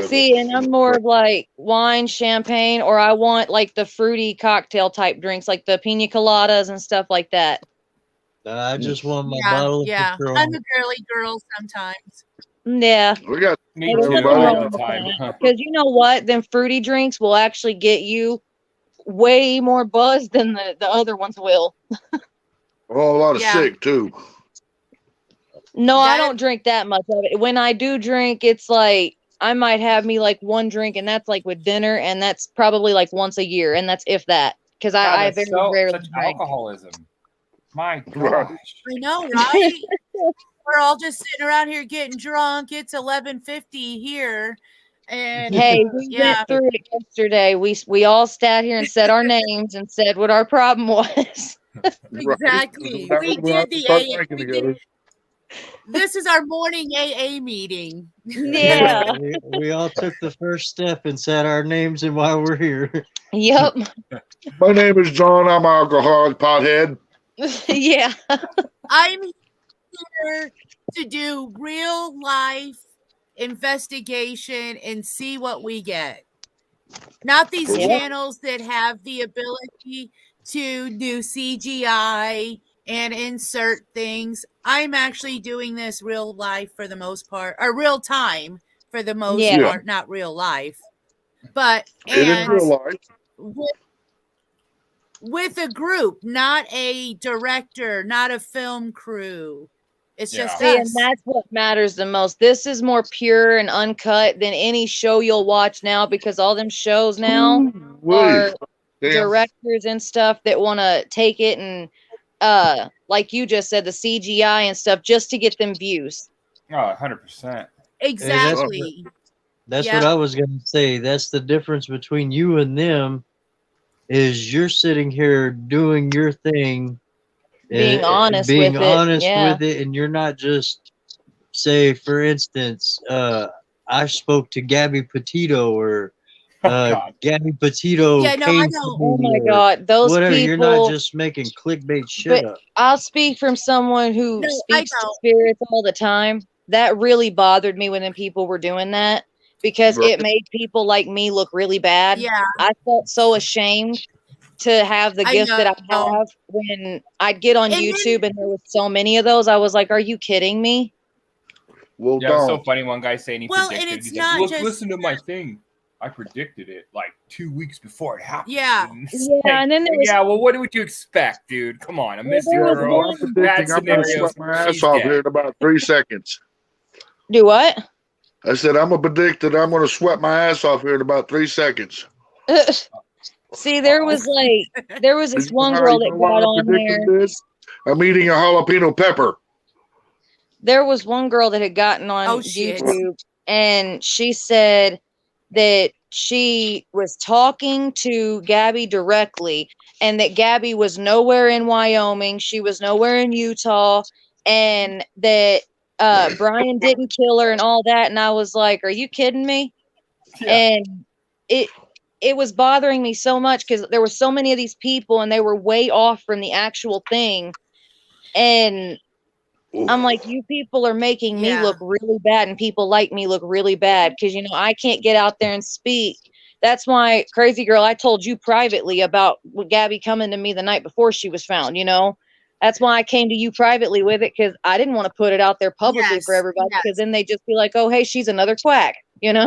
See, and I'm more of like wine, champagne, or I want like the fruity cocktail type drinks, like the pina coladas and stuff like that. I just want my Yeah, bottle of yeah. Patron. I'm a girly girl sometimes. Yeah, We got Me There's too. nothing All wrong the with time. that. Because you know what? Them fruity drinks will actually get you way more buzz than the other ones will. a lot of Yeah. sick too. No, I That- don't drink that much of it. When I do drink, it's like I might have me like one drink, and that's like with dinner, and that's probably like once a year, and that's if that, because God, I that's very so, rarely such drink. alcoholism. My Right. gosh. I know, right? We're all just sitting around here getting drunk. It's 11:50 here, and Hey, we yeah, went through it yesterday. We all sat here and said our names and said what our problem was. exactly. Right. We We'll have did to the start AA. drinking We together. did, this is our morning AA meeting. Yeah. We all took the first step and said our names and why we're here. Yep. My name is John. I'm an alcoholic pothead. Yeah. I'm here to do real life investigation and see what we get. Not these Yeah. channels that have the ability to do CGI and insert things. I'm actually doing this real life for the most part, or real time for the most Yeah. part, not real life. But It is real and life. with a group, not a director, not a film crew. It's just See, and us. that's what matters the most. This is more pure and uncut than any show you'll watch now, because all them shows now are Willie. Damn. directors and stuff that want to take it and like you just said, the CGI and stuff just to get them views. Oh, 100%. Exactly. That's Yeah. what I was gonna say. That's the difference between you and them. Is you're sitting here doing your thing, Being honest being with it, honest yeah. with it, and you're not just say, for instance, I spoke to Gabby Petito or God. Gabby Petito Yeah, no, I came don't. to Oh me my or God, those whatever. people. You're not just making clickbait shit But up. I'll speak from someone who No, I speaks to don't. spirits all the time. That really bothered me when them people were doing that, because Right. it made people like me look really bad. Yeah. I felt so ashamed to have the I gift that I know. have. When I'd get on And then- YouTube and there was so many of those, I was like, are you kidding me? Well, Yeah, it was so don't. funny. One guy saying he Well, and predicted. it's He's not like, look, just- listen to my thing. I predicted it like 2 weeks before it happened. Yeah. And it's Yeah, like, and then there was- yeah, well, what would you expect, dude? Come on, a Well, missing there was girl, one- I'm bad predicting I'm going to scenarios. sweat my ass she's off dead. here in about 3 seconds. Do what? I said, I'm going to predict that I'm going to sweat my ass off here in about 3 seconds. See, there was this one You girl know that why got I'm on there. predicting this? I'm eating a jalapeno pepper. There was one girl that had gotten on Oh, shit. YouTube, and she said that she was talking to Gabby directly, and that Gabby was nowhere in Wyoming, she was nowhere in Utah, and that Brian didn't kill her and all that. And I was like, are you kidding me? Yeah. And it was bothering me so much, because there were so many of these people and they were way off from the actual thing. And I'm like, you people are making me Yeah. look really bad, and people like me look really bad, because, I can't get out there and speak. That's why, Crazy Girl, I told you privately about Gabby coming to me the night before she was found, That's why I came to you privately with it, because I didn't want to put it out there publicly for Yes, everybody, yes. because then they'd just be like, oh, hey, she's another quack, Yeah.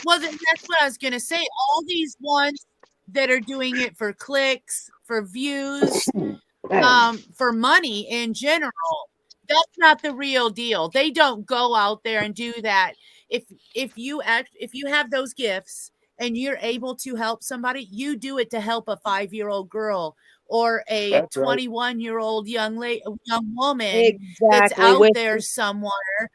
Well, that's what I was going to say. All these ones that are doing it for clicks, for views, for money in general, that's not the real deal. They don't go out there and do that. If you have those gifts and you're able to help somebody, you do it to help a 5-year-old girl or a That's right. 21-year-old young woman exactly. that's out with, there somewhere.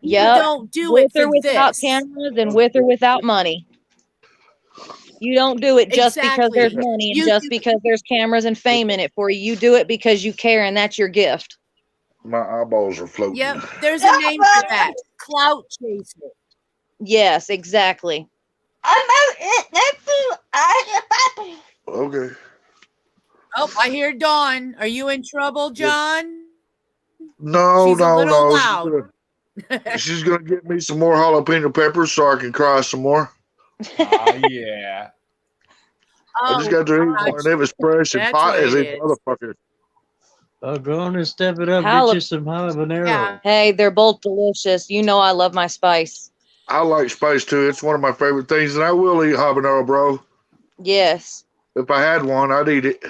Yep. You don't do with it for or without this. cameras, and with or without money. You don't do it just because there's Exactly. money and You just do- because there's cameras and fame in it for you. You do it because you care, and that's your gift. My eyeballs are floating. Yep, there's a name for that. Clout chaser. Yes, exactly. Okay. Oh, I hear Dawn. Are you in trouble, John? No, She's a no, little no. loud. She's gonna get me some more jalapeno peppers so I can cry some more. Yeah. I just got to eat one, and it was fresh and That's hot what as it a is. motherfucker. Oh, go on and step it up. Jalap- Get you some habanero. Yeah. Hey, they're both delicious. I love my spice. I like spice too. It's one of my favorite things, and I will eat habanero, bro. Yes. If I had one, I'd eat it.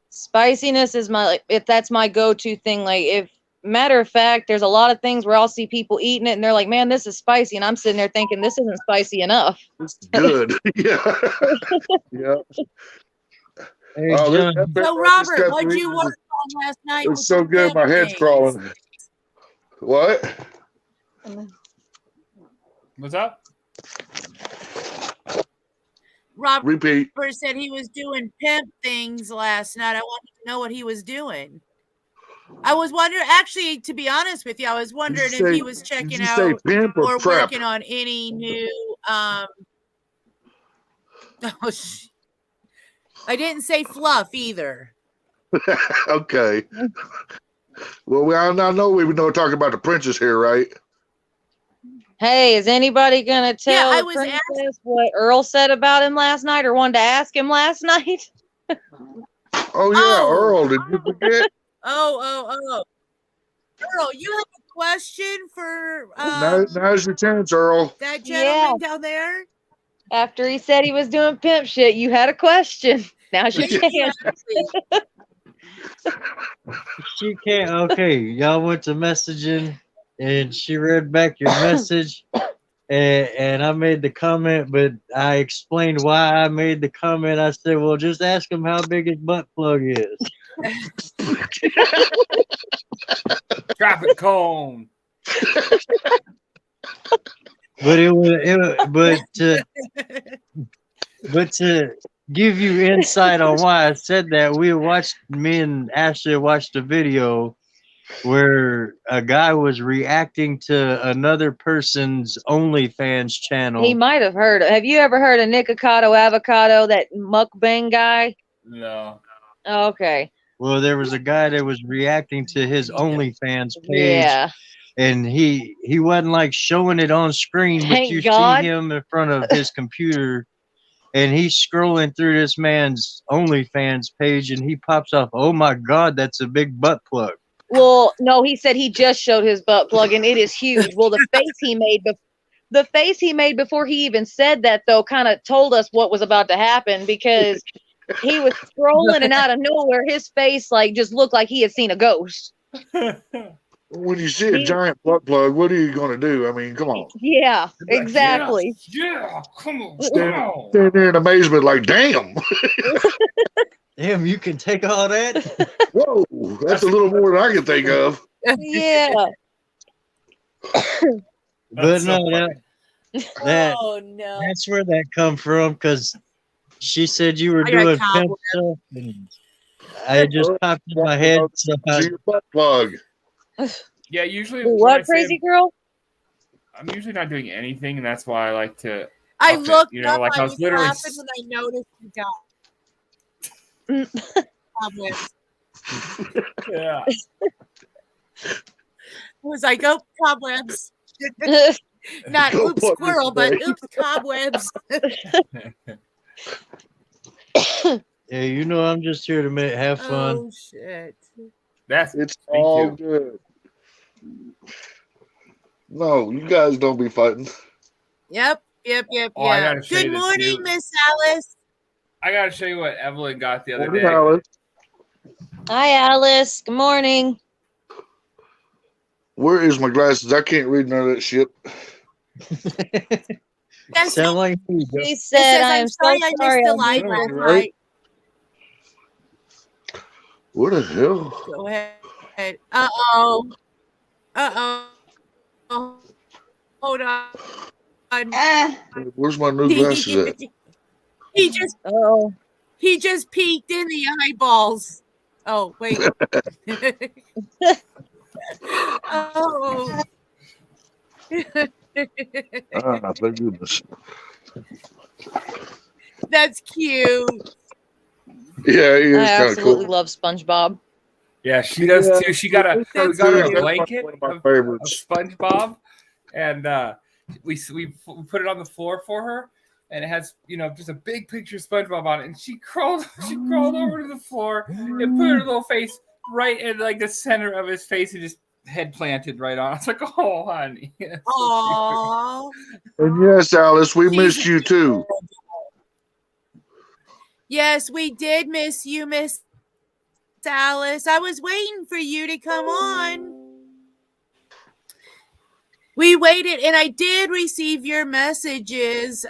Spiciness is if that's my go-to thing. Like, if matter of fact, there's a lot of things where I'll see people eating it and they're like, man, this is spicy. And I'm sitting there thinking, this isn't spicy enough. It's good. Yeah. Yeah. Hey, Oh, John, So Robert, what'd you work on last night? It's with so the good. My head's things? crawling. What? What's up? Robert Repeat. said he was doing pimp things last night. I wanted to know what he was doing. I was wondering, actually, to be honest with you, I was wondering if he was checking Did you say out pimp or or prep? working on any new oh, I didn't say fluff either. Okay. Well, I know we know talking about the princess here, right? Hey, is anybody gonna tell I the was princess what Earl said about him last night, or wanted to ask him last night? Oh yeah, Oh. Earl. Did you forget? Oh. Earl, you have a question for Now's your chance, Earl. that Yeah. gentleman down there? After he said he was doing pimp shit, you had a question. Now's your chance. she can't. Okay, y'all went to messaging, and she read back your message, and I made the comment, but I explained why I made the comment. I said, "Well, just ask him how big his butt plug is." Traffic cone. But but to give you insight on why I said that, me and Ashley watched a video where a guy was reacting to another person's OnlyFans channel. He might have heard. Have you ever heard of Nikocado Avocado, that mukbang guy? No. Oh, okay. Well, there was a guy that was reacting to his OnlyFans page, Yeah. and he wasn't like showing it on screen, but Thank you God. see him in front of his computer, and he's scrolling through this man's OnlyFans page, and he pops up, "Oh my God, that's a big butt plug." Well, no, he said he just showed his butt plug, and it is huge. Well, the face he made before he even said that, though, kind of told us what was about to happen, because he was scrolling, and out of nowhere, his face like just looked like he had seen a ghost. When you see a giant butt plug, what are you going to do? I mean, come on. Yeah, exactly. Yeah, come on. Stand there in amazement, like, damn. Damn, you can take all that? Whoa, that's a little more than I can think of. Yeah. But That's so no, funny. that Oh no. that's where that come from, because she said you were I got doing pimp cobwebs. stuff, and I just popped in my head. So See your butt plug. Yeah, usually when I What, say crazy girl? I'm usually not doing anything, and that's why I like to. I up it, looked you know, up, like I I was was literally laughing when I noticed you got cobwebs. Yeah. I was like, oh, cobwebs. Not Go oops plug squirrel, this but way. oops cobwebs. yeah, you know, I'm just here to have fun. Oh shit. That's It's Me all too. good. No, you guys don't be fighting. Yep. Oh, I gotta show Good you this morning, too. Miss Alice. I gotta show you what Evelyn got the other Morning, day. Alice. Hi, Alice. Good morning. Where is my glasses? I can't read none of that shit. That's Sound like me, Joe. She It said, says, I I'm am sorry so I sorry. missed the I live missed last it." right? night. What the hell? Go ahead. Uh-oh. Hold on. Where's my new glasses at? Oh, he just peeked in the eyeballs. Oh, wait. Oh. Ah, thank goodness. That's cute. Yeah, he I is kind of absolutely cool. love SpongeBob. Yeah, she does Yeah. too. She got a That's got her cute. a blanket One of my of favorites. SpongeBob, and we put it on the floor for her, and it has just a big picture of SpongeBob on it. And she crawled over to the floor and put her little face right in like the center of his face and just head planted right on. It's like, oh honey. That's so Aww. And yes, Alice, we She's missed you too. Yes, we did miss you, Miss Alice. I was waiting for you to come on. We waited, and I did receive your messages.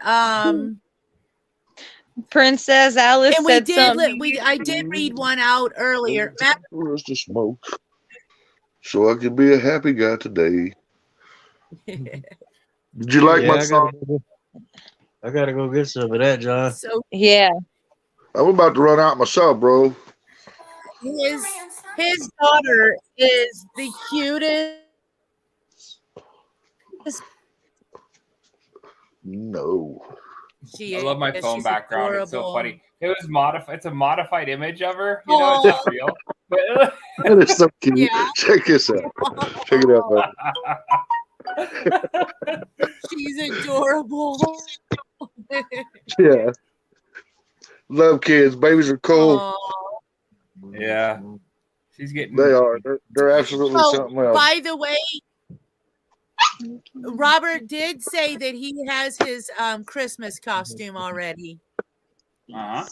Princess Alice And we said did. something. I did read one out earlier. Matt, For us to smoke, so I can be a happy guy today. Did you like Yeah, my song? I gotta go get some of that, John. so Yeah. I'm about to run out myself, bro. his daughter is the cutest. No. She I love my is. phone She's background. It's so adorable. funny. It was modified. It's a modified image of her. You know, it's not real. But That is so cute. Yeah. Check this out. Check it out, bro. She's adorable. Yeah. Love kids. Babies are cool. Aw. yeah, she's getting. They are. They're absolutely Oh, something else. by the way, Robert did say that he has his Christmas costume already. Uh-huh.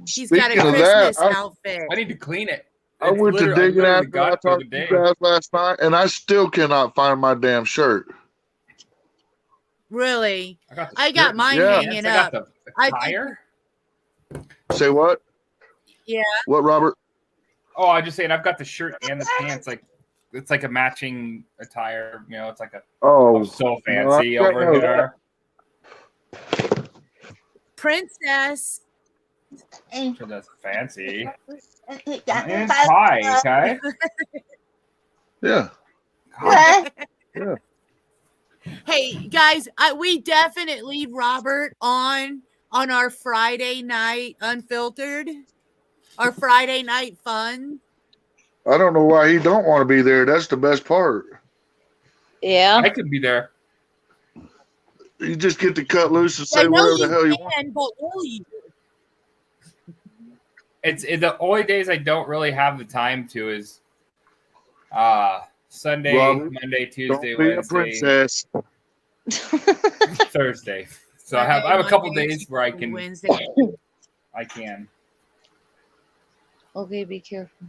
He's got a Speaking of Christmas that, outfit. I need to clean it. I It's went to literally- I digging literally after I got it the other talked to you day. guys last night, and I still cannot find my damn shirt. Really? I I got shirt. mine Yeah. hanging I up. got the I think- tire. Say what? Yeah. What, Robert? Oh, I just saying I've got the shirt and the pants. Like it's like a matching attire. You know, it's like a Oh, so fancy no, I over don't know here. Princess. So that's fancy. And it's pie, okay? yeah. Hey guys, we definitely leave Robert on our Friday night unfiltered, our Friday night fun. I don't know why he don't want to be there. That's the best part. Yeah. I could be there. You just get to cut loose and I say know whatever the you hell you want. can, but will you? It's the only days I don't really have the time to is Sunday, Robert, Monday, Don't Tuesday, be a Wednesday, princess. Thursday. So I have a couple Monday, days where I can Wednesday. Okay, be careful.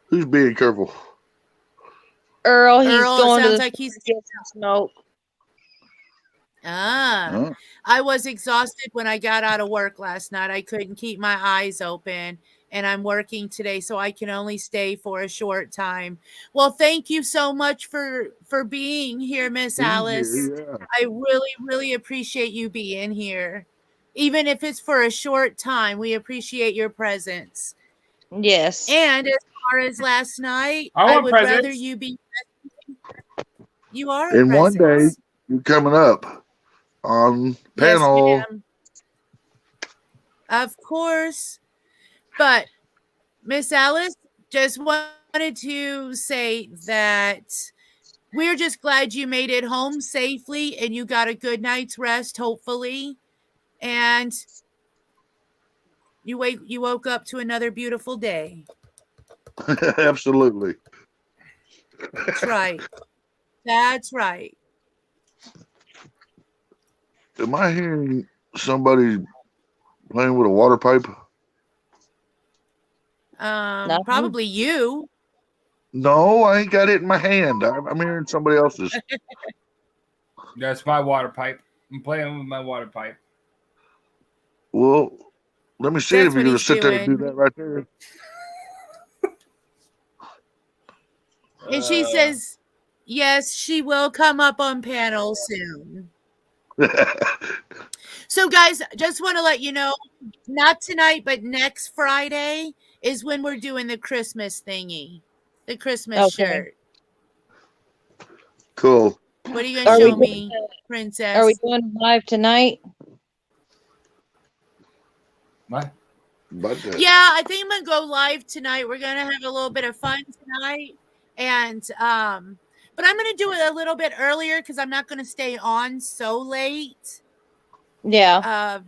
Who's being careful? Earl, he's Earl, it going to sounds the like he's get some smoke. Huh? I was exhausted when I got out of work last night. I couldn't keep my eyes open, and I'm working today, so I can only stay for a short time. Well, thank you so much for being here, Miss Alice. Yeah. I really, really appreciate you being here. Even if it's for a short time, we appreciate your presence. Yes. And as far as last night, I I want would rather presents. you be. You are a And one day presence. you're coming up on Yes, panel. ma'am. Of course. But Miss Alice, just wanted to say that we're just glad you made it home safely and you got a good night's rest, hopefully. And you woke up to another beautiful day. Absolutely. That's right. That's right. Am I hearing somebody playing with a water pipe? Nothing. Probably you. No, I ain't got it in my hand. I'm hearing somebody else's. That's my water pipe. I'm playing with my water pipe. Well, let me see That's if you're what going to he's sit there and do doing. that right there. And she says, yes, she will come up on panel soon. So, guys, just want to let you know, not tonight, but next Friday is when we're doing the Christmas thingy, the Christmas Okay. shirt. Cool. What are you Are going to we show me, Princess? Are we doing live tonight? What? But, Yeah, I think I'm gonna go live tonight. We're gonna have a little bit of fun tonight, and but I'm gonna do it a little bit earlier because I'm not gonna stay on so late. Yeah.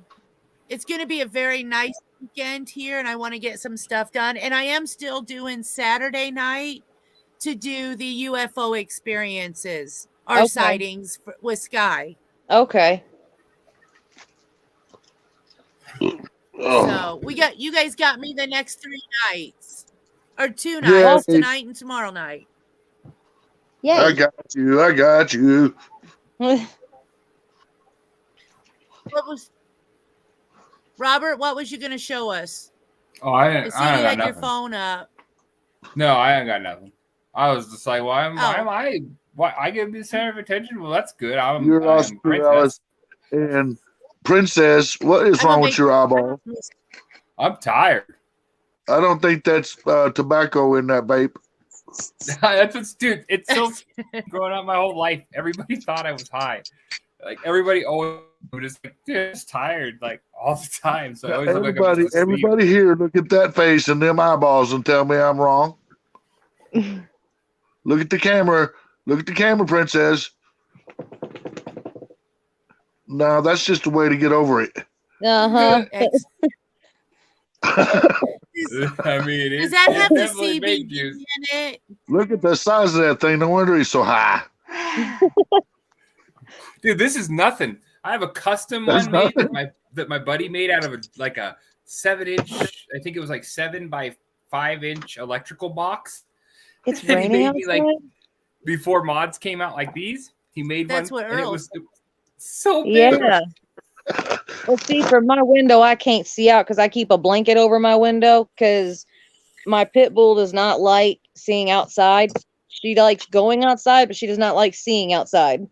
It's gonna be a very nice weekend here, and I want to get some stuff done. And I am still doing Saturday night to do the UFO experiences, our Okay. sightings with Sky. Okay. Oh, So you guys got me the next 3 nights. Or 2 Yeah. nights, tonight and tomorrow night. I Yay. got you. I got you. What was Robert, what was you gonna show us? Oh, I I see you ain't got had your nothing. phone up. No, I ain't got nothing. I was just like, why am Oh. I? Why I get to be the center of attention? Well, that's good. You're I awesome, am princess. Alice. And Princess, what is I'm a wrong big- with your eyeball? I'm tired. I don't think that's tobacco in that vape. That's what's, dude. It's so growing up my whole life. Everybody thought I was high. Like everybody always was just like, dude, I'm just tired, like all the time. So I always look like I'm just asleep. Everybody here, look at that face and them eyeballs and tell me I'm wrong. Look at the camera. Look at the camera, Princess. No, that's just a way to get over it. Uh-huh. Ex- I mean, Does it's that have the definitely baked CBD juice. in it? Look at the size of that thing. No wonder he's so high. Dude, this is nothing. I have a custom That's one made nothing. that my buddy made out of a 7-inch. I think it was like 7 by 5-inch electrical box. It's And he raining made me, outside. like, before mods came out like these. He made That's one, what and it Earl was so big. Yeah. Well, see, from my window, I can't see out because I keep a blanket over my window because my pit bull does not like seeing outside. She likes going outside, but she does not like seeing outside.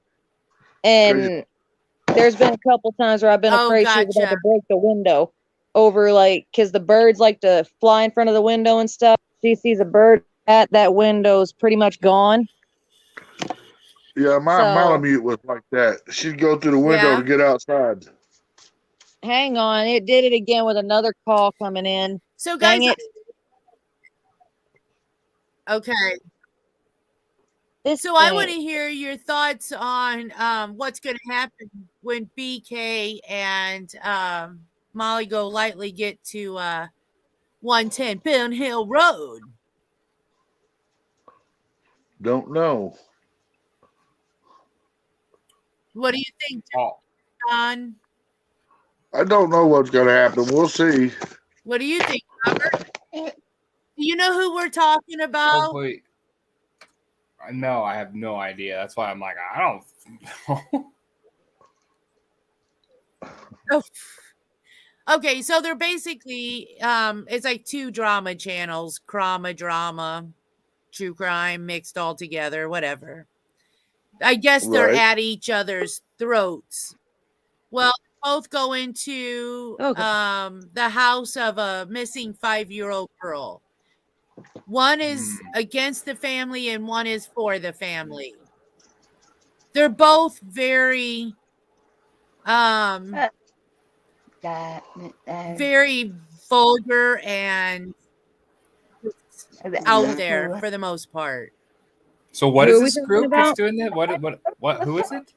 And there's been a couple times where I've been Oh, afraid she was about gotcha. to break the window over, like, because the birds like to fly in front of the window and stuff. She sees a bird at that window's pretty much gone. Yeah, my So- Malamute was like that. She'd go through the window Yeah. to get outside. Hang on, it did it again with another call coming in. So guys, Dang it. okay. This So I thing- want to hear your thoughts on what's going to happen when BK and Molly Go Lightly get to 110 Boone Hill Road. Don't know. What do you think, Oh, John? I don't know what's going to happen. We'll see. What do you think, Robert? Do you know who we're talking about? hopefully. No, I have no idea. That's why I'm like, I don't know. Oh. Okay, so they're basically it's like 2 drama channels, drama, true crime mixed all together, whatever. I guess they're Right. at each other's throats. Well, both go into Okay. the house of a missing 5-year-old girl. One is against the family and one is for the family. They're both very very vulgar and out there for the most part. So what Who is are we this talking group about? that's doing that? What? Who is it?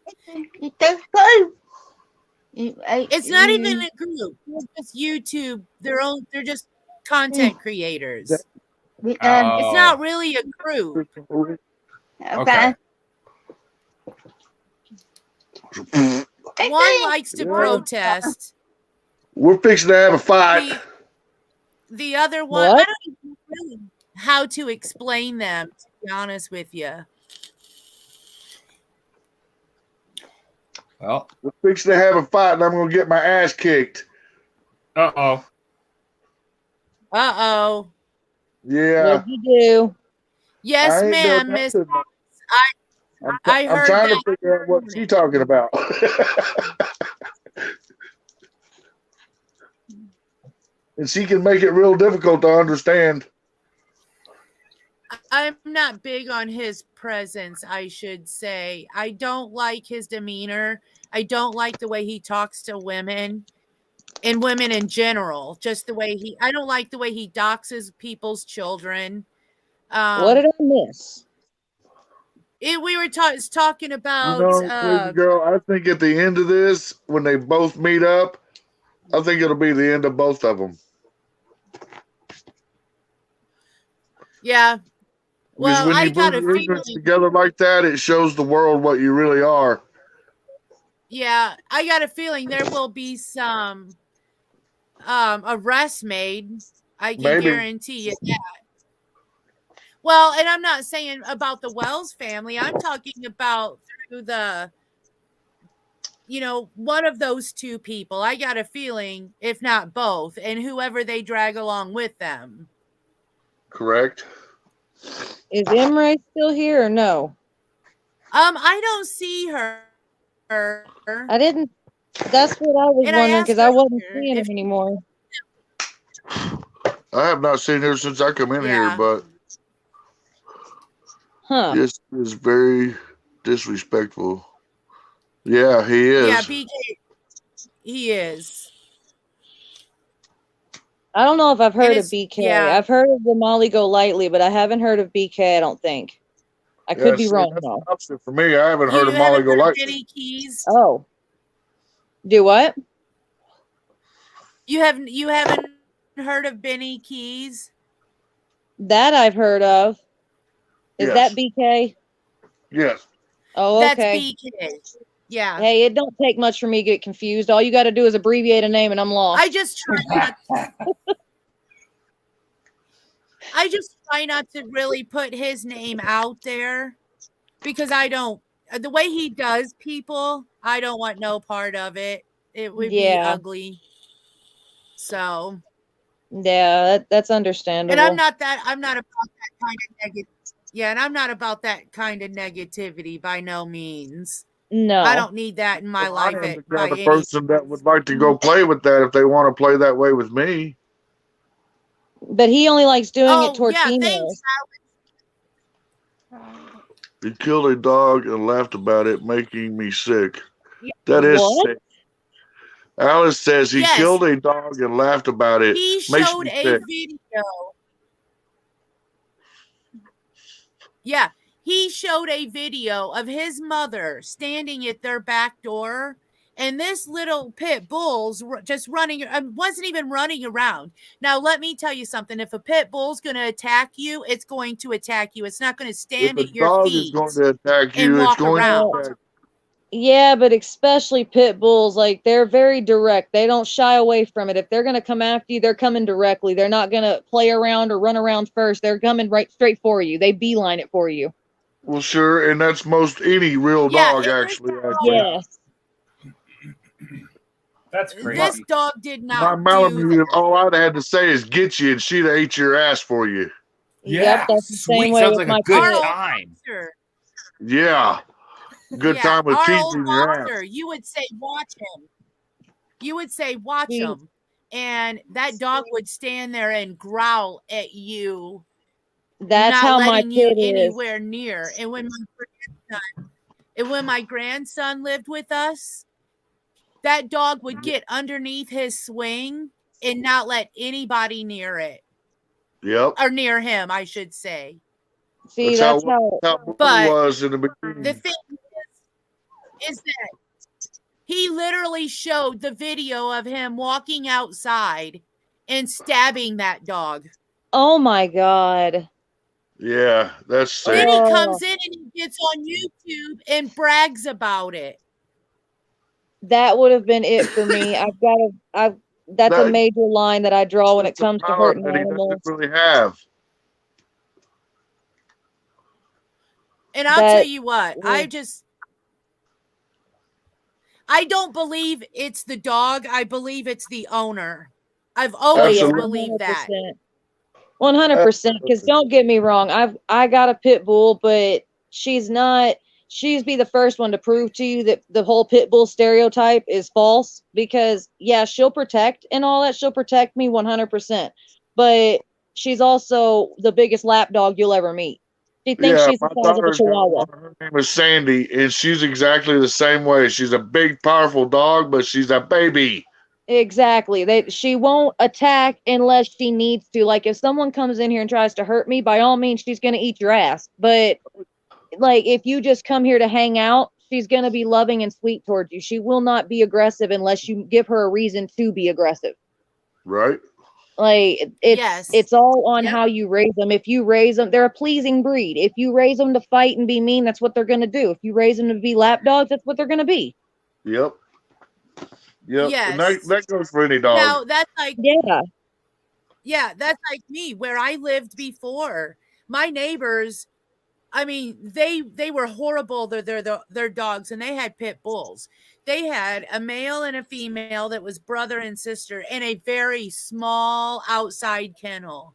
It's not even a group. It's just YouTube. They're just content creators. It's Oh. not really a group. Okay. One likes to Yeah. protest. We're fixing to have a fight. The other one, I What? don't even know really how to explain them, to be honest with you. Well, We're fixing to have a fight, and I'm going to get my ass kicked. oh. Uh-oh. Yeah. What'd you do? Yes, I ain't ma'am, done Miss. nothing. I I'm heard trying that. to figure out what she's talking about. And she can make it real difficult to understand. I'm not big on his presence, I should say. I don't like his demeanor. I don't like the way he talks to women and women in general. Just the way I don't like the way he doxes people's children. What did I miss? We were talking about Crazy girl, I think at the end of this, when they both meet up, I think it'll be the end of both of them. yeah. Because Well, when I you got put a your ignorance feeling. together like that, it shows the world what you really are. Yeah, I got a feeling there will be some arrest made. I can Maybe. guarantee you that. Well, and I'm not saying about the Wells family. I'm talking about through the, one of those two people. I got a feeling, if not both, and whoever they drag along with them. Correct. Is Imre still here or no? I don't see her. I didn't. That's what I was And I wondering asked because I wasn't earlier seeing if- him anymore. I have not seen her since I come in here, Yeah. but Huh. this is very disrespectful. Yeah, he is. Yeah, BK. He is. I don't know if I've heard of it's- BK. yeah. I've heard of the Molly Golightly, but I haven't heard of BK. I don't think. I could be see, wrong that's though. an option for me. I haven't heard You of Molly haven't heard of Golightly. Benny Keys? Oh. Do what? You haven't heard of Benny Keys? That I've heard of. Is Yes. that BK? Yes. Oh, That's okay. BK. Yeah. Hey, it don't take much for me to get confused. All you got to do is abbreviate a name, and I'm lost. I just try not to really put his name out there because I don't. The way he does people, I don't want no part of it. It would be Yeah. ugly. So, Yeah, that's understandable. and I'm not about that kind of negative. Yeah, and I'm not about that kind of negativity by no means. No. I don't need that in my Well, I life. am the by kind of any- person that would like to go play with that if they want to play that way with me. But he only likes doing Oh, it toward yeah, females. thanks. He killed a dog and laughed about it, making me sick. That is What? sick. Alice says he Yes. killed a dog and laughed about it. He Makes showed me a sick. video. Yeah, he showed a video of his mother standing at their back door, and this little pit bull's just running. Wasn't even running around. Now, let me tell you something. If a pit bull's going to attack you, it's going to attack you. It's not going to If stand a at your dog is feet. going to attack and you, it's walk going around. to attack. Yeah, but especially pit bulls, like they're very direct. They don't shy away from it. If they're going to come after you, they're coming directly. They're not going to play around or run around first. They're coming right straight for you. They beeline it for you. Well, sure, and that's most any real Yeah, dog, and actually. Yes. That's This crazy. dog did My not do Malamute, all I'd had to say is get you, and she'd have ate your ass for you. Yeah, Yep, that's the Sweet. same way Sounds with like my a good pit. time. Sure. Yeah. Good Yeah, time with our teeth old in your boxer, ass. you would say, watch him. You would say, watch See- him. And that dog would stand there and growl at you, That's not how my letting you pit is. anywhere near. And when my grandson lived with us, that dog would get underneath his swing and not let anybody near it. Yep. Or near him, I should say. See, That's that's how. How Boo But was in the beginning. The thing is that he literally showed the video of him walking outside and stabbing that dog. Oh my God. Yeah, that's sick. Then he Oh. comes in and he gets on YouTube and brags about it. That would have been it for me. That's a That- major line that I draw when it It's a comes to power hurting that he animals. doesn't really have. And I'll That- tell you what, Mm. I don't believe it's the dog. I believe it's the owner. I've always Absolutely. believed that. 100%. Because don't get me wrong, I got a pit bull, but she's be the first one to prove to you that the whole pit bull stereotype is false. Because yeah, she'll protect and all that. She'll protect me 100%. But she's also the biggest lap dog you'll ever meet. She thinks she's the my size of a daughter's got chihuahua. one. Her name is Sandy, and she's exactly the same way. She's a big, powerful dog, but she's a baby. Exactly. She won't attack unless she needs to. Like if someone comes in here and tries to hurt me, by all means, she's gonna eat your ass. But like if you just come here to hang out, she's gonna be loving and sweet towards you. She will not be aggressive unless you give her a reason to be aggressive. Right? Like Yes. it's all on Yep. how you raise them. If you raise them, they're a pleasing breed. If you raise them to fight and be mean, that's what they're gonna do. If you raise them to be lap dogs, that's what they're gonna be. Yep. Yep. Yes. And that goes for any dog. Now that's like Yeah. that's like me where I lived before. My neighbors, I mean, they were horrible. They're dogs, and they had pit bulls. They had a male and a female that was brother and sister in a very small outside kennel.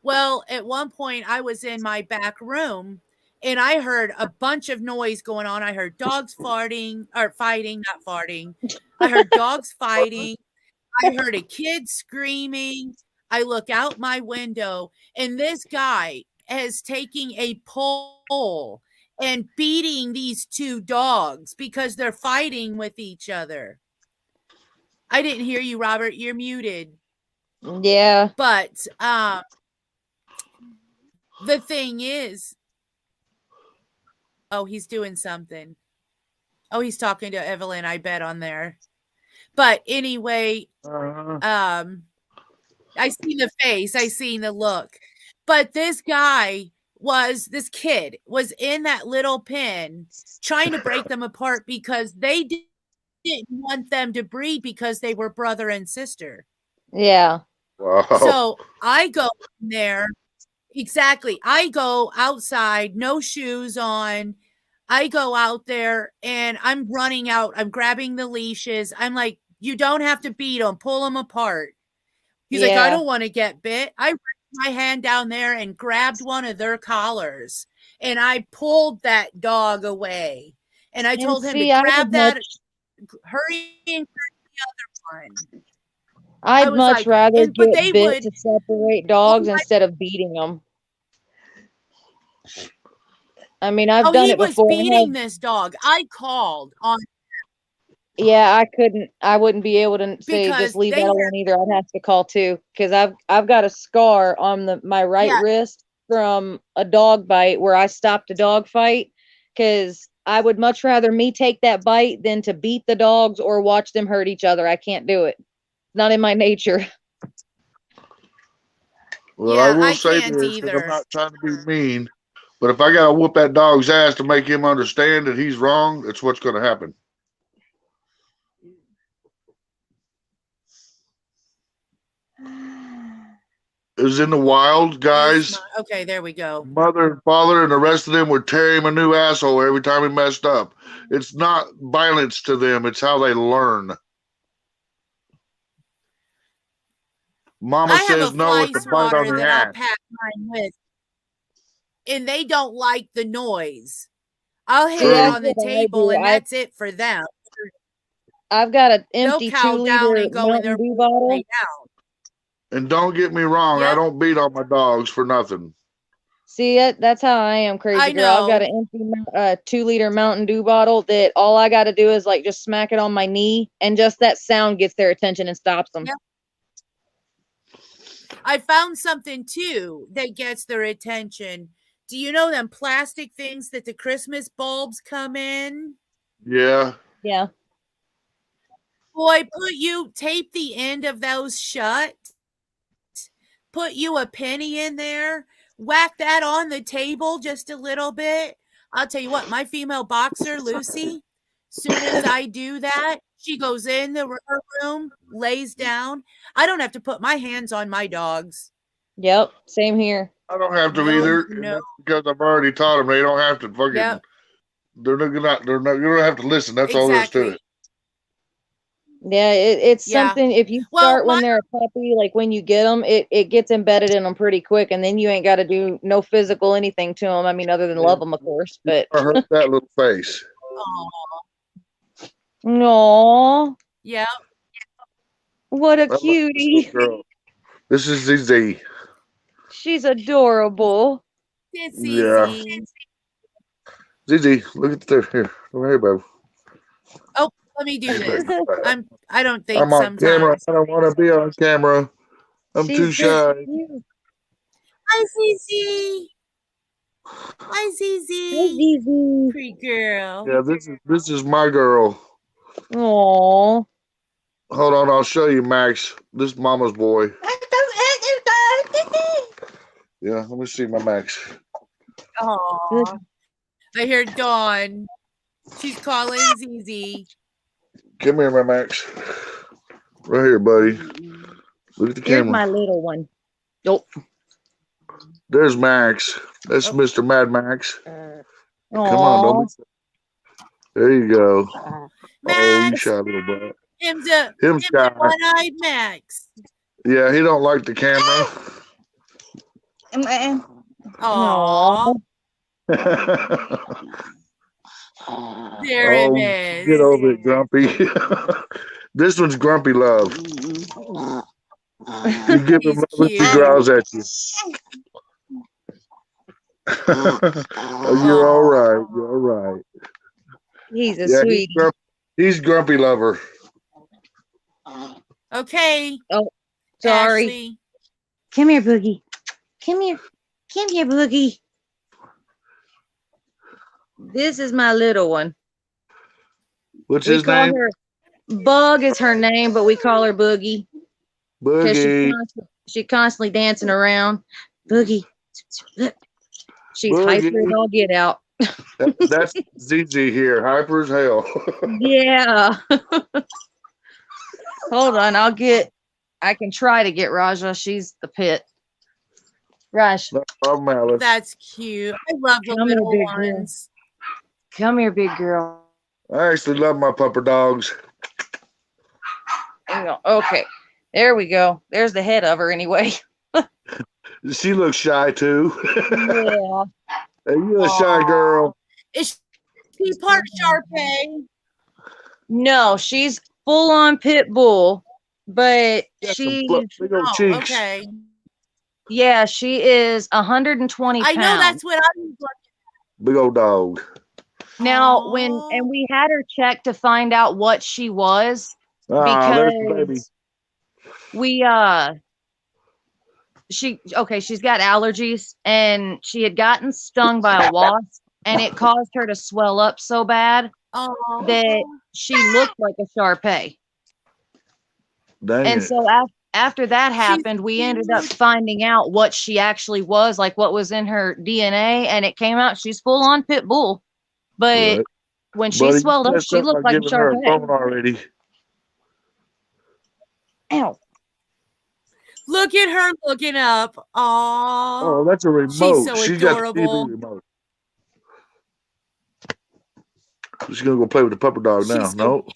Well, at one point, I was in my back room, and I heard a bunch of noise going on. I heard dogs farting or fighting, not farting. I heard dogs fighting. I heard a kid screaming. I look out my window, and this guy is taking a pole and beating these two dogs because they're fighting with each other. I didn't hear you, Robert. You're muted. Yeah. But the thing is, oh, he's doing something. Oh, he's talking to Evelyn, I bet, on there. But anyway, I seen the face, I seen the look. But this kid was in that little pen trying to break them apart because they didn't want them to breed because they were brother and sister. Yeah. Wow. So I go in there. Exactly. I go outside, no shoes on. I go out there and I'm running out. I'm grabbing the leashes. I'm like, you don't have to beat them, pull them apart. He's like, I Yeah. don't want to get bit. I reached my hand down there and grabbed one of their collars and I pulled that dog away. And I told him see, to I grab would that, much- hurry and grab the other one. I'd was much like- rather and- but get they bit would- to separate dogs instead of beating them. I mean, I've Oh, done he it was before. beating this dog. I called on Yeah, I wouldn't be able to say Because just leave they that were- alone either. I'd have to call too, because I've got a scar on my right Yeah. wrist from a dog bite where I stopped a dog fight. Because I would much rather me take that bite than to beat the dogs or watch them hurt each other. I can't do it. Not in my nature. Well, Yeah, I will I say can't this, 'cause either. I'm not trying to be mean, but if I gotta whoop that dog's ass to make him understand that he's wrong, that's what's gonna happen. It was in the wild, guys. Okay, there we go. Mother and father and the rest of them would tear him a new asshole every time he messed up. It's not violence to them, it's how they learn. Mama I have says a no, fly it's a bite swatter on the that I'll ass. pat mine with, and they don't like the noise. I'll hit True. it That's on the what I table, do. and that's it for them. I've got an They'll empty cow down 2-liter and go in their Mountain Dew bottle. right now. And don't get me wrong, I Yep. don't beat on my dogs for nothing. See it? That's how I am, crazy I girl. I've got know. an empty 2-liter Mountain Dew bottle that all I got to do is like just smack it on my knee, and just that sound gets their attention and stops them. Yep. I found something too that gets their attention. Do you know them plastic things that the Christmas bulbs come in? Yeah. Yeah. Boy, tape the end of those shut, put you a penny in there, whack that on the table just a little bit. I'll tell you what, my female boxer, Lucy, soon as I do that, she goes in her room, lays down. I don't have to put my hands on my dogs. Yep. Same here. I don't have to No, either. And no. that's because I've already taught them they don't have to fucking. Yep. They're not. You don't have to listen. That's all there is to it. Yeah, it's Yeah. something. If you Well, start when they're a puppy, like when you get them, it gets embedded in them pretty quick, and then you ain't got to do no physical anything to them. I mean, other than Yeah. love them, of course. But I hurt that little face. Aw, no, yeah. what a I love this cutie! little girl. This is ZZ. She's adorable. It's Yeah. easy. ZZ, look at there. Here. Hey, babe. Let me do Hey, this. babe. I don't think I'm on sometimes. camera. I don't want to be on camera. I'm She's too just shy. cute. Hi, Zizi. Hi, Zizi. Hi, Zizi. Pretty girl. Yeah, this is my girl. Aw. Hold on, I'll show you, Max. This is Mama's boy. Yeah, let me see my Max. Aw. I hear Dawn. She's calling Zizi. Come here, my Max. Right here, buddy. Look at the Here's camera. my little one. Nope. There's Max. That's Oh. Mr. Mad Max. Come on, Aw. don't be. There you go. Oh, you Max, shy little butt. him's a Him shy. one-eyed Max. Yeah, he don't like the camera. Aw, there Oh, it is. get over it, Grumpy. This one's Grumpy Love. You give him He's love and he cute. growls at you. Oh, you're all right. You're all right. He's a Yeah, sweetie. he's Grumpy Lover. Okay. Sorry. Ashley. Come here, Boogie. Come here. Come here, Boogie. This is my little one. What's We his call name? her Bug is her name, but we call her Boogie because Boogie. she constantly dancing around. Boogie. Look. She's Boogie. hyper as all get out. That's ZZ here. Hyper as hell. Yeah. Hold on, I can try to get Raja. She's the pit. Raj, No problem, Alice. That's cute. I love the Come here, little big girl. ones. come here, big girl. I actually love my pupper dogs. Hang on. Okay. There we go. There's the head of her anyway. She looks shy too. Yeah. Hey, you a shy girl. Is she part Sharpay? No, she's full on pit bull, but Got some she big old Oh, cheeks. okay. yeah, she is 120 I pounds. know that's what I was Big old dog. Now, Aw. and we had her check to find out what she was Ah, there's the baby. because she's got allergies and she had gotten stung by a wasp and it caused her to swell up so bad Oh, that she looked like a Shar-Pei. Dang And it. so after that happened, we ended up finding out what she actually was, like what was in her DNA, and it came out she's full on pit bull. But Right. when she Buddy, you swelled up, messed she up looked by like a giving her a Shar-Pei. bone already. Ow. look at her looking up. Oh, Oh, that's a remote. so She's got the adorable. TV remote. She's gonna go play with the pupper dog now. She's so- No.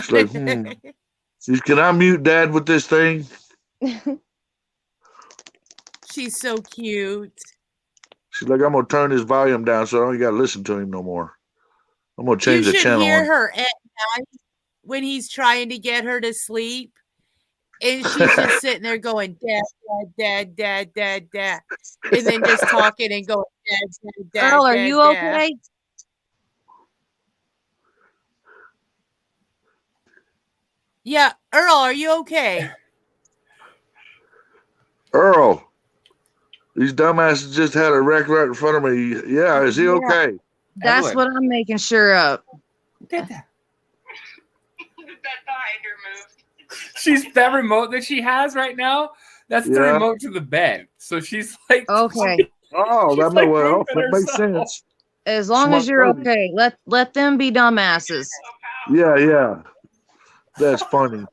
She's like, can I mute Dad with this thing? She's so cute. She's like, I'm gonna turn his volume down so I don't gotta listen to him no more. I'm gonna change You the should channel. hear on. her at night when he's trying to get her to sleep. And she's just sitting there going, dad, dad. And then just talking and going, dad. Earl, are you okay? Yeah, Earl, are you okay? Earl, these dumbasses just had a wreck right in front of me. Yeah, is he Yeah. okay? That's Evelyn. what I'm making sure of. Get that. She's that remote that she has right now. That's the Yeah. remote to the bed. So she's like, Okay. Oh, She's that like well, moving that makes herself. sense. As long Smart as you're lady. okay. Let them be dumbasses. Yeah. That's funny.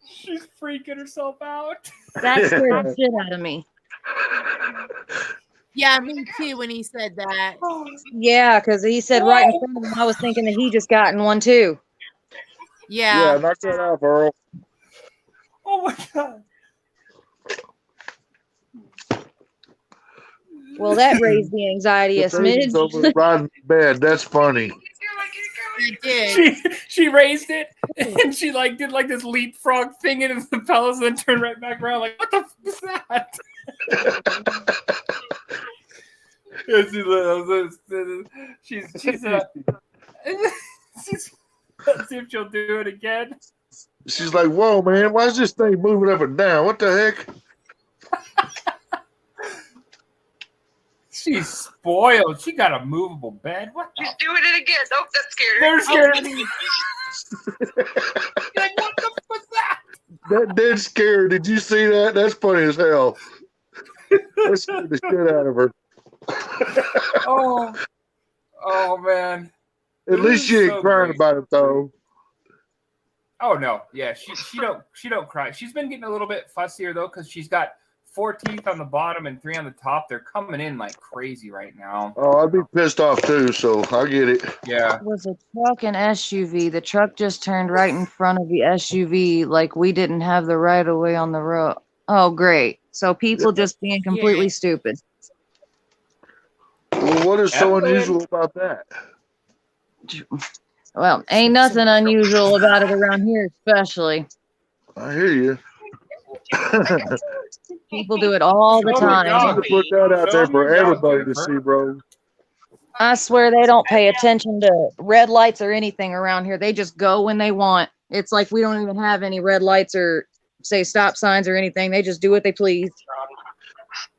she's freaking herself out. That scared the shit out of me. Yeah, me too when he said that. Yeah, because he said right in front of him, I was thinking that he just gotten one too. Yeah, Yeah. knock that off, Earl. Oh my god. Well, that raised the anxiety a The baby's smidge. over riding in bed. That's funny. I did. She raised it and she like did like this leapfrog thing into the pillows and then turned right back around like what the f is that? Let's see if she'll do it again. She's like, whoa, man, why is this thing moving up and down? What the heck? She's spoiled. She got a movable bed. What the? She's doing it again. Oh, that scared her. They're scared. Like, what the What's that? That dead scare. Did you see that? That's funny as hell. That scared the shit out of her. Oh man. At least she ain't So crying great. about it though. Oh no, yeah, she don't cry. She's been getting a little bit fussier though, because she's got 4 teeth on the bottom and 3 on the top. They're coming in like crazy right now. Oh, I'd be pissed off too, so I get it. Yeah. It was a truck and SUV. The truck just turned right in front of the SUV, like we didn't have the right of way on the road. Oh, great. So people just being completely stupid. Well, what is so Evelyn. unusual about that? Well, ain't nothing unusual about it around here, especially. I hear you. People do it all the Oh my time. God. Put that out there Show for me your dog, everybody to Jennifer. see, bro. I swear they don't pay attention to red lights or anything around here. They just go when they want. It's like we don't even have any red lights or say stop signs or anything. They just do what they please.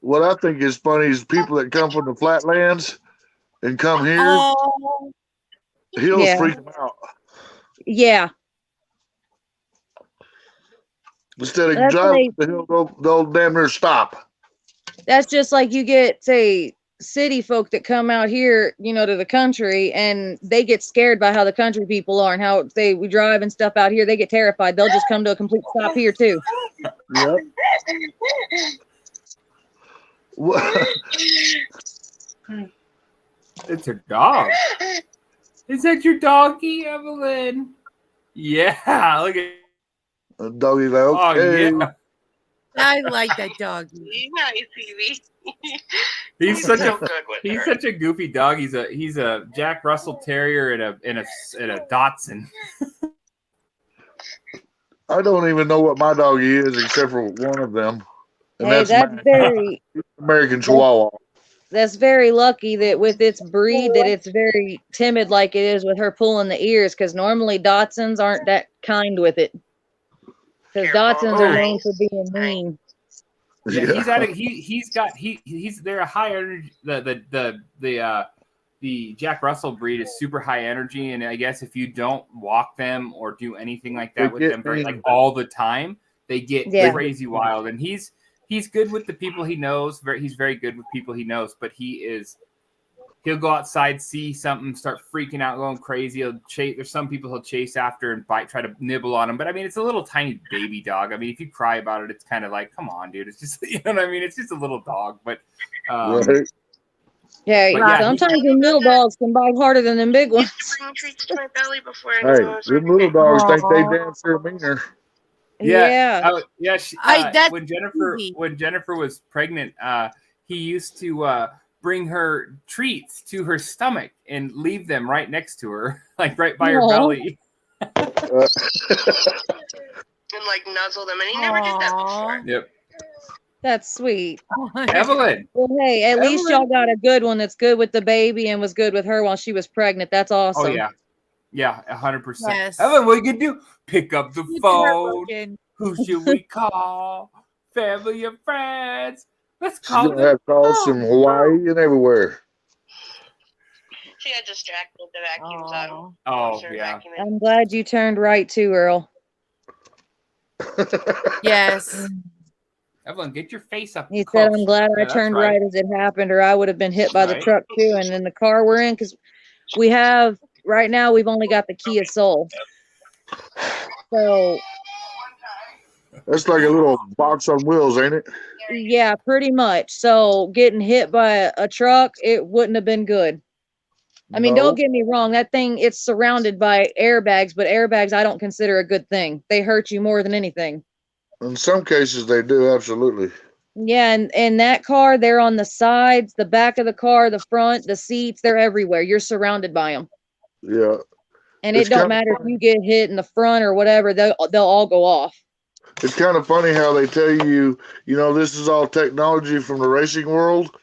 What I think is funny is people that come from the flatlands and come here, Oh, hills Yeah. freak them out. Yeah. Instead of That's driving like- the hill, they'll damn near stop. That's just like you get, say, city folk that come out here, you know, to the country, and they get scared by how the country people are and how we drive and stuff out here. They get terrified. They'll just come to a complete stop here too. Yep. What? It's her dog. Is that your doggy, Evelyn? Yeah, look at. Doggy like, Oh okay. yeah, I like that doggy. Nice, Evie. he's such so a good with he's her. such a goofy dog. He's a Jack Russell Terrier and a Dotson. I don't even know what my doggy is except for one of them. And Hey, that's that's my very American Chihuahua. that's very lucky that with its breed that it's very timid like it is with her pulling the ears, because normally Dachshunds aren't that kind with it. Because Careful. Dachshunds are Oh. known for being mean. Yeah, he's at a, he's they're a high energy. The Jack Russell breed is super high energy, and I guess if you don't walk them or do anything like They that with get them very mean. like all the time, they get Yeah. crazy wild. And he's good with the people he knows. He's very good with people he knows, but he'll go outside, see something, start freaking out, going crazy. He'll chase. There's some people he'll chase after and bite, try to nibble on him. But I mean, it's a little tiny baby dog. I mean, if you cry about it, it's kind of like, come on, dude. It's just, you know what I mean? It's just a little dog. But Right? Yeah, But yeah, sometimes the little dogs can bite harder than them big I ones. used to bring treats to my belly before I Hey, was them little dogs think they Aw. damn sure meaner. yeah, Yeah. That's when easy. Jennifer was pregnant, he used to bring her treats to her stomach and leave them right next to her, like right by her Aw. belly. and like nuzzle them, and he never did that before. Yep. That's sweet. Evelyn, Well, hey, at least Evelyn. y'all got a good one that's good with the baby and was good with her while she was pregnant. That's awesome. oh yeah, 100%. Yes. Evelyn, what you can do? Pick up the Keep phone. heartbroken. Who should we call? Family and friends. Let's She's call gonna them. have calls from Hawaii and everywhere. She got distracted with the vacuums on. Oh Started yeah. vacuuming. I'm glad you turned right too, Earl. Yes. Evelyn, get your face up. He close. said, I'm glad I Yeah, that's turned right. right as it happened, or I would have been hit by the Right. truck too. And in the car we're in, because we have, right now, we've only got the Kia Soul. So, That's like a little box on wheels, ain't it? yeah, pretty much. So, getting hit by a truck, it wouldn't have been good. I mean, No. don't get me wrong. That thing, it's surrounded by airbags, but airbags I don't consider a good thing. They hurt you more than anything. In some cases, they do absolutely. Yeah, and that car, they're on the sides, the back of the car, the front, the seats, they're everywhere. You're surrounded by them. Yeah, And It's it don't kinda matter if funny. you get hit in the front or whatever, they'll all go off. it's kind of funny how they tell you, you know, this is all technology from the racing world.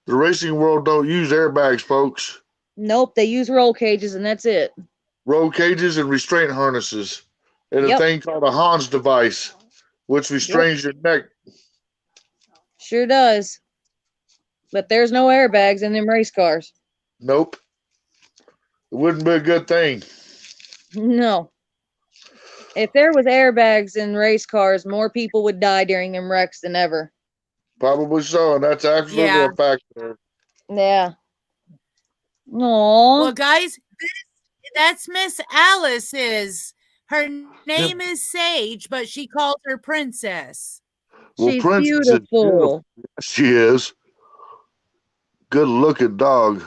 The racing world don't use airbags, folks. Nope, they use roll cages and that's it. Roll cages and restraint harnesses, and Yep. a thing called a Hans device, which restrains your neck. Sure does. But there's no airbags in them race cars. Nope, it wouldn't be a good thing. No. If there was airbags in race cars, more people would die during them wrecks than ever. Probably so, and that's absolutely Yeah. a fact there. Yeah. Aww. Well, guys, That's Miss Alice's. Her name is Sage, but she calls her Princess. Well, She's Princess is beautiful. She is. Good looking dog.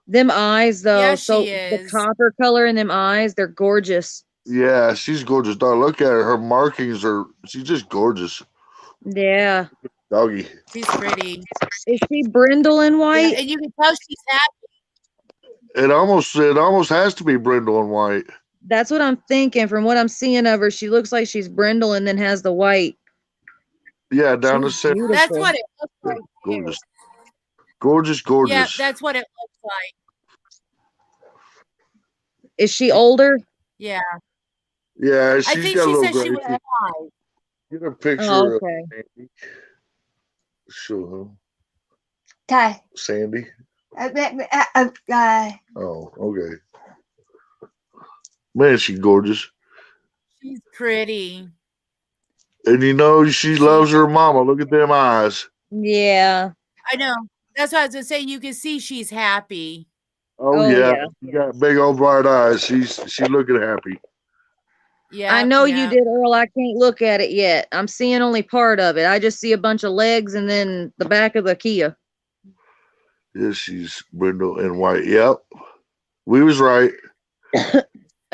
Them eyes, though, Yeah, so she the is. copper color in them eyes, they're gorgeous. Yeah, she's gorgeous dog. Look at her. Her markings are. She's just gorgeous. Yeah. Doggy. She's pretty. Is she brindle and Yeah, white? and you can tell she's happy. It almost has to be brindle and white. That's what I'm thinking. From what I'm seeing of her, she looks like she's brindle and then has the white. Yeah, down the She's center. beautiful. That's what it looks like. too. Gorgeous. Gorgeous, gorgeous. Yeah, that's what it looks like. Is she older? Yeah. Yeah, I she's think got a she little said she gray. was 5. Get a picture Oh, of okay. Sandy. Show him. Ty. Sandy. Uh, Oh, okay. Man, she's gorgeous. She's pretty. And you know she loves her mama. Look at them eyes. Yeah. I know. That's what I was gonna say. You can see she's happy. Oh, Oh, yeah. yeah. She got big old bright eyes. She's looking happy. Yeah. I know you yeah. did, Earl. I can't look at it yet. I'm seeing only part of it. I just see a bunch of legs and then the back of the Kia. Yeah, she's brindle and white. Yep. We was right.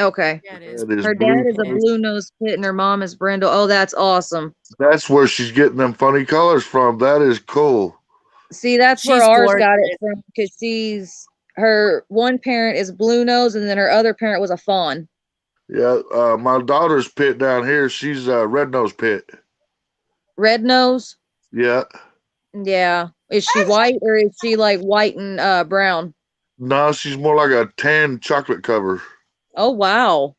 Okay. Yeah, it is. That is Her dad is a blue. blue nose pit and her mom is brindle. Oh, that's awesome. That's where she's getting them funny colors from. That is cool. See, that's where She's ours got gorgeous. it from because her one parent is blue nose and then her other parent was a fawn. Yeah, my daughter's pit down here. She's a red nose pit. Red nose? Yeah. Yeah. Is she white or is she like white and brown? No, she's more like a tan chocolate cover Oh, wow.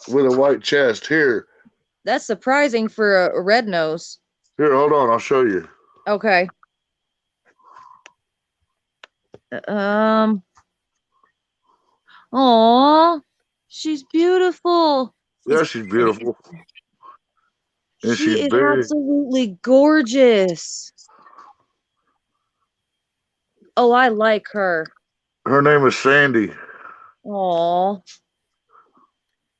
with a white chest. Here, That's surprising for a red nose. hold on. I'll show you. Okay. Oh, she's beautiful. Yeah, she's beautiful. And She she's is big. absolutely gorgeous. Oh, I like her. Her name is Sandy. Oh,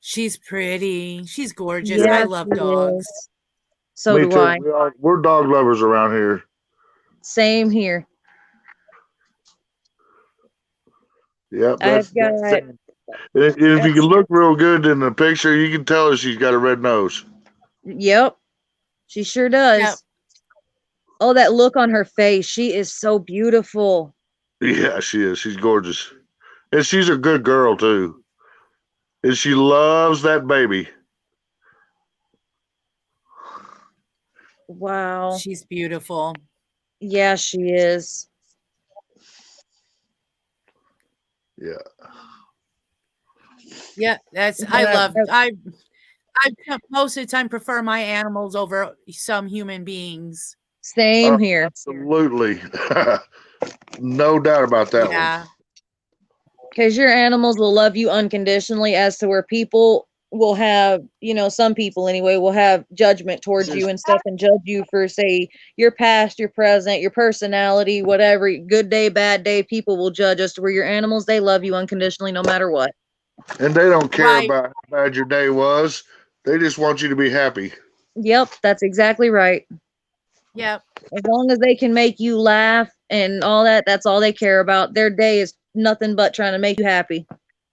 She's pretty. She's gorgeous. I love dogs. So Me do too. I. We're dog lovers around here. Same here. Yep. I've got. Sandy. If you can look real good in the picture, you can tell her she's got a red nose. Yep, she sure does. Yep. Oh, that look on her face. She is so beautiful. Yeah, she is. She's gorgeous. And she's a good girl, too. And she loves that baby. Wow. She's beautiful. Yeah, she is. Yeah. Yeah, I Yeah, love. that's- I most of the time prefer my animals over some human beings. Same here. Absolutely. No doubt about that Yeah. Because your animals will love you unconditionally, as to where people will have, some people anyway, will have judgment towards you and stuff and judge you for, say, your past, your present, your personality, whatever, good day, bad day. People will judge us, to where your animals, they love you unconditionally no matter what. one. And they don't care Right. about how bad your day was. They just want you to be happy. Yep, that's exactly right. Yep. As long as they can make you laugh and all that, that's all they care about. Their day is nothing but trying to make you happy.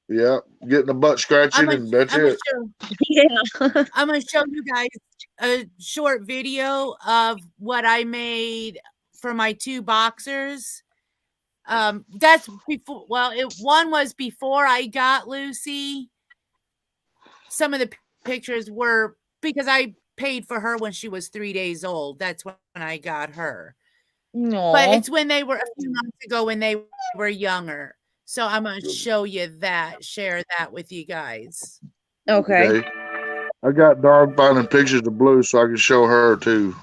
Yeah. Getting a butt scratching, and that's it. Yeah. I'm gonna show you guys a short video of what I made for my 2 boxers. That's before. Well, one was before I got Lucy. Some of the pictures were because I paid for her when she was 3 days old. That's when I got her. No. But it's when they were a few months ago when they were younger. So I'm going to show you that, share that with you guys. Okay. I got dog finding pictures of Blue so I can show her too.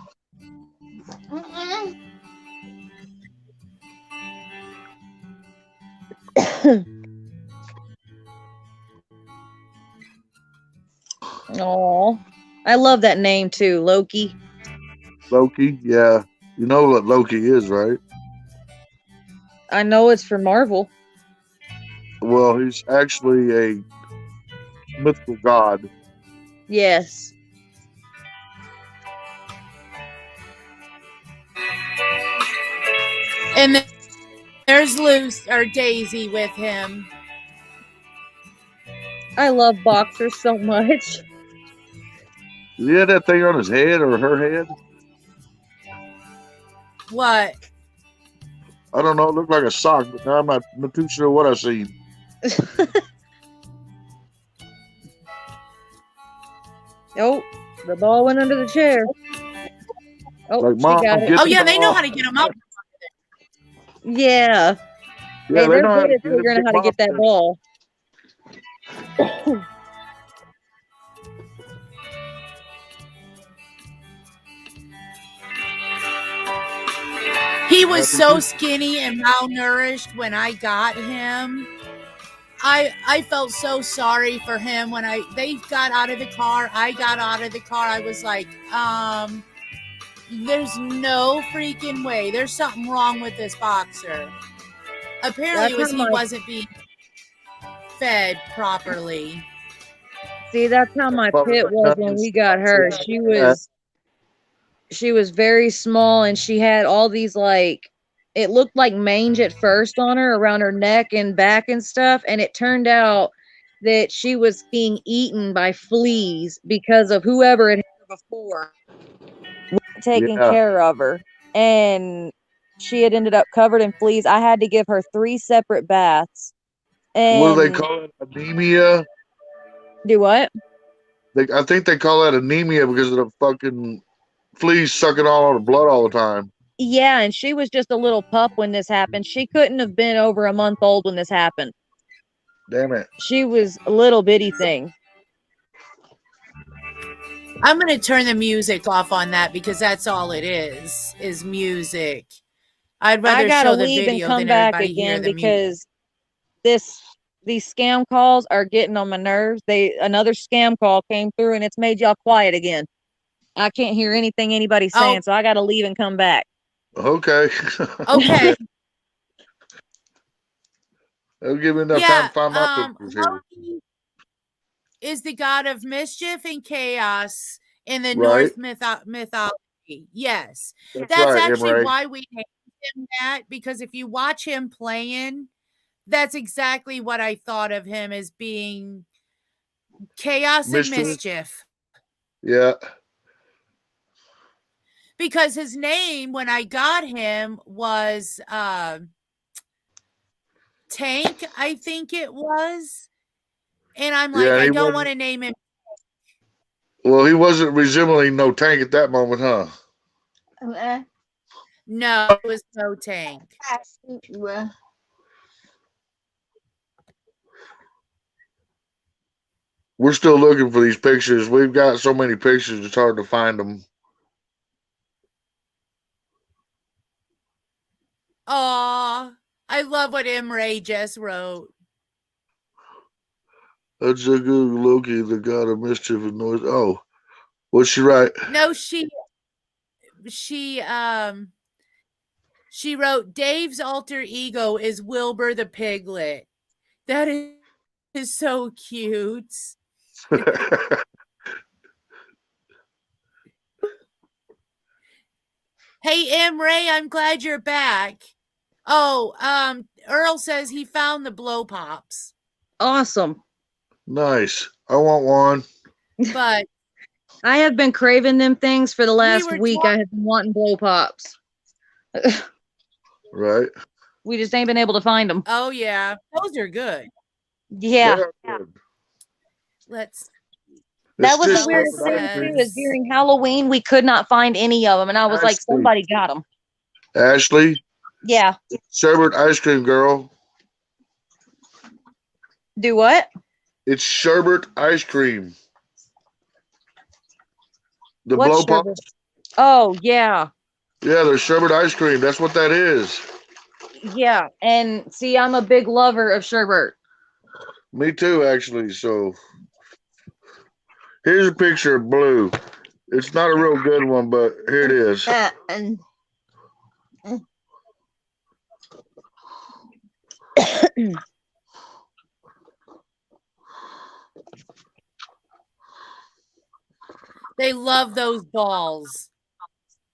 Oh, I love that name too, Loki. Loki, yeah. You know what Loki is, right? I know it's for Marvel. Well, he's actually a mythical god. Yes. And then there's Lucy or Daisy with him. I love Boxer so much. Did he have that thing on his head or her head? What? I don't know. It looked like a sock, but now I'm not too sure what I see. Oh, the ball went under the chair. Oh, Like, she Mom, got it. get Oh the yeah, they know ball. how to get him up. Yeah. Yeah, Hey, they they're know how good to at get it. figuring out how to get that ball. He was so skinny and malnourished when I got him. I felt so sorry for him when they got out of the car. I got out of the car. I was like, there's no freaking way. There's something wrong with this Boxer. Apparently, it was he wasn't being fed properly. See, that's how my pit was when we got her. She was very small and she had all these like, it looked like mange at first on her around her neck and back and stuff. And it turned out that she was being eaten by fleas because of whoever had had her before taking care of her. And she had ended up covered in fleas. I had to give her 3 separate baths. And What do they call it? Anemia? do what? I think they call that anemia because of the fucking fleas sucking all the blood all the time. Yeah, and she was just a little pup when this happened. She couldn't have been over a month old when this happened. Damn it. She was a little bitty thing. I'm going to turn the music off on that because that's all it is music. I'd rather I gotta show the leave and video come than back everybody hear again the music. because these scam calls are getting on my nerves. Another scam call came through and it's made y'all quiet again. I can't hear anything anybody's saying, so I gotta leave and come back. Okay. Okay. That'll give me enough time to find my pictures here. Loki is the god of mischief and chaos in the Right. Norse mythology. Yes. That's That's right, actually Emery. why we named him that, because if you watch him playing, that's exactly what I thought of him as being chaos and mischief. Yeah. Because his name when I got him was Tank, I think it was. And I'm like, Yeah, I he don't wasn't- want to name him. Well, he wasn't resembling no tank at that moment, huh? No, it was no Tank. We're still looking for these pictures. We've got so many pictures, it's hard to find them. Aw, I love what Imre just wrote. That's a good Loki, the god of mischief and noise. Oh, what's she write? No, she wrote Dave's alter ego is Wilbur the Piglet. That is so cute. Hey, Imre, I'm glad you're back. Oh, Earl says he found the blow pops. Awesome. Nice. I want one. But I have been craving them things for the last were week. I have been wanting blow pops. Right. We just ain't been able to find them. oh yeah, those are good. Yeah. They are good. Let's That It's was the just weirdest Sherbert thing ice too, cream. is during Halloween we could not find any of them, and I was like, Ashley. somebody got them. Ashley, Yeah. Sherbert ice cream, girl. Do what? It's Sherbert ice cream. The What's blow pop. sherbet? Oh yeah, Yeah, they're Sherbert ice cream. That's what that is. yeah. And see, I'm a big lover of sherbet. Me too, actually. So here's a picture of Blue. It's not a real good one, but here it is. They love those balls.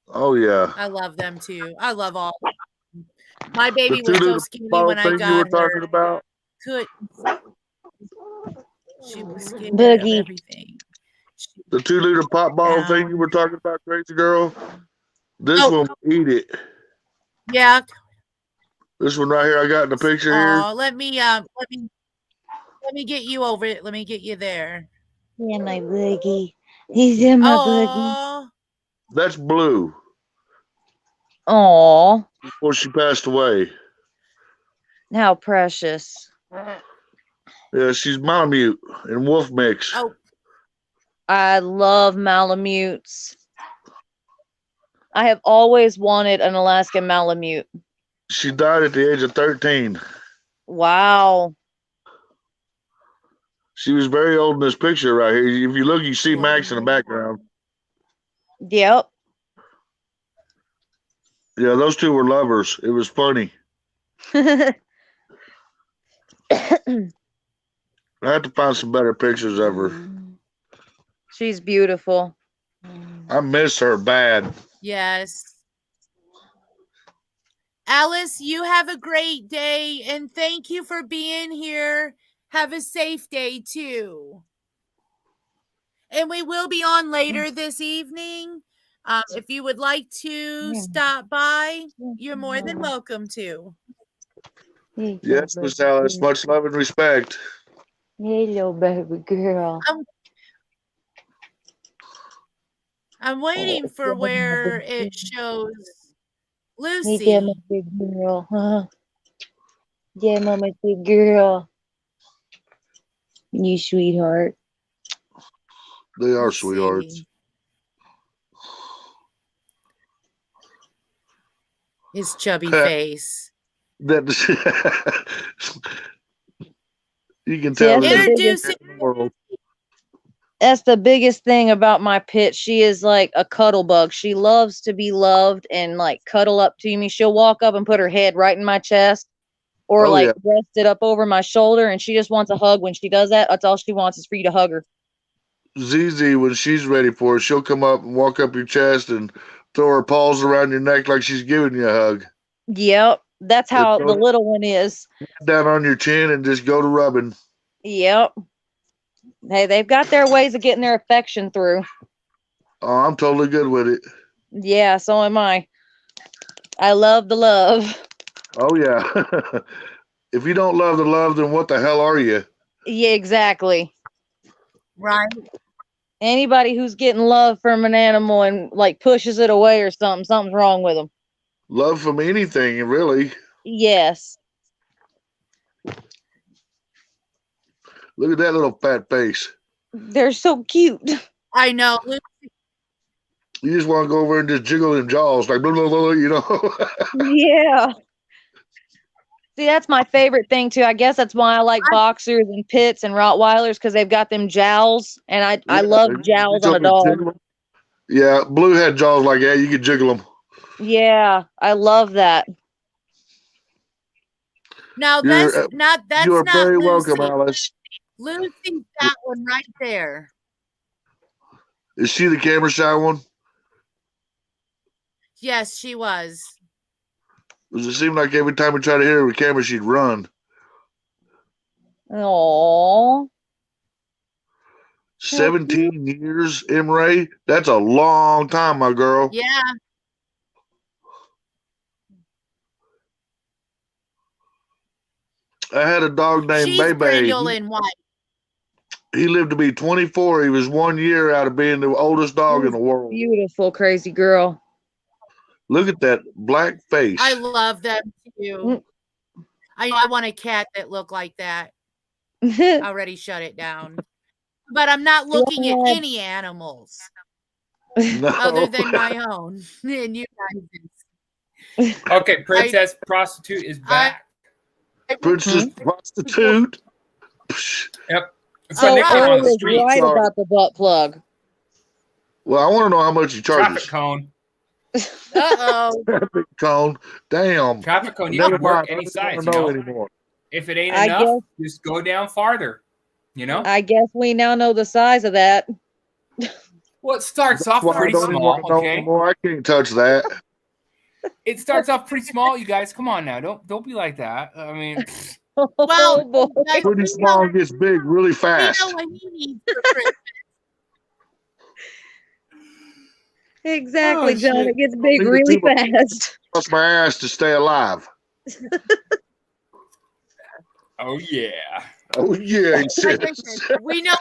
Oh yeah. I love them too. I love all. My The baby two was so little skinny ball when I thing you were got talking her. about. Could she was scared of Boogie. everything. She The 2 liter pop bottle thing you down. were talking about, crazy girl. This Oh. one will eat it. Yeah. This one right here, I got in the picture here. Let me get you over it. Let me get you there. Yeah, my boogie. He's in my boogie. Oh, That's Blue Aw, before she passed away. how precious. Yeah, she's Malamute and Wolf Mix. oh, I love Malamutes. I have always wanted an Alaskan Malamute. She died at the age of 13. Wow. She was very old in this picture right here. If you look, you see Max in the background. Yep. Yeah, those two were lovers. It was funny. I have to find some better pictures of her. She's beautiful. I miss her bad. yes. Alice, you have a great day and thank you for being here. Have a safe day too. And we will be on later this evening. If you would like to stop by, you're more than welcome to. Yes, Miss Alice. Much love and respect. Hello, baby girl. I'm waiting for where it shows Hey, Lucy. yeah, my big girl. Huh? Yeah, my big girl. You sweetheart. They are Let's sweethearts. see. His chubby face. That you can See, tell. that's there's the a Introduce cat in the world. That's the biggest thing about my pit. She is like a cuddle bug. She loves to be loved and like cuddle up to me. She'll walk up and put her head right in my chest or Oh, like yeah. rest it up over my shoulder. And she just wants a hug. When she does that, that's all she wants is for you to hug her. ZZ, when she's ready for it, she'll come up and walk up your chest and throw her paws around your neck like she's giving you a hug. Yep. That's how It's the so- little one is. Down on your chin and just go to rubbing. Yep. Hey, they've got their ways of getting their affection through. Oh, I'm totally good with it. Yeah, so am I. I love the love. Oh, yeah. If you don't love the love, then what the hell are you? Yeah, exactly. right. Anybody who's getting love from an animal and like pushes it away or something, something's wrong with them. Love from anything, really. Yes. Look at that little fat face. They're so cute. I know. You just want to go over and just jiggle them jaws like blah, blah, blah, you know? Yeah. See, that's my favorite thing too. I guess that's why I like boxers and pits and Rottweilers because they've got them jowls, and I Yeah, love you jowls told on a me to dog. jiggle 'em. Yeah, Blue had jaws like that. You could jiggle them. Yeah, I love that. Now You're, that's not you are very Lucy. welcome, Alice. Lucy's that one right there. Is she the camera shy one? Yes, she was. Does it seem like every time we try to hit her with camera, she'd run? Aww. 17 years, Ray. That's a long time, my girl. Yeah. I had a dog named She's Bebe. brindle and white. He lived to be 24. He was 1 year out of being the oldest dog in the world. Beautiful, crazy girl. Look at that black face. I love them too. I want a cat that looked like that. I already shut it down. But I'm not looking at any animals No. other than my own. And you guys. Okay, Princess Prostitute is back. Princess Prostitute. Yep. It's So my nickname on Earl the is street. right Sorry. about the butt plug. Well, I want to know how much he Traffic charges. cone. Uh-oh. Traffic cone. Damn. Traffic cone. You Never can work mind. I any don't size, want you to know know. anymore. If it ain't I enough, just go down farther. You know? I guess we now know the size of that. Well, it starts off Well, I pretty don't even small, want to know okay? anymore. I can't touch that. It starts off pretty small, you guys. Come on now, don't be like that. I mean, Oh Well, boy. guys, Pretty small gets big really we fast. know what he needs for Christmas. Exactly, Oh, John. shit. It gets big Leave it really to the- fast. Bust my ass to stay alive. oh yeah. Oh yeah, he Like says. I said, we know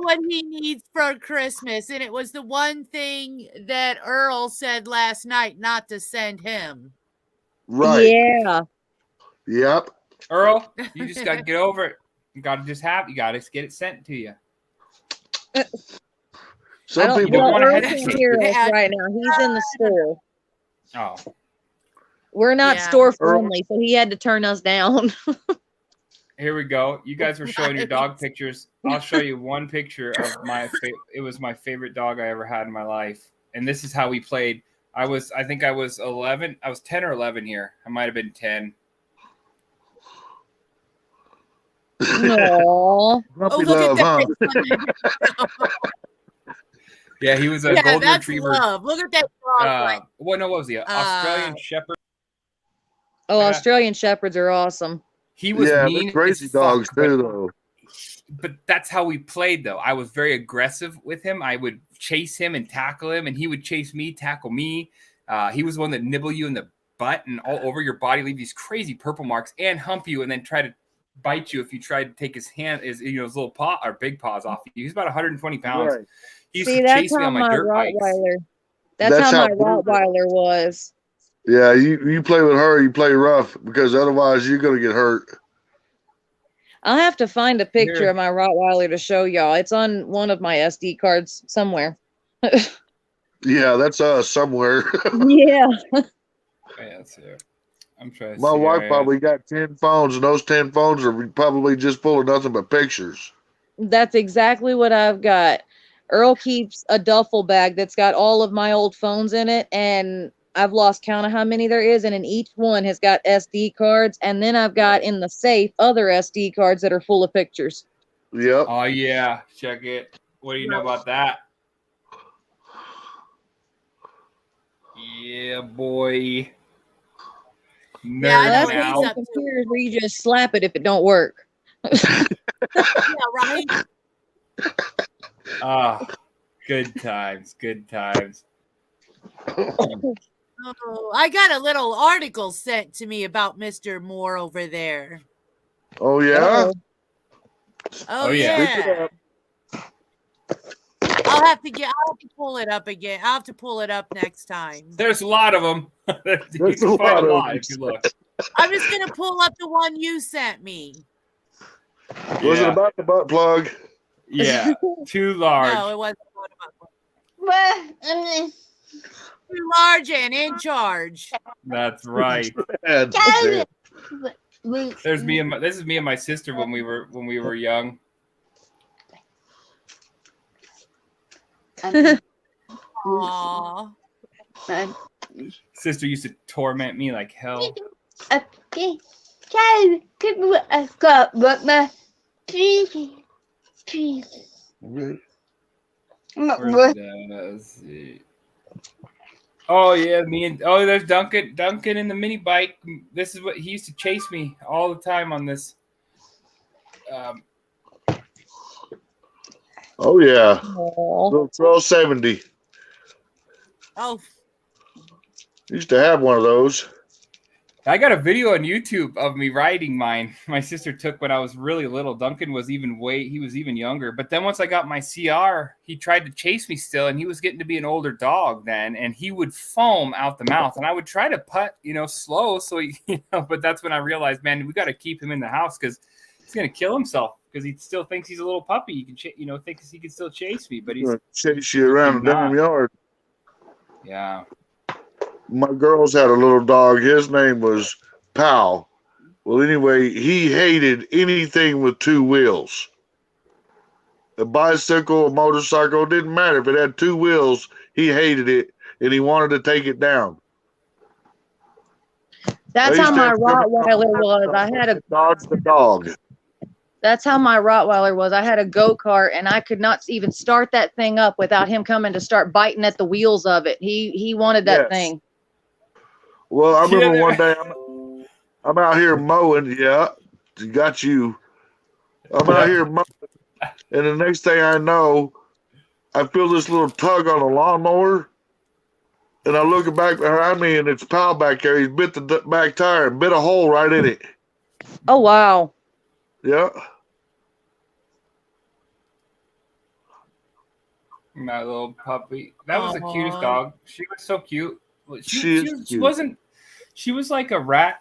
what he needs for Christmas, and it was the one thing that Earl said last night not to send him. Right. Yeah. Yep. Earl, you just gotta get over it. You gotta get it sent to you. I Some don't, people don't well, wanna Earl hesitate. can't hear us Yeah. right now. He's in the store. Oh. We're not Yeah. store Earl- friendly, so he had to turn us down. Here we go. You guys were showing your dog pictures. I'll show you one picture of it was my favorite dog I ever had in my life. And this is how we played. I think I was 11. I was 10 or 11 here. I might have been 10. Aww. puppy Oh, look love, at huh? that! Yeah, he was a Yeah, golden that's retriever. love. Look at that dog. Like, What was he? Australian Shepherd. Oh, Yeah. Australian Shepherds are awesome. He was Yeah, mean they're crazy as fuck, dogs but- too, though. But that's how we played, though. I was very aggressive with him. I would chase him and tackle him, and he would chase me, tackle me. He was the one that nibble you in the butt and all over your body, leave these crazy purple marks, and hump you, and then try to bite you if you tried to take his little paw or big paws off you. He's about 120 pounds. Right. He used See, to that's chase me how on my my dirt bikes. Rottweiler. That's That's how how my Blue- Rottweiler was. Yeah, you play with her, you play rough because otherwise you're gonna get hurt. I'll have to find a picture Here. of my Rottweiler to show y'all. It's on one of my SD cards somewhere. Yeah, that's us somewhere. Yeah. Yeah, let's see. I'm trying to My see wife here. probably got 10 phones, and those 10 phones are probably just full of nothing but pictures. That's exactly what I've got. Earl keeps a duffel bag that's got all of my old phones in it, and I've lost count of how many there is, and in each one has got SD cards, and then I've got in the safe other SD cards that are full of pictures. Yep. Oh yeah, check it. What do you know about that? Yeah, boy. Nerd Yeah, I know That's what one he's of up the to. computers where you just slap it if it don't work. yeah, right. Ah, good times, good times. Oh, I got a little article sent to me about Mr. Moore over there. Oh, yeah? Oh, yeah. Pick it up. I'll have to pull it up again. I'll have to pull it up next time. There's a lot of them. You can find a lot if you look. I'm just gonna pull up the one you sent me. Was it Yeah. about the butt plug? Yeah, too large. No, it wasn't. Too large and in charge. That's right. That's it. There's me and this is me and my sister when we were young. Aww. Sister used to torment me like hell. Where's that? Let's see. Oh yeah, there's Duncan in the mini bike. This is what he used to chase me all the time on this. Oh, yeah. Aw. Little 1270. Oh, Used to have one of those. I got a video on YouTube of me riding mine. My sister took when I was really little. Duncan was even younger. But then once I got my CR, he tried to chase me still, and he was getting to be an older dog then, and he would foam out the mouth, and I would try to putt, slow. So but that's when I realized, man, we got to keep him in the house because he's gonna kill himself because he still thinks he's a little puppy. He can, thinks he can still chase me, but he's Chase you around the damn yard. yeah. My girls had a little dog. His name was Pal. Well, anyway, he hated anything with two wheels. A bicycle, a motorcycle, didn't matter. If it had two wheels, he hated it, and he wanted to take it down. That's I how used to my have to- Rottweiler was. I had a Dodge the dog. That's how my Rottweiler was. I had a go-kart and I could not even start that thing up without him coming to start biting at the wheels of it. He wanted that Yes. thing. Well, I remember Yeah. one day I'm out here mowing. Yeah, got you. I'm out here mowing, and the next thing I know, I feel this little tug on a lawnmower, and I look back behind me, and it's pal back there. He's bit the back tire and bit a hole right in it. Oh wow. Yeah. My little puppy. That was the cutest Aw. dog. She was so cute. She is She cute. wasn't. She was like a rat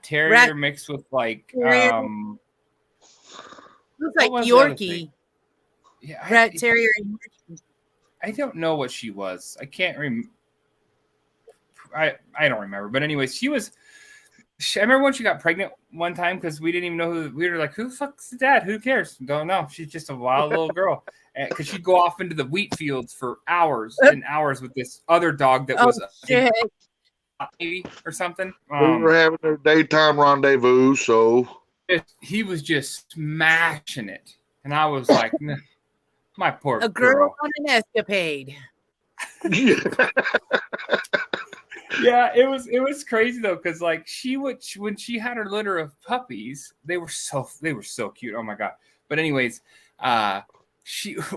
terrier Rat mixed with like terrier. Looks like What was the other Yorkie. thing? Yeah, Rat terrier. I don't know what she was. I can't remember. I don't remember. But anyways, I remember when she got pregnant one time because we didn't even know who. We were like, "Who the fuck's the dad? Who cares?" Don't know. She's just a wild little girl. Because she'd go off into the wheat fields for hours and hours with this other dog that Oh was shit! maybe or something. We were having their daytime rendezvous, so He was just smashing it, and I was like, "Nah, my poor A girl on an escapade. Yeah, it was crazy though, because like when she had her litter of puppies, they were so cute. Oh my god! But anyways,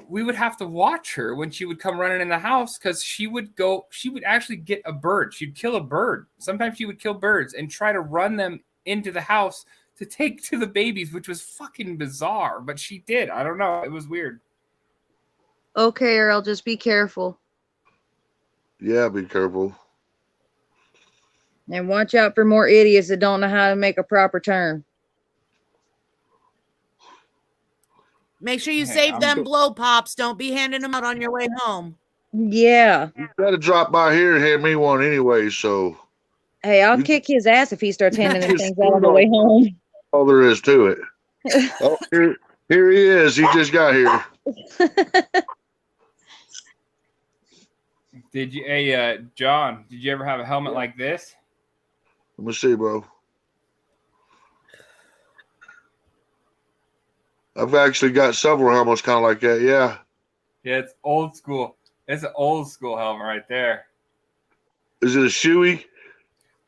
we would have to watch her when she would come running in the house because she would actually get a bird. She'd kill a bird. Sometimes she would kill birds and try to run them into the house to take to the babies, which was fucking bizarre. But she did. I don't know. It was weird. Okay, Earl, just be careful. yeah, be careful. And watch out for more idiots that don't know how to make a proper turn. Make sure you Hey, save I'm them go- blow pops. Don't be handing them out on your way home. Yeah. You got to drop by here and hand me one anyway. So Hey, I'll You- kick his ass if he starts handing his Just things out on the way home. all there is to it. Oh, here he is. He just got here. Did you, hey, John? Did you ever have a helmet like this? Let me see, bro. I've actually got several helmets kind of like that. Yeah. Yeah, it's old school. It's an old school helmet right there. Is it a shoey?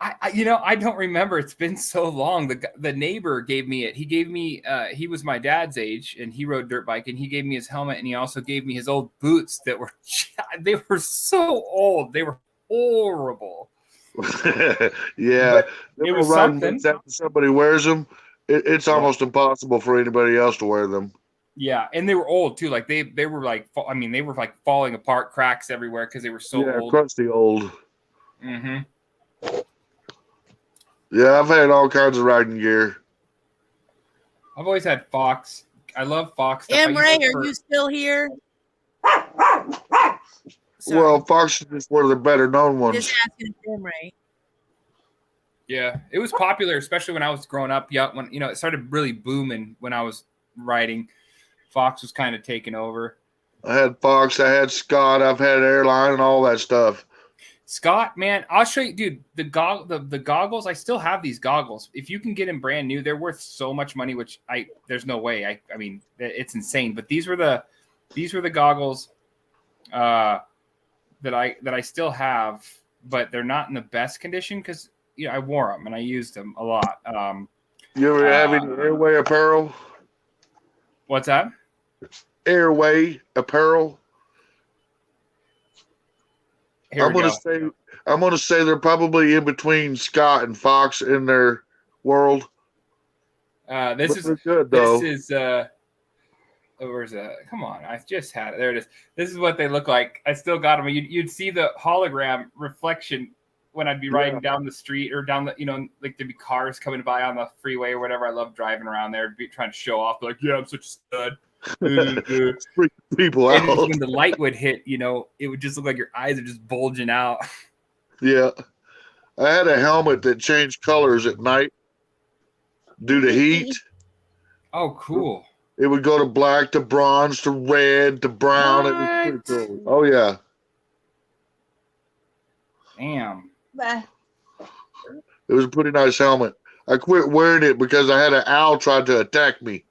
I don't remember. It's been so long. The neighbor gave me it. He gave me. He was my dad's age, and he rode dirt bike. And he gave me his helmet, and he also gave me his old boots that were. They were so old. They were horrible. Yeah. But it was Riding something. boots after somebody wears them, it's Yeah. almost impossible for anybody else to wear them. Yeah, and they were old too. Like they were like. I mean, they were like falling apart, cracks everywhere because they were so yeah, old. crusty old. Mm-hmm. Yeah, I've had all kinds of riding gear. I've always had Fox. I love Fox stuff. I used Ray, to are fur- you still here? Sorry. Well, Fox is just one of the better known ones. Just asking if Ray. Yeah, it was popular, especially when I was growing up. Yeah, when it started really booming when I was riding. Fox was kind of taking over. I had Fox, I had Scott, I've had Airline and all that stuff. Scott, man, I'll show you, dude. The goggles. I still have these goggles. If you can get them brand new, they're worth so much money. Which there's no way. I mean, it's insane. But these were the goggles that I still have, but they're not in the best condition because I wore them and I used them a lot. You ever have any Airway apparel? What's that? Airway apparel? Here I'm we gonna go. say they're probably in between Scott and Fox in their world. This But is they're good though. This is where's that? Come on, I just had it. There it is. This is what they look like. I still got them. You'd see the hologram reflection when I'd be riding down the street or down the, like there'd be cars coming by on the freeway or whatever. I love driving around there, trying to show off. Like, yeah, I'm such a stud. Freak people And out. when the light would hit, it would just look like your eyes are just bulging out. Yeah. I had a helmet that changed colors at night due to heat. Oh, cool. It would go to black to bronze to red to brown. It was pretty cool. Oh yeah. Damn. It was a pretty nice helmet. I quit wearing it because I had an owl try to attack me.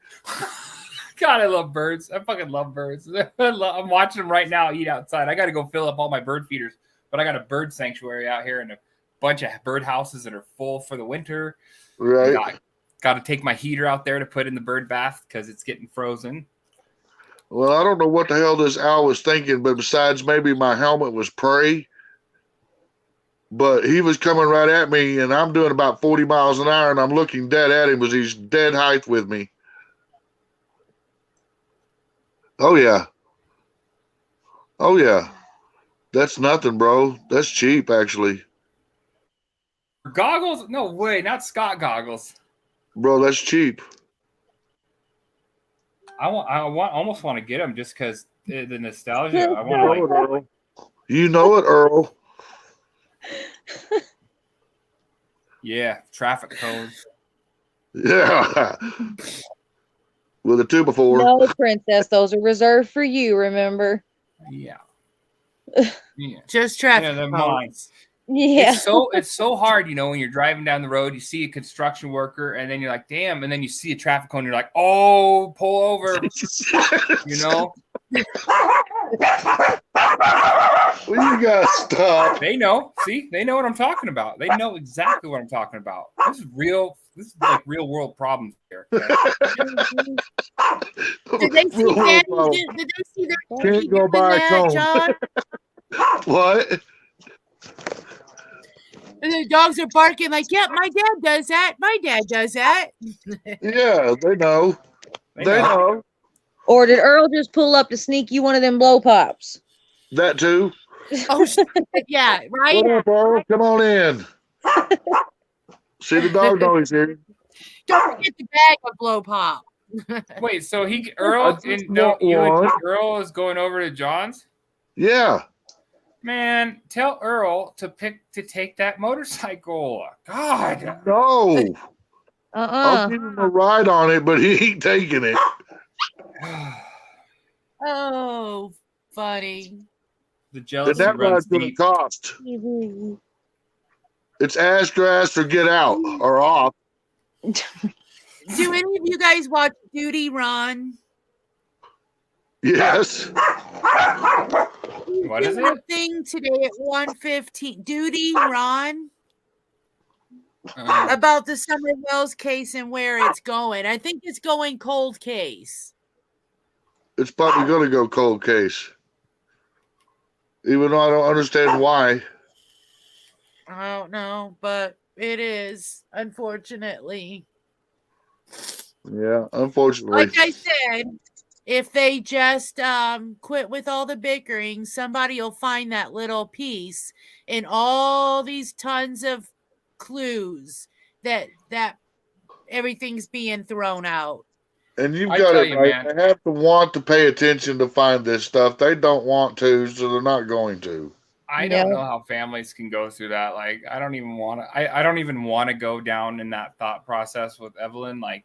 God, I love birds. I fucking love birds. I'm watching them right now eat outside. I got to go fill up all my bird feeders, but I got a bird sanctuary out here and a bunch of bird houses that are full for the winter. Right. Got to take my heater out there to put in the bird bath because it's getting frozen. Well, I don't know what the hell this owl was thinking, but besides maybe my helmet was prey. But he was coming right at me, and I'm doing about 40 miles an hour, and I'm looking dead at him as he's dead height with me. Oh, yeah. Oh, yeah. That's nothing, bro. That's cheap, actually. Goggles? No way, not Scott goggles. Bro, that's cheap. I almost want to get them just because the nostalgia. I want to like. You know it, Earl. Yeah, traffic cones. Yeah. With a 2x4. No, princess, those are reserved for you, remember? Yeah. Yeah. Just traffic. Yeah, they're cones. mine. Yeah. It's so hard, when you're driving down the road, you see a construction worker, and then you're like, damn, and then you see a traffic cone, you're like, oh, pull over. Well, you gotta stop. They know. See, they know what I'm talking about. They know exactly what I'm talking about. This is real. This is like real world problems here. Did they see Danny? Did they see their Can't go by a cone. John? What? And the dogs are barking like, "Yep, my dad does that. My dad does that." Yeah, they know. They know. Or did Earl just pull up to sneak you one of them blow pops? That too. Oh, yeah, right. What up, Earl? Come on in. See the dog noise here. Don't forget the bag of blow pop. Wait, so Earl is going over to John's? Yeah. Man, tell Earl to take that motorcycle. God. No. I'll give him a ride on it, but he ain't taking it. Oh, funny. The jealousy That runs ride's gonna deep. cost. It's ass grass or get out or off. Do any of you guys watch Duty Ron? Yes. What is The it? thing today at 1:15. Duty Ron about the Summer Wells case and where it's going. I think it's going cold case. It's probably going to go cold case. Even though I don't understand why. I don't know, but it is, unfortunately. Yeah, unfortunately. Like I said, if they just quit with all the bickering, somebody will find that little piece in all these tons of clues that everything's being thrown out. And you've I got tell it you, right. man. They have to want to pay attention to find this stuff. They don't want to, so they're not going to. I don't know how families can go through that. Like, I don't even want to. I don't even want to go down in that thought process with Evelyn. Like,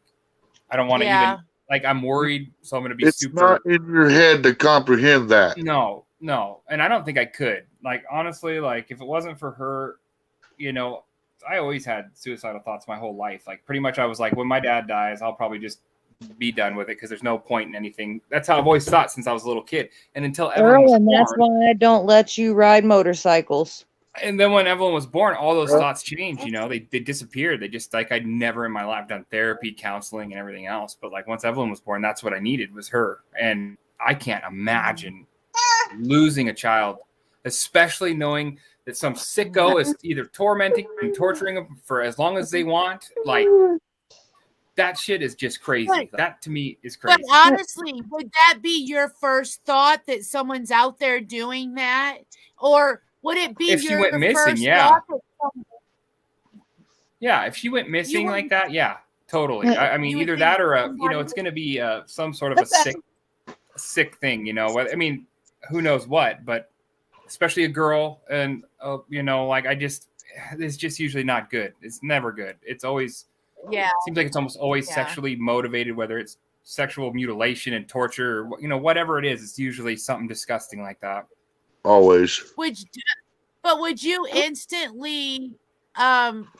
I don't want to even. Like, I'm worried, so I'm going to be It's super. not in your head to comprehend that. No, and I don't think I could. Like, honestly, like if it wasn't for her, I always had suicidal thoughts my whole life. Like, pretty much, I was like, when my dad dies, I'll probably just be done with it because there's no point in anything. That's how I've always thought since I was a little kid. And until Evelyn was and that's born, why I don't let you ride motorcycles. and then when Evelyn was born, all those thoughts changed. They disappeared. They just like I'd never in my life done therapy, counseling, and everything else. But like once Evelyn was born, that's what I needed was her. And I can't imagine losing a child, especially knowing that some sicko is either tormenting and torturing them for as long as they want. Like that shit is just crazy. That to me is crazy. But honestly, would that be your first thought that someone's out there doing that? Or would it be if she your went missing? first Yeah. thought that someone- Yeah, if she went missing like that, yeah, totally. I mean, either that or it's going to be some sort of a sick thing. I mean, who knows what? But especially a girl, and it's just usually not good. It's never good. It's always seems like it's almost always sexually motivated, whether it's sexual mutilation and torture, or, whatever it is. It's usually something disgusting like that. Always. Would you instantly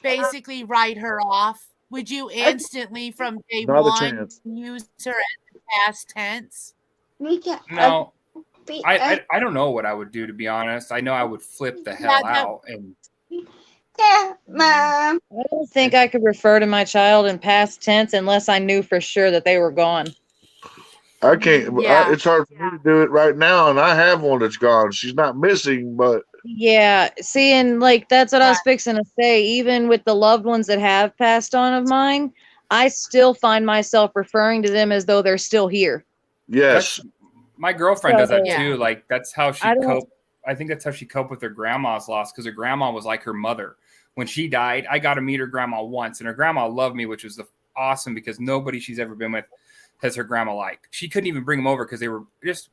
basically write her off Would you instantly from day Not a one chance. use her as the past tense? No, I don't know what I would do, to be honest. I know I would flip the hell that- out. And I don't think I could refer to my child in past tense unless I knew for sure that they were gone. I can't. Yeah. It's hard for me to do it right now, and I have one that's gone. She's not missing, but Yeah, see, and like that's what I was fixing to say. Even with the loved ones that have passed on of mine, I still find myself referring to them as though they're still here. yes, my girlfriend does that Yeah. too. Like that's how she I don't- coped. I think that's how she coped with her grandma's loss, because her grandma was like her mother. When she died, I got to meet her grandma once, and her grandma loved me, which was awesome because nobody she's ever been with has her grandma liked. She couldn't even bring them over because they were just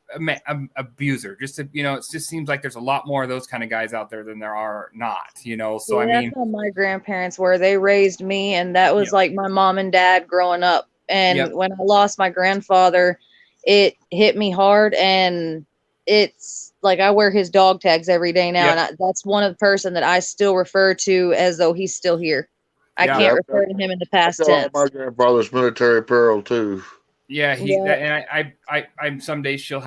abuser. Just to, you know, it just seems like there's a lot more of those kind of guys out there than there are not. You know, so Yeah, I mean, that's how my grandparents were. They raised me, and that was Yep. like my mom and dad growing up. And Yep. when I lost my grandfather, it hit me hard, and it's like I wear his dog tags every day now, Yep. and that's one of the person that I still refer to as though he's still here. I Yeah. can't Yep. refer to him in the past I call tense. my grandfather's military apparel too. yeah, Yeah. and I'm some days she'll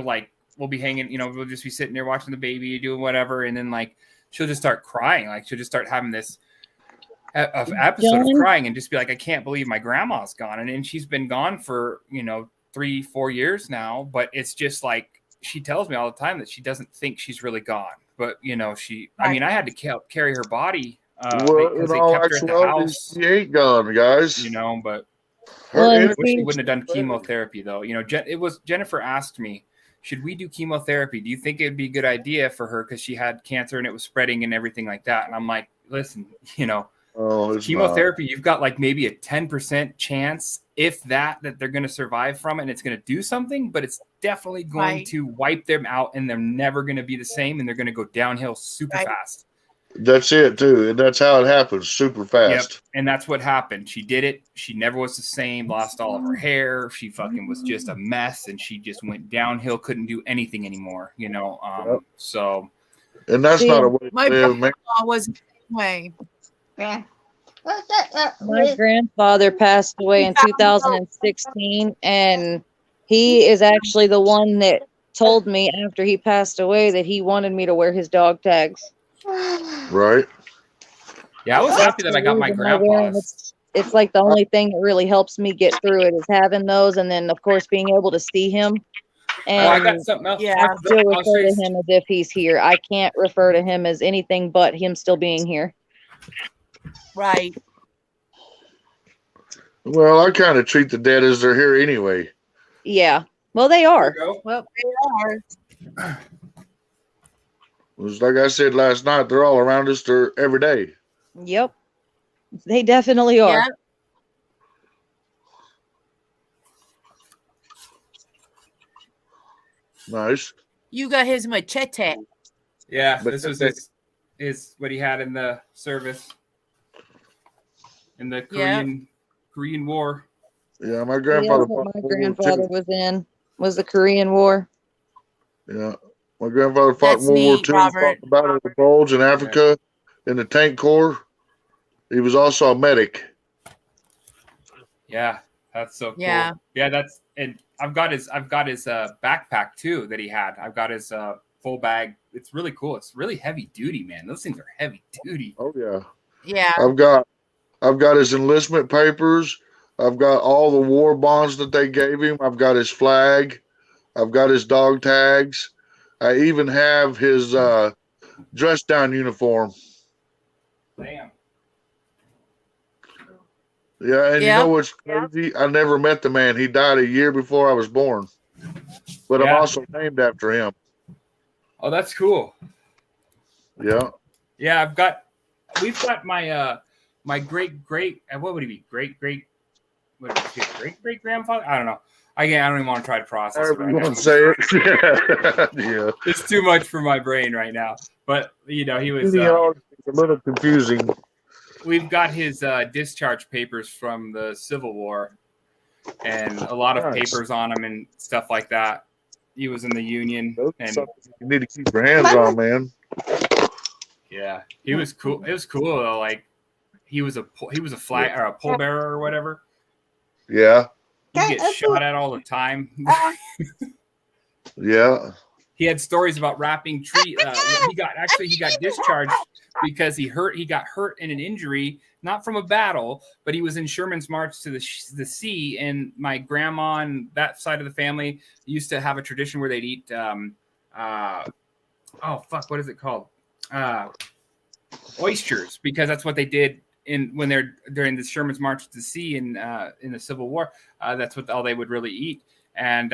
like, we'll be hanging, you know, we'll just be sitting there watching the baby, doing whatever, and then like she'll just start crying, like she'll just start having this episode of John? crying and just be like, I can't believe my grandma's gone, and she's been gone for 3-4 years now, but it's just like she tells me all the time that she doesn't think she's really gone, but I mean, I had to carry her body Well, because in they all kept her at the actuality, house, she ain't gone, guys. but Well, Her and energy- wish she see- wouldn't have done chemotherapy though. Jennifer asked me, should we do chemotherapy? Do you think it'd be a good idea for her because she had cancer and it was spreading and everything like that? And I'm like, listen, Oh, it's chemotherapy, you've got like maybe a 10% chance, if that they're going to survive from it and it's going to do something, but it's definitely going Right. to wipe them out and they're never going to be the same and they're going to go downhill super Right. fast. not. That's it too, and that's how it happens, super fast. And that's what happened. She did it. She never was the same, lost all of her hair. She fucking was just a mess and she just went downhill, couldn't do anything anymore, Yep. So And that's See, not a way my to live, man. grandma was the same way. My grandfather passed away in 2016, and he is actually the one that told me after he passed away that he wanted me to wear his dog tags. Right? yeah, I was happy that I got my Reason I wear 'em. grandpa's. It's like the only thing that really helps me get through it is having those, and then of course being able to see him. Oh, I And got something else. Yeah. I still I'll show refer you- to him as if he's here. I can't refer to him as anything but him still being here. Right. Well, I kind of treat the dead as they're here anyway. Yeah. Well, they There are. you go. Well, they are. It's like I said last night, they're all around us. They're every day. Yep. They definitely are. Yeah. Nice. You got his machete. Yeah, But this was his what he had in the service in the Yeah. Korean War. Yeah, my Yeah, grandfather. that's what fought my World War grandfather II. was in was the Korean War. Yeah, my grandfather fought That's in World War neat, II. Robert. Fought the Battle of the Bulge in Africa in the tank corps. He was also a medic. Yeah, that's so cool. Yeah. And I've got his backpack too that he had. I've got his full bag. It's really cool. It's really heavy duty, man. Those things are heavy duty. Oh yeah. Yeah. I've got his enlistment papers. I've got all the war bonds that they gave him. I've got his flag. I've got his dog tags. I even have his dress down uniform. Damn. Yeah, and Yeah. you know what's crazy? I never met the man. He died a year before I was born. But I'm Yeah. also named after him. Oh, that's cool. Yeah. Yeah, we've got my my great what would he be? Great grandfather? I don't know. I don't even want to try to process it However right you now. want to say it. Yeah. It's too much for my brain right now. But he was It's a little confusing. we've got his discharge papers from the Civil War and a lot of Nice. papers on him and stuff like that. He was in the Union Those are and something you need to keep your hands on, man. yeah, he was cool. It was cool though. Like he was a flag or a pole bearer or whatever. Yeah. He gets shot at all the time. Yeah. He had stories about wrapping tree. He got discharged because he got hurt in an injury, not from a battle, but he was in Sherman's March to the sea. And my grandma and that side of the family used to have a tradition where they'd eat, what is it called? Oysters, because that's what they did when they're during the Sherman's March to the sea in the Civil War. That's what all they would really eat. And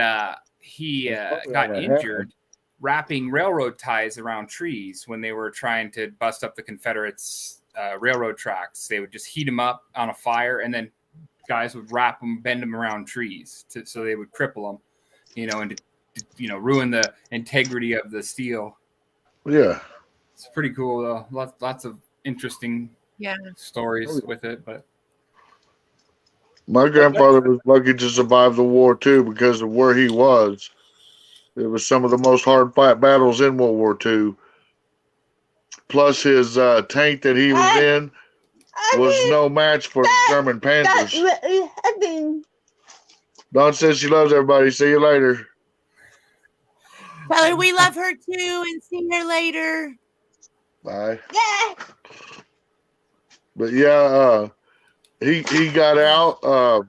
he got injured wrapping railroad ties around trees when they were trying to bust up the Confederates' railroad tracks. They would just heat them up on a fire, and then guys would wrap them, bend them around trees so they would cripple them, and ruin the integrity of the steel. Yeah. It's pretty cool though. Lots of interesting stories with it, but my grandfather was lucky to survive the war too because of where he was. It was some of the most hard fight battles in World War II. Plus, his tank that he was in was no match for the German Panthers. Dawn says she loves everybody. See you later. Tell her we love her too, and see her later. Bye. But yeah, he got out.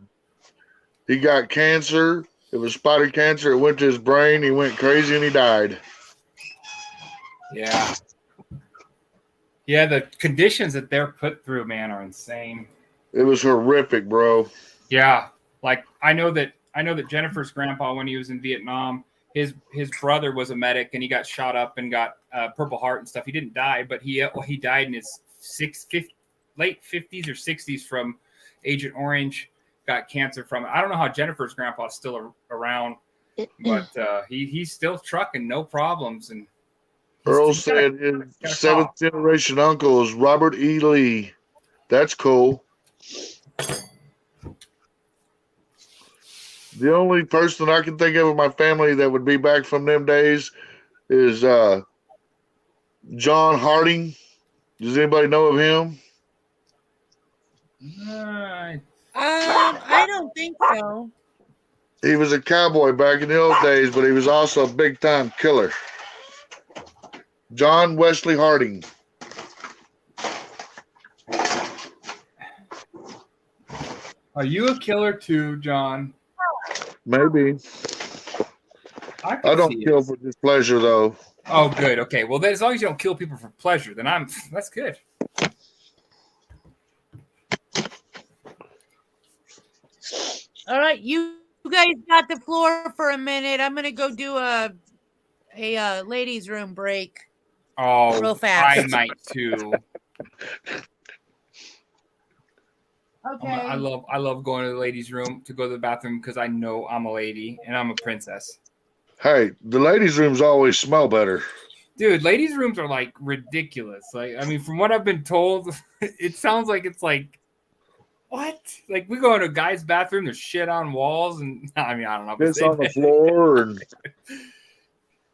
He got cancer. It was spotted cancer. It went to his brain. He went crazy and he died. yeah, the conditions that they're put through, man, are insane. It was horrific, bro. Yeah, like I know that Jennifer's grandpa, when he was in Vietnam, his brother was a medic and he got shot up and got Purple Heart and stuff. He didn't die, but he died in his late 50s or 60s from Agent Orange. Got cancer from it. I don't know how Jennifer's grandpa is still around, but he's still trucking, no problems. And Earl said his seventh generation uncle is Robert E. Lee. That's cool. The only person I can think of in my family that would be back from them days is John Harding. Does anybody know of him? I don't think so. He was a cowboy back in the old days, but he was also a big time killer. John Wesley Harding. Are you a killer too, John? Maybe. I don't kill for just pleasure, though. Oh, good. Okay. Well, then, as long as you don't kill people for pleasure, then that's good. All right, you guys got the floor for a minute. I'm gonna go do a ladies' room break. Oh, real fast. I might too. Okay. I love going to the ladies' room to go to the bathroom because I know I'm a lady and I'm a princess. Hey, the ladies' rooms always smell better. Dude, ladies' rooms are like ridiculous. Like, I mean, from what I've been told, it sounds like it's like, what? Like, we go into a guy's bathroom, there's shit on walls, and I mean, I don't know. It's on the floor, and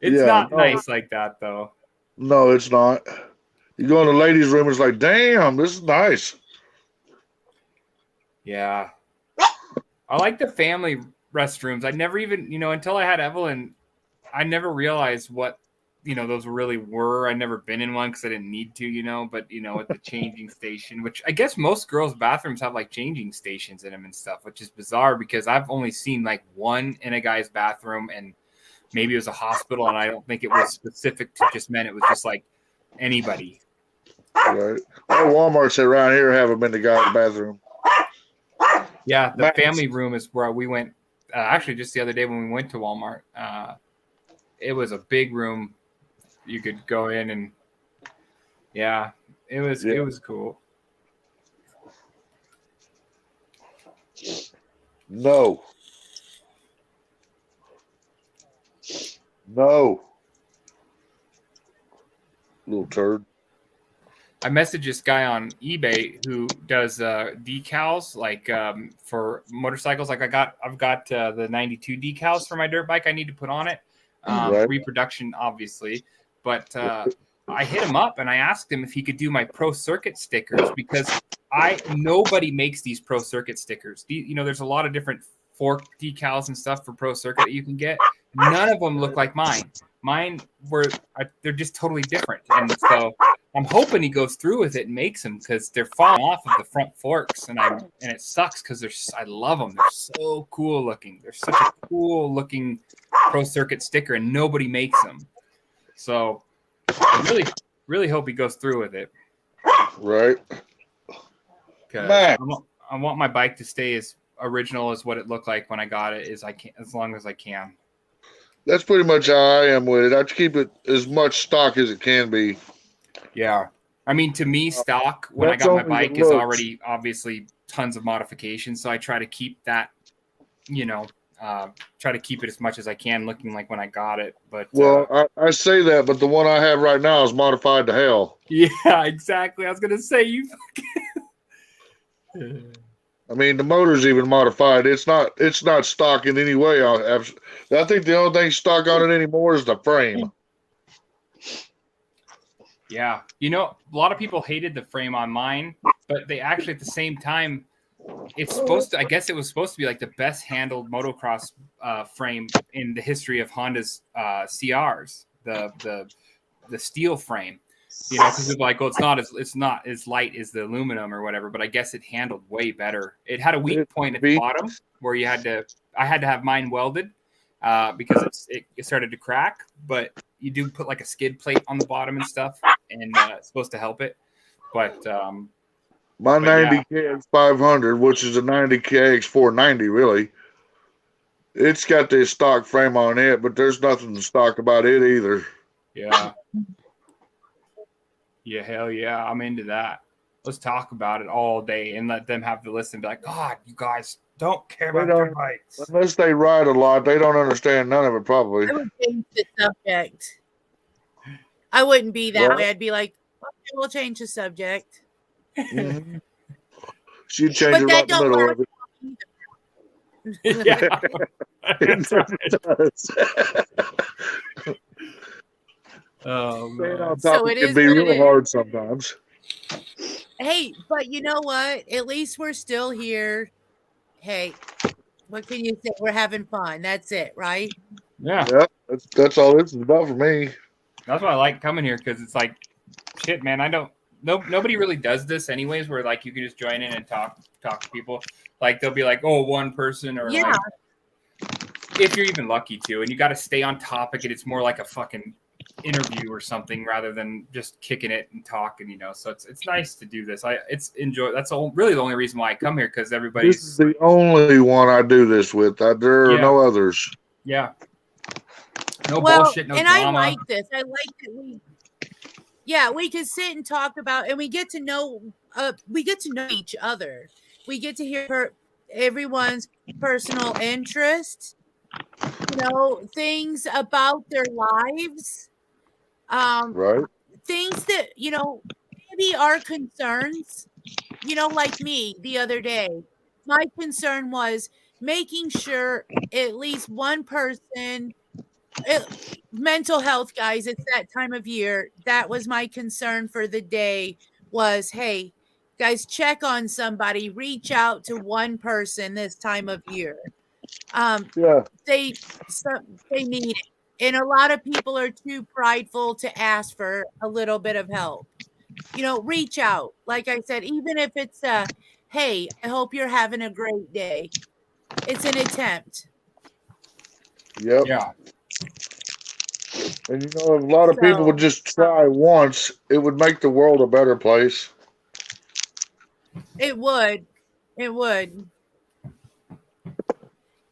it's not nice like that, though. No, it's not. You go in the ladies' room, it's like, damn, this is nice. Yeah. I like the family restrooms. I never even, until I had Evelyn, I never realized what, those really were. I'd never been in one because I didn't need to, but, at the changing station, which I guess most girls' bathrooms have like changing stations in them and stuff, which is bizarre because I've only seen like one in a guy's bathroom, and maybe it was a hospital, and I don't think it was specific to just men. It was just like anybody. Right. Well, Walmart's around here haven't been to guy's bathroom. Yeah, the family room is where we went. Actually, just the other day when we went to Walmart, it was a big room. You could go in and, it was cool. No. Little turd. I messaged this guy on eBay who does decals like for motorcycles. Like I've got the 92 decals for my dirt bike I need to put on it. Right. Reproduction, obviously. But I hit him up and I asked him if he could do my Pro Circuit stickers because Nobody makes these Pro Circuit stickers. There's a lot of different fork decals and stuff for Pro Circuit that you can get. None of them look like mine. Mine they're just totally different, and so I'm hoping he goes through with it and makes them, because they're falling off of the front forks, and it sucks because I love them. They're so cool looking. They're such a cool looking Pro Circuit sticker, and nobody makes them. So I really, really hope he goes through with it. Right. Max. I want my bike to stay as original as what it looked like when I got it, as long as I can. That's pretty much how I am with it. I keep it as much stock as it can be. Yeah. I mean, to me, stock when I That's got my only bike the is looks. already obviously tons of modifications. So I try to keep that, try to keep it as much as I can looking like when I got it. But I say that, but the one I have right now is modified to hell. yeah, exactly. I was gonna say you. I mean, the motor's even modified. It's not stock in any way. I think the only thing stock on it anymore is the frame. Yeah. A lot of people hated the frame on mine, but they actually at the same time, I guess it was supposed to be like the best handled motocross frame in the history of Honda's CRs, the steel frame. Because people are like, it's not as light as the aluminum or whatever, but I guess it handled way better. It had a weak point at the bottom where I had to have mine welded because it started to crack, but you do put like a skid plate on the bottom and stuff, and it's supposed to help it. But my 90KX 500, which is a 90KX 490, really, it's got this stock frame on it, but there's nothing to stock about it either. Yeah. Yeah, hell yeah. I'm into that. Let's talk about it all day and let them have to listen and be like, God, you guys don't care about their bikes. Unless they ride a lot, they don't understand none of it, probably. I would change the subject. I wouldn't be that Well- way. I'd be like, okay, we'll change the subject. Mhm. She'd change But it that right in the don't middle work. of it. Yeah. It does. Oh, Staying on man. So topic it can is be what it real is. hard sometimes. Hey, but you know what? At least we're still here. Hey, what can you say? We're having fun. That's it, right? Yeah. Yeah, that's all this is about for me. That's why I like coming here, because it's like, shit, man, nobody really does this anyways, where like you can just join in and talk to people. Like they'll be like, oh, one person, or Yeah. like, if you're even lucky to, and you got to stay on topic, and it's more like a fucking interview or something rather than just kicking it and talking, so it's nice to do this. That's really the only reason why I come here, because This is everybody's the only one I do this with. There are no others. no bullshit, no and drama. I like this. I like that we can sit and talk about, and we get to know each other. We get to hear everyone's personal interests, things about their lives, Right. things that maybe are concerns. Like me the other day, my concern was making sure at least one person, mental health, guys, it's that time of year. That was my concern for the day, was, hey, guys, check on somebody, reach out to one person this time of year. Yeah. They need it. And a lot of people are too prideful to ask for a little bit of help. Reach out. Like I said, even if it's hey, I hope you're having a great day. It's an attempt. Yep. Yeah. And if a lot of people would just try once, it would make the world a better place. It would. It would.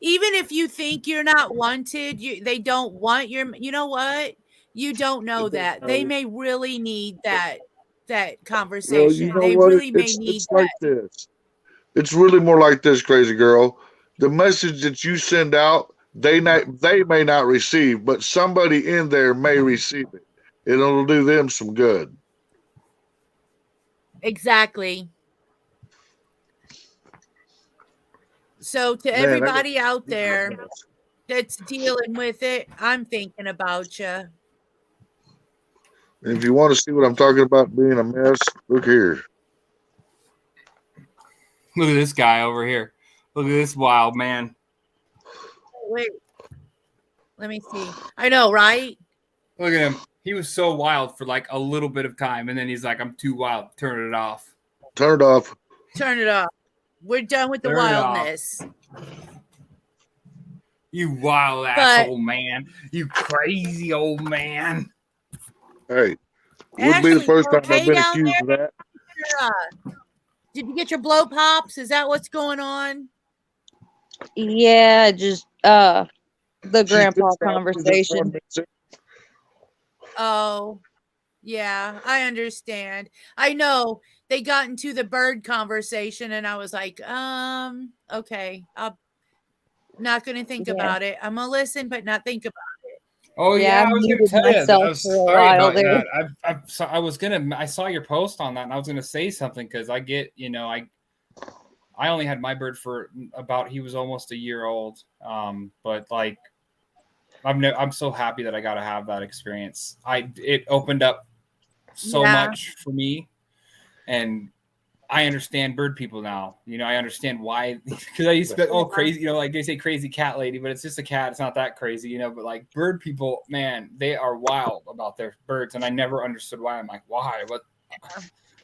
Even if you think you're not wanted, they don't want your, you know what? You don't know that. They may really need that conversation. Well, you know they what? really may need it's that. like this. It's really more like this, crazy girl. The message that you send out, they may not receive, but somebody in there may receive it. It'll do them some good. Exactly. So to everybody out there that's dealing with it, I'm thinking about you. If you want to see what I'm talking about being a mess, look here. Look at this guy over here. Look at this wild man. Wait, let me see. I know, right? Look at him. He was so wild for like a little bit of time, and then he's like, "I'm too wild. Turn it off." Turn it off. Turn it off. We're done with the Turn it off. wildness. You wild ass old man. You crazy old man. Hey, wouldn't be the Ashley, first you time I've okay been down accused of that. Did you get your blow pops? Is that what's going on? Yeah, just the She's grandpa just conversation. Oh, yeah, I understand. I know they got into the bird conversation, and I was like, okay, I'm not going to think Yeah. about it. I'm going to listen, but not think about Oh Yeah, yeah, I I was gonna muted tell you. myself I was for a sorry while about there. that. I saw your post on that, and I was gonna say something because I get, I only had my bird for about he was almost a year old. But like, I'm so happy that I got to have that experience. It opened up so Yeah. much for me, and I understand bird people now. I understand why, because I used to be crazy, like they say crazy cat lady, but it's just a cat. It's not that crazy, but like bird people, man, they are wild about their birds. And I never understood why. I'm like, why?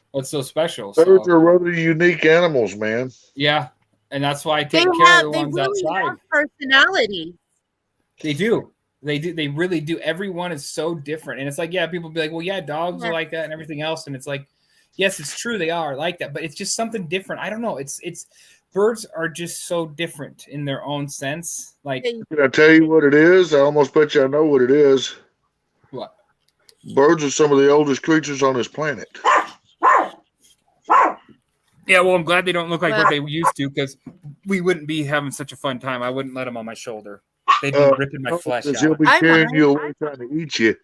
What's so special? Birds So, are rather unique animals, man. yeah. And that's why I it. take care of the They ones really outside. have personality. They do. They do. They really do. Everyone is so different. And it's like, yeah, people be like, well, yeah, dogs are like that and everything else. And it's like, yes, it's true. They are like that, but it's just something different. I don't know. It's birds are just so different in their own sense. Like, They- Can I tell you what it is? I almost bet you I know what it is. what? Birds are some of the oldest creatures on this planet. Yeah, well, I'm glad they don't look like Well- what they used to, because we wouldn't be having such a fun time. I wouldn't let them on my shoulder. They'd be ripping my flesh Because he'll out. be I carrying might. you away trying to eat you.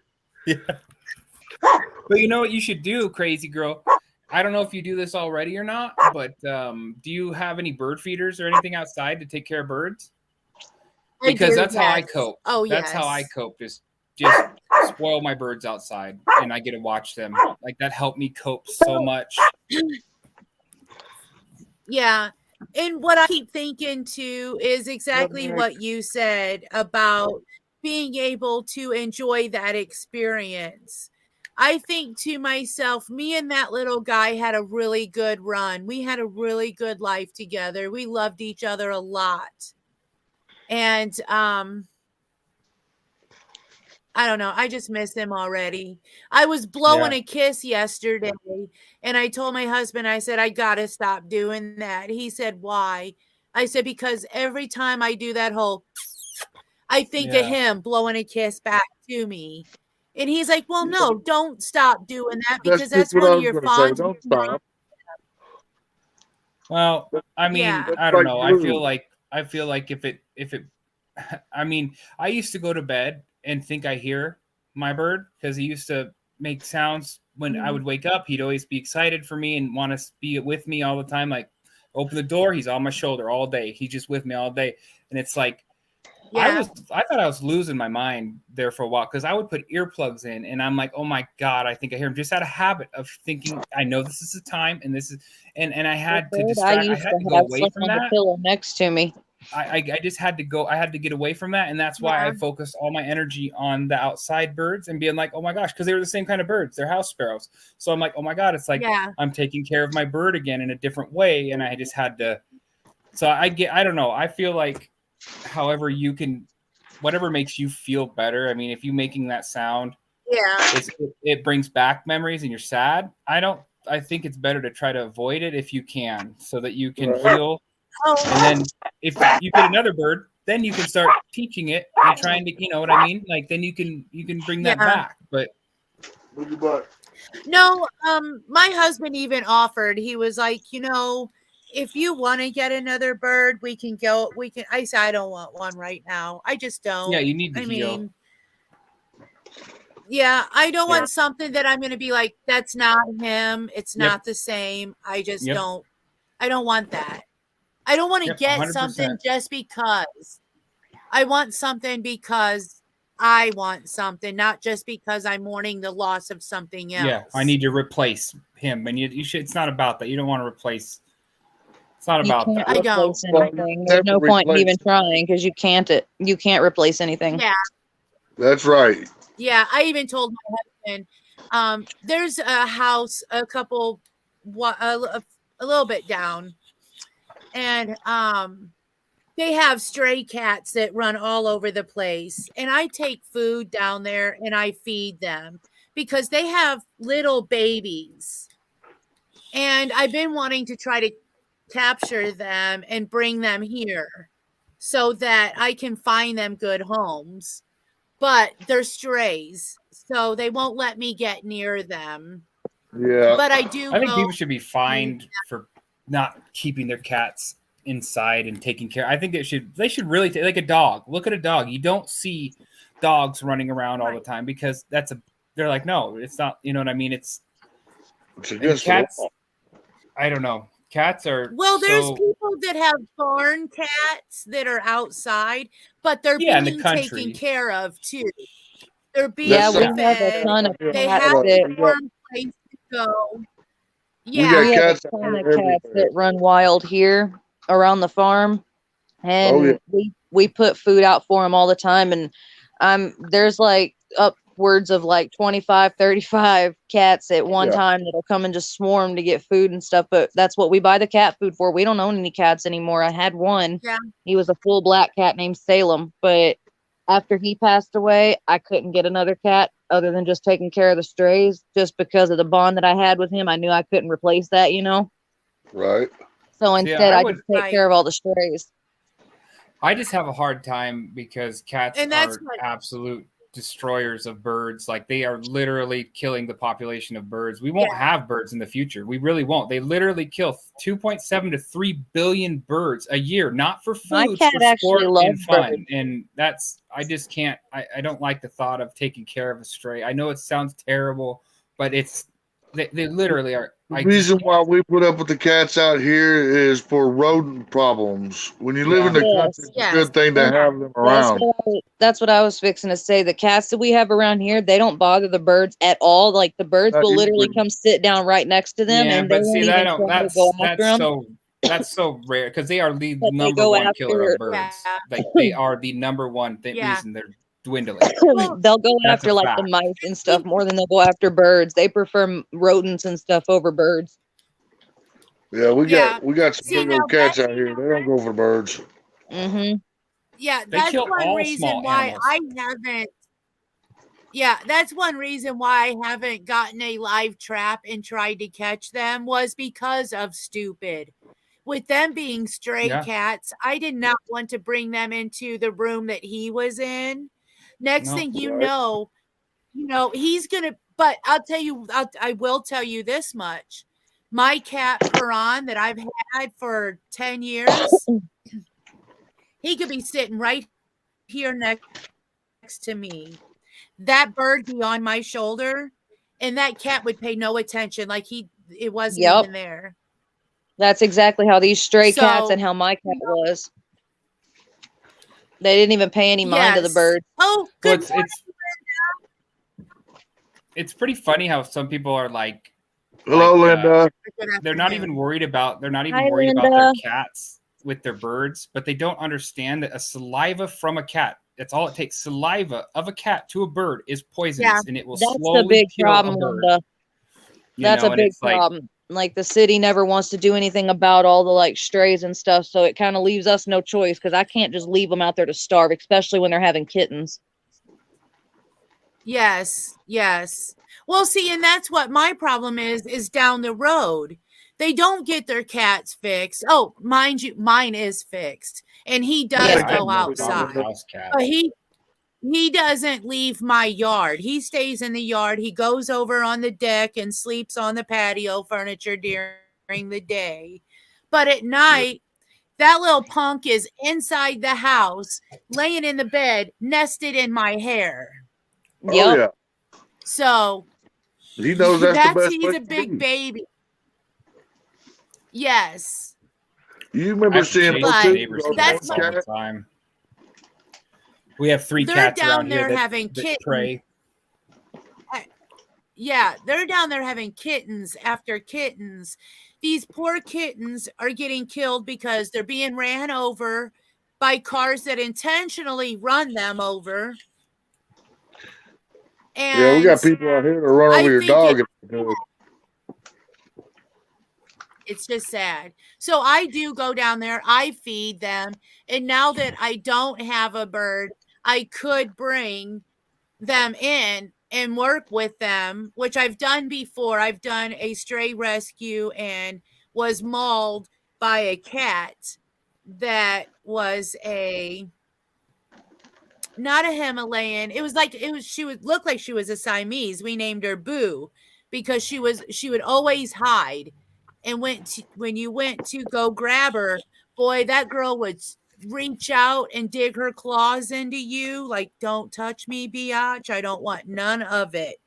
But you know what you should do, crazy girl? I don't know if you do this already or not, but do you have any bird feeders or anything outside to take care of birds? I Because do, that's how I yes. cope. Oh, That's how I yes. cope. Just spoil my birds outside, and I get to watch them. Like that helped me cope so much. Yeah. And what I keep thinking too is exactly what you said about being able to enjoy that experience. I think to myself, me and that little guy had a really good run. We had a really good life together. We loved each other a lot. And I don't know. I just miss him already. I was blowing a kiss yesterday, and I told my husband, I said, I got to stop doing that. He said, why? I said, because every time I do that whole, I think of him blowing a kiss back to me. And he's like, well, no, don't stop doing that, because that's what one I of was your going to say. fond. Don't stop. Well, I mean, Yeah. I don't Like know. glue. I feel like if it, I mean, I used to go to bed and think I hear my bird because he used to make sounds when I would wake up. He'd always be excited for me and want to be with me all the time. Like, open the door, he's on my shoulder all day. He's just with me all day, and it's like, Yeah. I thought I was losing my mind there for a while because I would put earplugs in and I'm like, oh my God, I think I hear him. Just out of habit of thinking, I know this is the time and this is, and I had to distract, I had to go away from on the that. pillow next to me. I just had to go, I had to get away from that. And that's why I focused all my energy on the outside birds and being like, oh my gosh, because they were the same kind of birds. They're house sparrows. So I'm like, oh my God, it's like, I'm taking care of my bird again in a different way. And I just had to, so I don't know. I feel like however you can, whatever makes you feel better. I mean, if you making that sound, it brings back memories and you're sad. I think it's better to try to avoid it if you can, so that you can heal. And then if you get another bird, then you can start teaching it and trying to, you know what I mean? Like then you can bring that back. But no, my husband even offered, he was like, if you want to get another bird, we can go. I said, I don't want one right now. I just don't. Yeah, you need to heal. I don't want something that I'm going to be like, that's not him. It's not the same. I just don't. I don't want that. I don't want to get 100%. something just because. I want something because I want something, not just because I'm mourning the loss of something else. Yeah, I need to replace him. And you should, it's not about that. You don't want to replace It's not You about can't that. I don't. replace anything. There's no Never point in even replace it. trying because you can't replace anything. Yeah. That's right. Yeah, I even told my husband, there's a house a little bit down, and they have stray cats that run all over the place, and I take food down there and I feed them because they have little babies, and I've been wanting to try to capture them and bring them here so that I can find them good homes. But they're strays, so they won't let me get near them. Yeah. But I do I think go. people should be fined for not keeping their cats inside and taking care. I think they should really take, like a dog. Look at a dog. You don't see dogs running around all the time because they're like, no, it's not, you know what I mean? It's against the cats. law. I don't know. Cats are Well, there's so, people that have barn cats that are outside, but they're Yeah, in the being country. taken care of too. They're being Yeah, That's we have a fed. ton of They cats have a that warm place to go. We got Yeah, we have cats a out ton of here cats everywhere. that run wild here around the farm, and Oh, yeah. we put food out for them all the time. And there's like upwards of like 25, 35 cats at one Yeah. time that'll come and just swarm to get food and stuff. But that's what we buy the cat food for. We don't own any cats anymore. I had one. Yeah. He was a full black cat named Salem, but after he passed away, I couldn't get another cat other than just taking care of the strays, just because of the bond that I had with him. I knew I couldn't replace that, you know? Right. So See, instead, I I would- just take Right. care of all the strays. I just have a hard time because cats And that's are what- absolute destroyers of birds. Like they are literally killing the population of birds. We won't Yeah. have birds in the future. We really won't. They literally kill 2.7 to 3 billion birds a year, not for food, My cat for actually sport and loves fun. birds. And that's, I just can't, I don't like the thought of taking care of a stray. I know it sounds terrible, but they literally are. The reason why we put up with the cats out here is for rodent problems. When you live in the Yes. country, it's Yes. a good thing to have them around. That's what I was fixing to say. The cats that we have around here, they don't bother the birds at all. Like the birds Not will literally usually. come sit down right next to them, Yeah, and they but won't see, even try to go after them. that's so rare because they are the But they number go one killer of after- birds. Yeah. Like they are the number one Yeah. reason they're dwindling. Well, They'll go that's after a like the fact. mice and stuff more than they'll go after birds. They prefer rodents and stuff over birds. Yeah, we Yeah. got some See, big now old cats that's- out here. They don't go for birds. Mm-hmm. Yeah, They that's kill one all reason small why animals. I haven't. Yeah, that's one reason why I haven't gotten a live trap and tried to catch them was because of stupid. With them being stray Yeah. cats, I did not want to bring them into the room that he was in. Next No. thing you Right. know, he's gonna. But I'll tell you, I will tell you this much: my cat Peron that I've had for 10 years, he could be sitting right here next to me. That bird be on my shoulder, and that cat would pay no attention, like it wasn't Yep. even there. That's exactly how these stray cats So- and how my cat was. They didn't even pay any mind to the Yes. birds. Oh, Well, good. it's pretty funny how some people are like Hello, Like, Linda. they're not even worried about Hi, their Linda. cats with their birds, but they don't understand that a saliva from a cat, that's all it takes. Saliva of a cat to a bird is poisonous, Yeah. and it will That's slowly the big kill problem, a bird. Linda. you That's know, a and big it's like, problem. Like the city never wants to do anything about all the like strays and stuff, so it kind of leaves us no choice because I can't just leave them out there to starve, especially when they're having kittens. Yes, yes. Well, see, and that's what my problem is down the road. They don't get their cats fixed. Oh, mind you, mine is fixed, and he does Yeah. I have go no problem with outside. house cats. But he doesn't leave my yard. He stays in the yard. He goes over on the deck and sleeps on the patio furniture during the day. But at night, that little punk is inside the house, laying in the bed, nested in my hair. Oh, Yep. yeah. So He knows that's the best he's place a to big be. baby. Yes. You I remember have to seeing chase But the those neighbors' two that's cats all what- the time. We have 3 They're cats down around here there that, having that kittens. prey. Yeah, they're down there having kittens after kittens these poor kittens are getting killed because they're being ran over by cars that intentionally run them over. And Yeah, we got people out here to run I over your think dog. it's just sad. So I do go down there, I feed them, and now that I don't have a bird, I could bring them in and work with them, which I've done before. I've done a stray rescue and was mauled by a cat that was not a Himalayan. She would look like she was a Siamese. We named her Boo because she would always hide. And when you went to go grab her, boy, that girl would reach out and dig her claws into you like, don't touch me, biatch. I don't want none of it.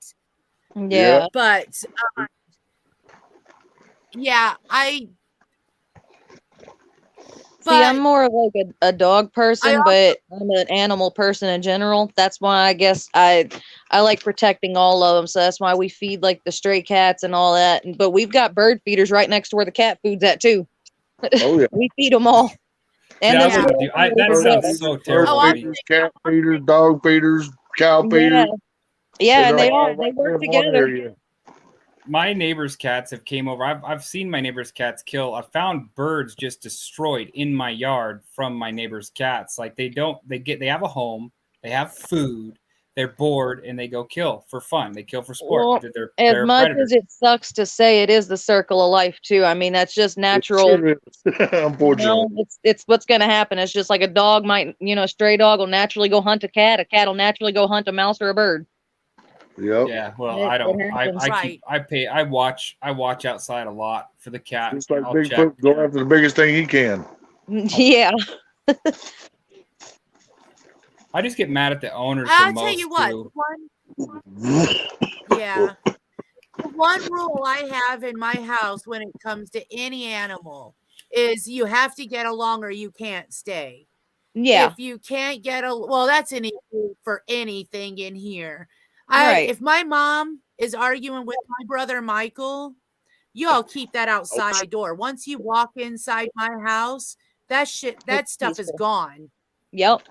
Yeah. But yeah, See, I'm more of like a dog person, but I'm an animal person in general. That's why I guess I like protecting all of them. So that's why we feed like the stray cats and all that. But we've got bird feeders right next to where the cat food's at too. Oh yeah. We feed them all. And Yeah, this is- that sounds so terrible. Oh, to me. Cat feeders, dog feeders, cow feeders. yeah, and they all are. They right work there in one together. area. My neighbor's cats have came over. I've seen my neighbor's cats kill. I found birds just destroyed in my yard from my neighbor's cats. Like they have a home, they have food, they're bored, and they go kill for fun. They kill for sport. Well, They're as much predators. as it sucks to say, it is the circle of life too. I mean, that's just natural. It sure is. You Unfortunately. know, it's what's going to happen. It's just like a dog might, a stray dog will naturally go hunt a cat. A cat will naturally go hunt a mouse or a bird. Yep. Yeah, well, It- I don't. it I happens. I watch outside a lot for the cat. Just like I'll Bigfoot, check. go after the biggest thing he can. Yeah. I just get mad at the owners. I'll the tell most, you what, too. yeah. The one rule I have in my house when it comes to any animal is you have to get along or you can't stay. Yeah. If you can't get that's an issue for anything in here. Right. If my mom is arguing with my brother Michael, you all keep that outside my door. Once you walk inside my house, that It's stuff is peaceful. gone. Yep.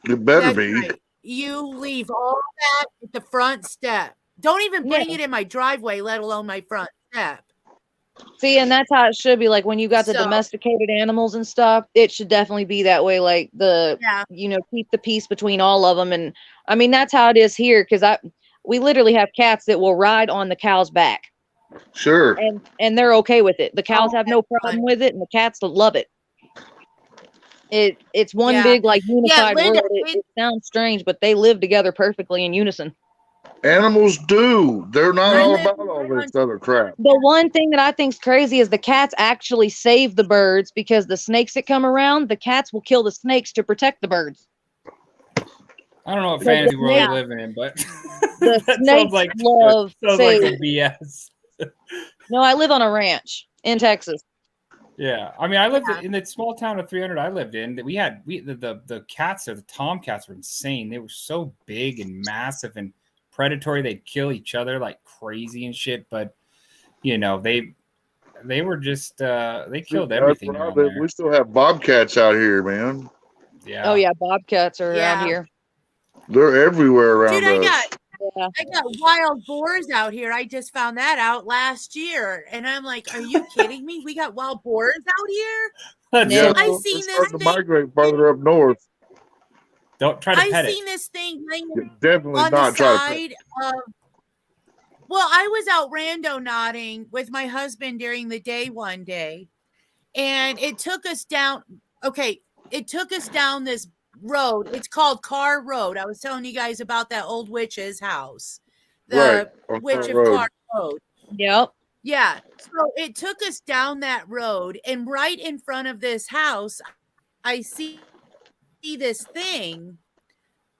It better That's be. right. You leave all that at the front step. Don't even bring Yeah. it in my driveway, let alone my front step. See, and that's how it should be. Like when you got the So- domesticated animals and stuff, it should definitely be that way. Like Yeah. keep the peace between all of them. And I mean, that's how it is here. Cause we literally have cats that will ride on the cow's back Sure. and they're okay with it. The cows Oh, have no problem with it and the cats love it. It's one Yeah. big like unified Linda, world. It sounds strange, but they live together perfectly in unison. Animals do. They're not I all live about all this other crap. The one thing that I think's crazy is the cats actually save the birds because the snakes that come around, the cats will kill the snakes to protect the birds. I don't know what Like, fantasy world yeah. we live in, but The that snakes love sounds like save. a BS. No, I live on a ranch in Texas. Yeah, I mean, I lived Yeah. in the small town of 300 I lived in. That the cats there, the tomcats were insane. They were so big and massive and predatory. They'd kill each other like crazy and shit. But they were just they killed That's everything where I around live. there. We still have bobcats out here, man. Yeah. Oh yeah, bobcats are Yeah. around here. They're everywhere around Dude, us. Yeah. I got wild boars out here. I just found that out last year. And I'm like, are you kidding me? We got wild boars out here? That's Yeah. so I cool. seen They're this starting to thing. migrate further up north. Don't try to I pet seen it. this thing laying You definitely on the not try to pet. side of. Well, I was out rando nodding with my husband during the day one day, and it took us down. Okay, it took us down this road. It's called Carr Road. I was telling you guys about that old witch's house, the Right. On Witch Carr of Road. Carr Road. Yep. Yeah. So it took us down that road, and right in front of this house, I see this thing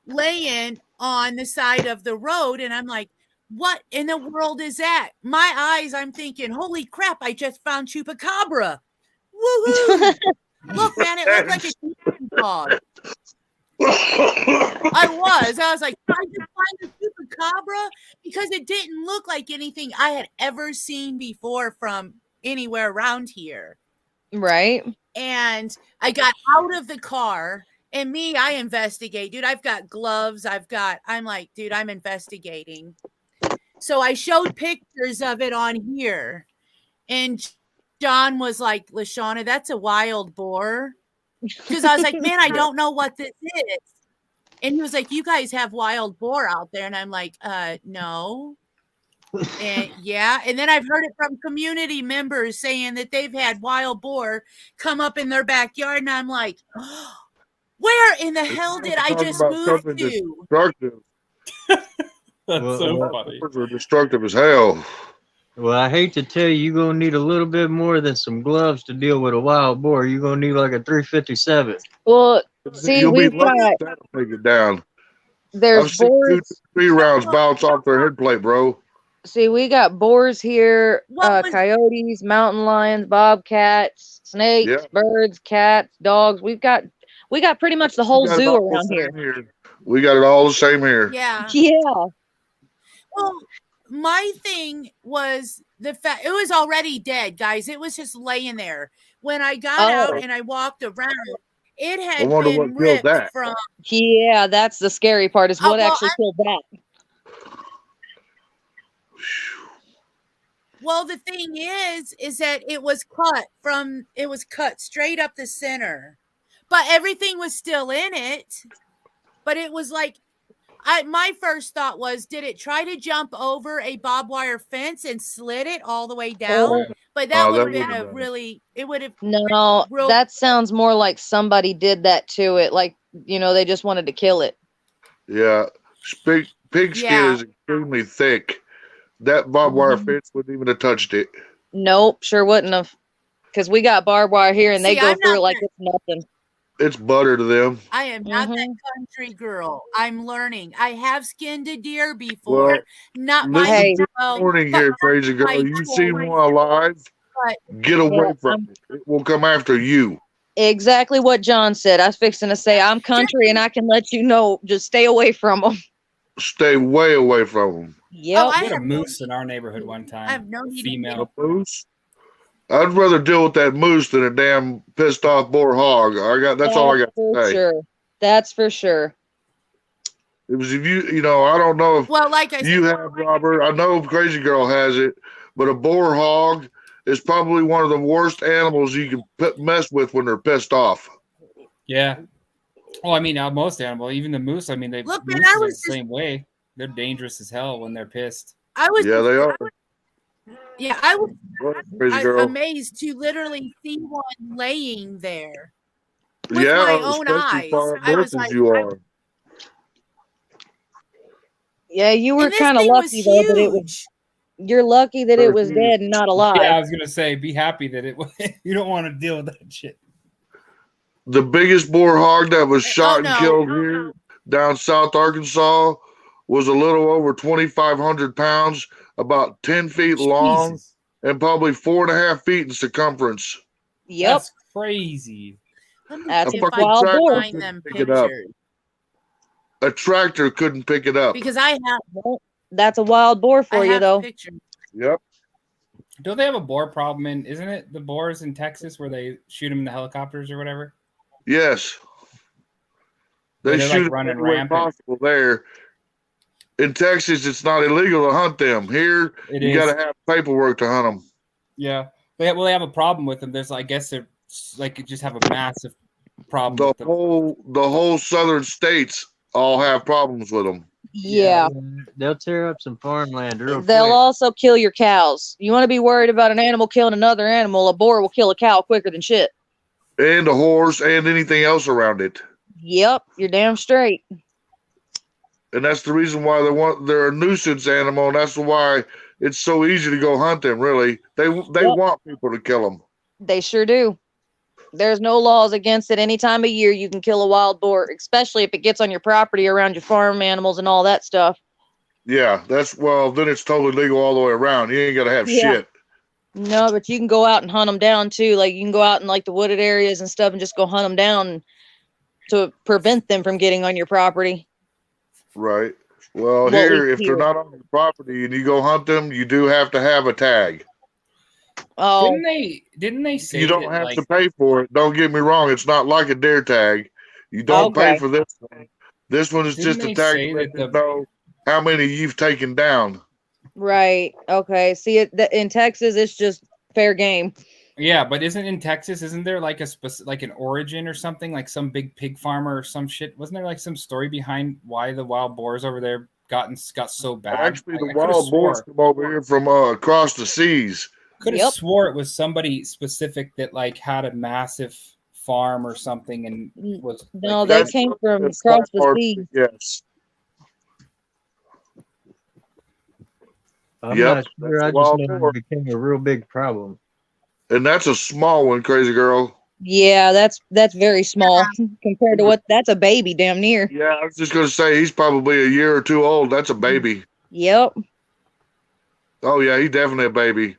laying on the side of the road, and I'm like, what in the world is that? My eyes, I'm thinking, holy crap, I just found Chupacabra. Woohoo! Look, man, it looked like a demon dog. I was like, I just find a Chupacabra because it didn't look like anything I had ever seen before from anywhere around here. Right. And I got out of the car, and I investigate, dude. I've got gloves. I'm like, dude, I'm investigating. So I showed pictures of it on here, and John was like, LaShawna, that's a wild boar. Because I was like, man, I don't know what this is. And he was like, you guys have wild boar out there. And I'm like, no. And yeah. And then I've heard it from community members saying that they've had wild boar come up in their backyard. And I'm like, oh, where in the hell did I Talk just about move something to? destructive. That's so Well, funny. Boars are destructive as hell. Well, I hate to tell you, you're gonna need a little bit more than some gloves to deal with a wild boar. You're gonna need like a 357. Well, see, You'll be we've lucky got if that'll take it down. I've there's seen 2 boars. to 3 rounds bounce off their head plate, bro. See, we got boars here, What was- coyotes, mountain lions, bobcats, snakes, Yeah. birds, cats, dogs. We got pretty much the whole We got it zoo all the around here. same here. We got it all the same here. Yeah. Yeah. Well, my thing was the fact it was already dead, guys. It was just laying there. When I got Oh. out and I walked around, it I had wonder been what killed ripped that. from. Yeah, that's the scary part is Oh, what well, actually killed that. Well, the thing is that it was cut straight up the center, but everything was still in it. But it was like, my first thought was, did it try to jump over a barbed wire fence and slid it all the way down? But that Oh, would that have been would've a done it. really, it would have. No, Real- that sounds more like somebody did that to it. Like, they just wanted to kill it. Yeah. Pig skin Yeah. is extremely thick. That barbed wire Mhm. fence wouldn't even have touched it. Nope, sure wouldn't have. Because we got barbed wire here and they See, go I'm through not it like that- it's nothing. It's butter to them. I am not that Mhm. country girl. I'm learning. I have skinned a deer before. Well, Not listen my Hey. to well, the warning but here, crazy girl. my You see boy- one alive, But- get away Yeah, from it. It will come after you. Exactly what John said. I was fixing to say, I'm country and I can let you know, just stay away from them. Stay way away from them. Yep. I We had a have moose in our neighborhood one I have time. no A need female. A moose? I'd rather deal with that moose than a damn pissed off boar hog. That's all I got for to say. sure. That's for sure. It was if I don't know if Well, like I you said, have, Robert. I know Crazy Girl has it, but a boar hog is probably one of the worst animals you can mess with when they're pissed off. Yeah. Well, I mean, most animal, even the moose. I mean, Look, mooses man, I are the was just- same way. They're dangerous as hell when they're pissed. I was Yeah, they are. I was Crazy Girl. amazed to literally see one laying there. with Yeah, my own especially eyes. far I north was as like, you are. Yeah, you were and this kind of thing was lucky though that it was. huge. You're lucky that it was Huge. dead and not alive. Yeah, I was gonna say, be happy that it. You don't want to deal with that shit. The biggest boar hog that was shot and no. killed here down South Arkansas was a little over 2,500 pounds, about 10 feet long, Jesus. and probably 4.5 feet in circumference. Yep. That's crazy. Let me That's see a if I fucking can tractor find couldn't them pick it up. pictures. A tractor couldn't pick it up. Because I have That's a wild boar for you though. pictures. Yep. Don't they have a boar problem in? Isn't it the boars in Texas where they shoot them in the helicopters or whatever? Yes. Where They they're, shoot like, it running every way rampant. possible there. In Texas, it's not illegal to hunt them. Here, It you is. got to have paperwork to hunt them. Yeah. They have a problem with them. There's, I guess, they're like just have a massive problem The with them. whole southern states all have problems with them. Yeah. They'll tear up some farmland real They'll quick. also kill your cows. You want to be worried about an animal killing another animal, a boar will kill a cow quicker than shit. And a horse and anything else around it. Yep, you're damn straight. And that's the reason why they're a nuisance animal, and that's why it's so easy to go hunt them. Really, they want people to kill them. They sure do. There's no laws against it. Any time of year you can kill a wild boar, especially if it gets on your property around your farm animals and all that stuff. Yeah, then it's totally legal all the way around. You ain't got to have Yeah. shit. No, but you can go out and hunt them down too. Like you can go out in like the wooded areas and stuff and just go hunt them down to prevent them from getting on your property. Right. Well, What here, we if they're hear. not on your property and you go hunt them, you do have to have a tag. Oh, Didn't they say You don't that, have like, to pay for it. Don't get me wrong. It's not like a dare tag. You don't pay Okay. for this one. This one is Didn't just a they tag say to let that you the- know how many you've taken down. right. Okay. See, in Texas, it's just fair game. yeah, but isn't there like a like an origin or something, like some big pig farmer or some shit? Wasn't there like some story behind why the wild boars over there got so bad? Actually, the I coulda wild boars swore- come over here from across the seas. Could have Yep. swore it was somebody specific that like had a massive farm or something and was No, like, they That's came from That's across that the part, seas. yes. I'm Yep, not that's sure. a I just wild know boar. it became a real big problem. And that's a small one, crazy girl. Yeah, that's very small compared to what that's a baby damn near. Yeah, I was just gonna say he's probably a year or two old. That's a baby. Yep. Oh yeah, he's definitely a baby.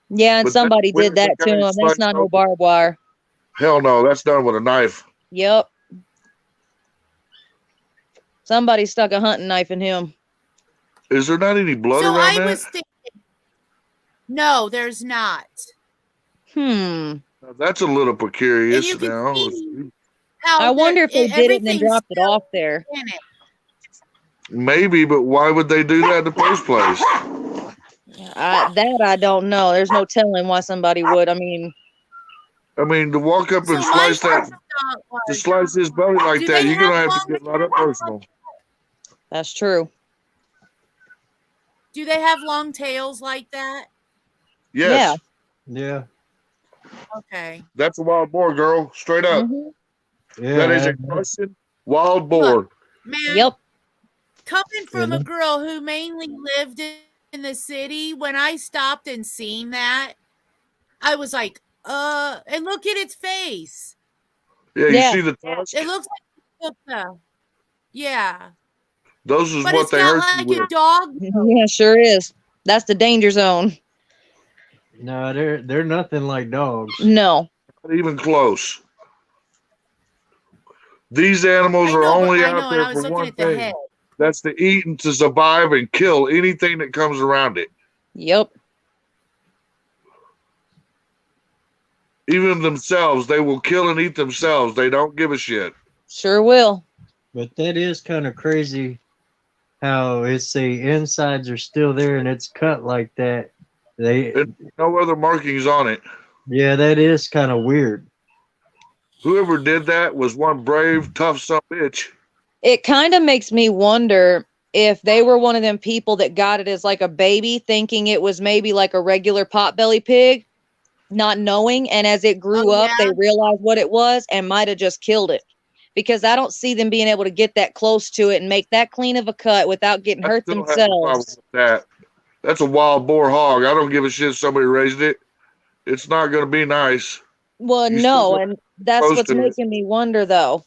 Yeah, and But somebody that- did that that to guy him. That's sliced not no open- barbed wire. Hell no, that's done with a knife. Yep. Somebody stuck a hunting knife in him. Is there not any blood So around I that? was thinking, no, there's not. Hmm. That's a little And precarious you can now. see how I wonder if they did it and then everything's dropped it off there. in it. Maybe, but why would they do that in the first place? That I don't know. There's no telling why somebody would. I mean, I mean, to walk up So and my slice that, first thought to was, slice his belly like do that, they you're gonna have have to get right up personal. that's true. do they have long tails like that? Yes, Yeah. Okay. that's a wild boar, girl. Straight up. Mhm. Yeah. That is a Russian wild boar. Man, Yep. coming from Yeah. a girl who mainly lived in the city, when I stopped and seen that, I was like, and look at its face. Yeah, you Yeah. see the tusk? It looks like yeah. Those is But what it's they got hurt like you a with. dog. Yeah, sure is. That's the danger zone. No, they're nothing like dogs. No. Not even close. These animals I are know, but only I out know, and there I was for looking one at the thing. head. That's to eat and to survive and kill anything that comes around it. Yep. Even themselves, they will kill and eat themselves. They don't give a shit. Sure will. But that is kind of crazy how it's the insides are still there and it's cut like that. And no other markings on it. Yeah, that is kind of weird. Whoever did that was one brave, tough son of a bitch. It kind of makes me wonder if they were one of them people that got it as like a baby, thinking it was maybe like a regular potbelly pig, not knowing. And as it grew Oh, up, yeah? they realized what it was and might have just killed it. Because I don't see them being able to get that close to it and make that clean of a cut without getting I hurt still have a problem themselves. with that. That's a wild boar hog. I don't give a shit if somebody raised it. It's not going to be nice. Well, You still no, gotta and that's close what's to it. making me wonder, though.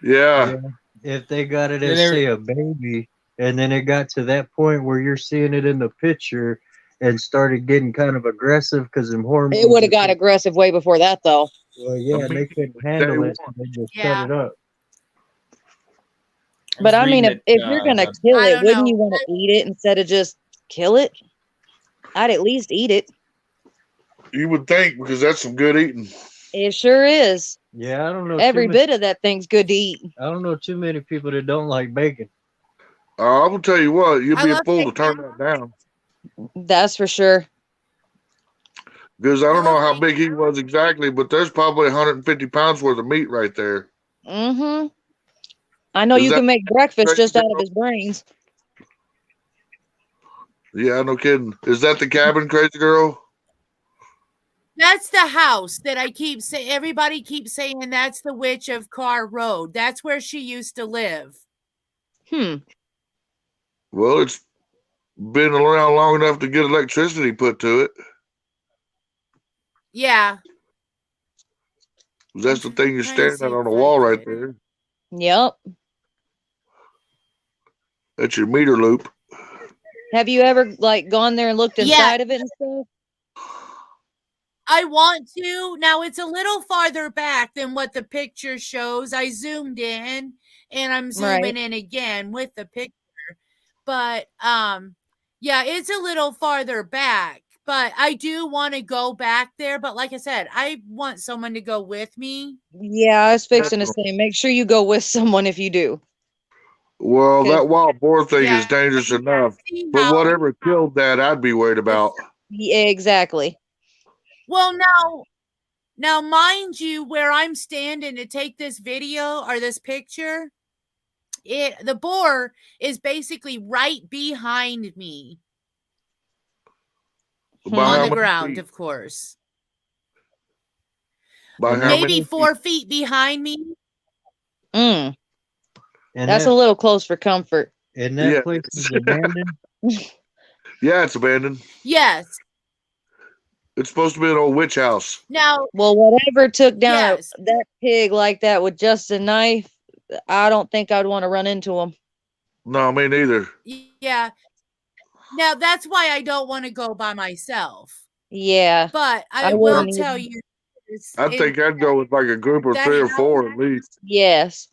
Yeah. If they got it Yeah, as they're- say a baby, and then it got to that point where you're seeing it in the picture and started getting kind of aggressive because them hormones. It would have got aggressive way before that, though. Well, yeah, they couldn't handle it, so they just Yeah. cut it up. But I mean, if you're gonna kill I it, don't wouldn't know. you want to eat it instead of just kill it? I'd at least eat it. You would think, because that's some good eating. It sure is. Yeah, I don't know. Every too many, bit of that thing's good to eat. I don't know too many people that don't like bacon. I will tell you what, you'd I be a love fool to bacon. turn that down. That's for sure. Because I don't I know love how bacon. big he was exactly, but there's probably 150 pounds worth of meat right there. Mm-hmm. I know Is you that can make breakfast right just out there? of his brains. Yeah, no kidding. Is that the cabin, crazy girl? That's the house that I keep saying. Everybody keeps saying that's the Witch of Carr Road. That's where she used to live. Well, it's been around long enough to get electricity put to it. Yeah. That's the thing you're Trying to staring see at on the if I wall right can- there. Yep. That's your meter loop. Have you ever like gone there and looked Yeah. inside of it and stuff? I want to. Now it's a little farther back than what the picture shows. I zoomed in and I'm zooming in again with the picture. But yeah, it's a little farther back. But I do want to go back there. But like I said, I want someone to go with me. Yeah, I was fixing to say, make sure you go with someone if you do. Well, Okay. that wild boar thing Yeah. is dangerous enough. See But how- whatever killed that, I'd be worried about. Yeah, exactly. Well, now, mind you, where I'm standing to take this video or this picture, the boar is basically right behind me By how on the many ground, feet? of course. By And how Maybe many 4 feet behind me. Mm, And that's that, a little close for comfort. and that Yeah. place is abandoned. Yeah, it's abandoned. Yes. It's supposed to be an old witch house. Now, Well, whatever took down Yes. that pig like that with just a knife, I don't think I'd want to run into him. No, me neither. yeah. Now, that's why I don't want to go by myself. Yeah. But I I will wouldn't tell you. this, I think I'd go with like a group of that 3 or house- 4 at least. Yes.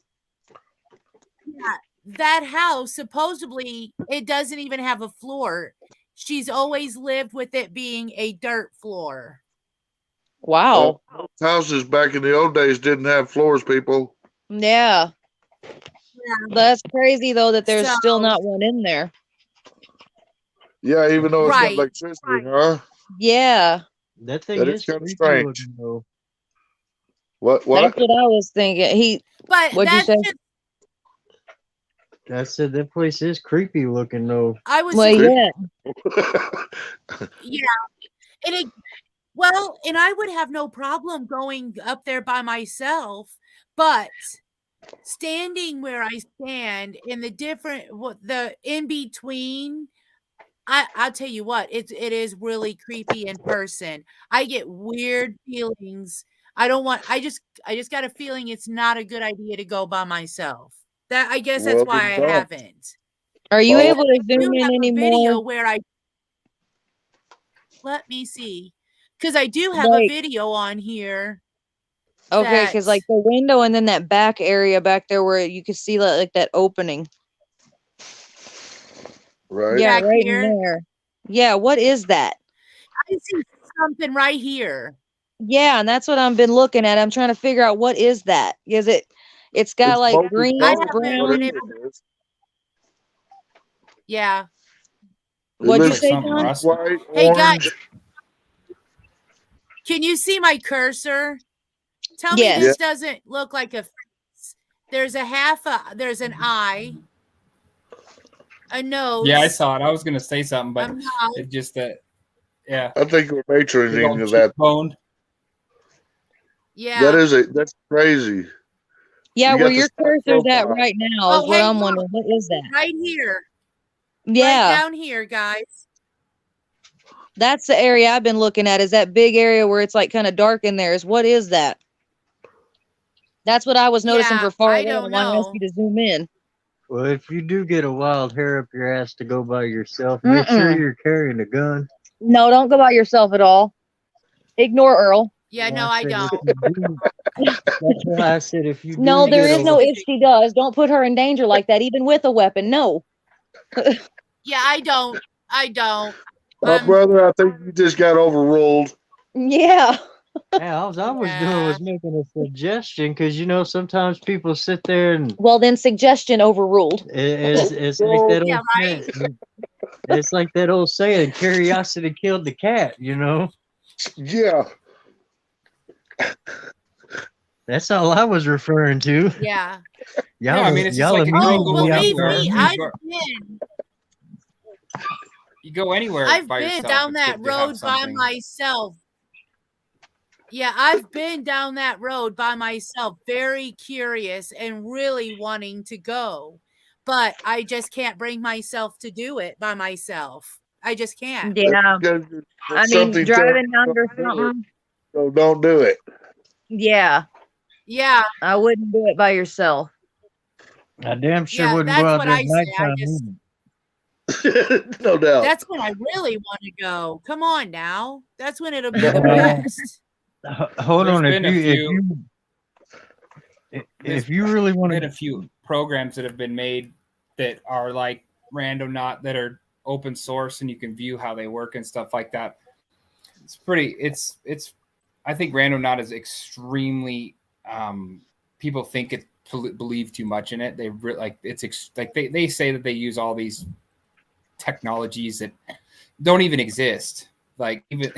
that house, supposedly, it doesn't even have a floor. She's always lived with it being a dirt floor. Wow. Well, houses back in the old days didn't have floors, people. Yeah. That's crazy though that there's still So- not one in there. Yeah, even though it's got Right. electricity, huh? Yeah. That thing That is is kinda creepy strange. looking, though. What? That's what I was thinking. But What'd you that's say? just, I said that place is creepy looking, though. I was Well, saying, yeah. yeah. And I would have no problem going up there by myself, but standing where I stand in the in between, I'll tell you what, it is really creepy in person. I get weird feelings. I just got a feeling it's not a good idea to go by myself. I guess that's Well, why then I don't. haven't. Are you Oh. able to I do zoom in have a video anymore? where let me see, because I do have a Like- video on here. Okay, because like the window and then that back area back there where you could see like that opening. Right? Yeah, Back right here? in there. Yeah, what is that? I see something right here. Yeah, and that's what I've been looking at. I'm trying to figure out what is that. Is it's got It's like both- green, I both haven't brown. what been it able- is. Yeah. It What'd you looks say, Something John? rusty. white, Hey, guys. orange. Can you see my cursor? Tell me Yes. this doesn't look like a face. There's there's an eye, a nose. Yeah, I saw it. I was gonna say something, but a mouth. it just that. Yeah. I think we're Big majoring old of that. cheekbone. Yeah. That's crazy. Yeah, You where got your the cursor's at profile. right now Oh, is what hang I'm on. wondering. What is that? Right here. Right Yeah, down here, guys. that's the area I've been looking at. Is that big area where it's like kind of dark in there? What is that? That's what I was noticing Yeah, for far I away. don't I asked know. you to zoom in. Well, if you do get a wild hair up your ass to go by yourself, make sure Mm-mm. you're carrying a gun. No, don't go by yourself at all. Ignore Earl. Yeah, Well, no, I said if don't. you do- That's why I said if you do No, there get is a- no if she does. Don't put her in danger like that, even with a weapon. No. Yeah, I don't. I don't. My brother, I think you just got overruled. Yeah. Yeah, all I was doing was making a suggestion because sometimes people sit there and Well, then suggestion overruled. it's like that old Yeah, right. saying. It's like that old saying, curiosity killed the cat, Yeah. That's all I was referring to. Yeah. Y'all, I mean, it's just y'all like a immediately girl Oh, going out believe there. me, You go anywhere. I've by been yourself, down it's that good to have road by something. myself. Yeah, I've been down that road by myself, very curious and really wanting to go, but I just can't bring myself to do it by myself. I just can't. Yeah. Because I mean, something driving tells you under don't do it, something. So don't do it. Yeah. Yeah, I wouldn't do it by yourself. I damn sure Yeah, wouldn't that's go out what there I at say. I nighttime. just- either. No doubt. that's when I really want to go. Come on now. That's when it'll be the Yeah. best. Hold on, There's if been a you if you really want Been to a few programs that have been made that are like random, not that are open source, and you can view how they work and stuff like that. pretty. It's. I think Randonaut is extremely. People think it believe too much in it. They like it's like they say that they use all these technologies that don't even exist. Like even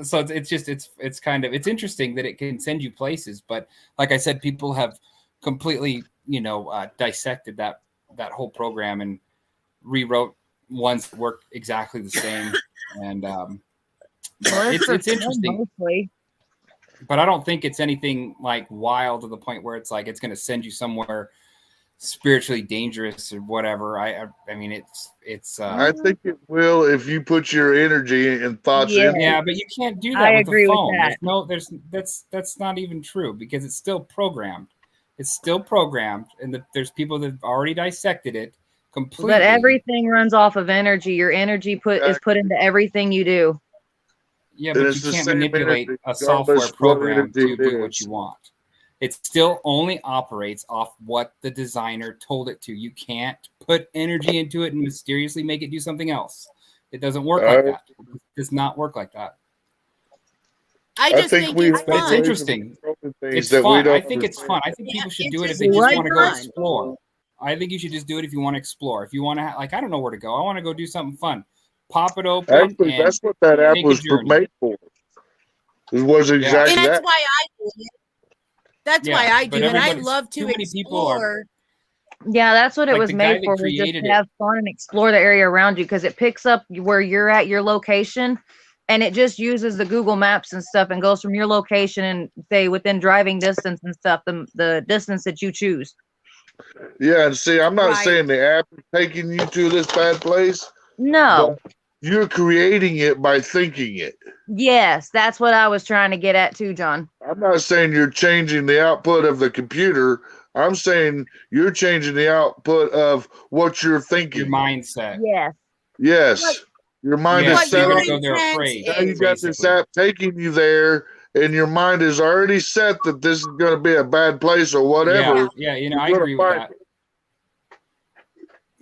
so it's kind of it's interesting that it can send you places, but like I said, people have completely dissected that whole program and rewrote ones that work exactly the same. And it's interesting, mostly. but I don't think it's anything like wild to the point where it's like it's going to send you somewhere spiritually dangerous or whatever. I mean it's I think it will if you put your energy and thoughts in. yeah, but you can't do that I with agree the with phone. that. That's not even true because it's still programmed. It's still programmed, and there's people that have already dissected it completely. But everything runs off of energy. Your energy is put into everything you do. Yeah, And but it's you the can't same manipulate energy, a software regardless what program energy to it do what is. you want. It still only operates off what the designer told it to. You can't put energy into it and mysteriously make it do something else. It doesn't work like that. It does not work like that. I just think we it's have But it's fun. interesting. things It's that we fun. I don't think it's fun. I think Yeah, people should do it if it's they just just want to go fun. explore. I think you should just do it if you want to explore. If you want to, I don't know where to go. I want to go do something fun. Pop it open. Actually, and that's what that app take a was journey. made for. It was And exactly that's that. why I do it. That's why I but do, and I everybody- love too to many people are- explore. Yeah, that's what it Like was the guy made that for. Was just created to it. have fun and explore the area around you because it picks up where you're at, your location, and it just uses the Google Maps and stuff and goes from your location and say within driving distance and stuff, the distance that you choose. Yeah, and see, I'm not Right. saying the app is taking you to this bad place. No. But you're creating it by thinking it. Yes, that's what I was trying to get at too, John. I'm not saying you're changing the output of the computer. I'm saying you're changing the output of what you're thinking. Your mindset. Yes. Yes. Your mind Yeah, is What so you're your set gonna up. go there intent afraid. Now you is. got this basically. app taking you there, and your mind is already set that this is going to be a bad place or whatever. Yeah, I You're agree with gonna that.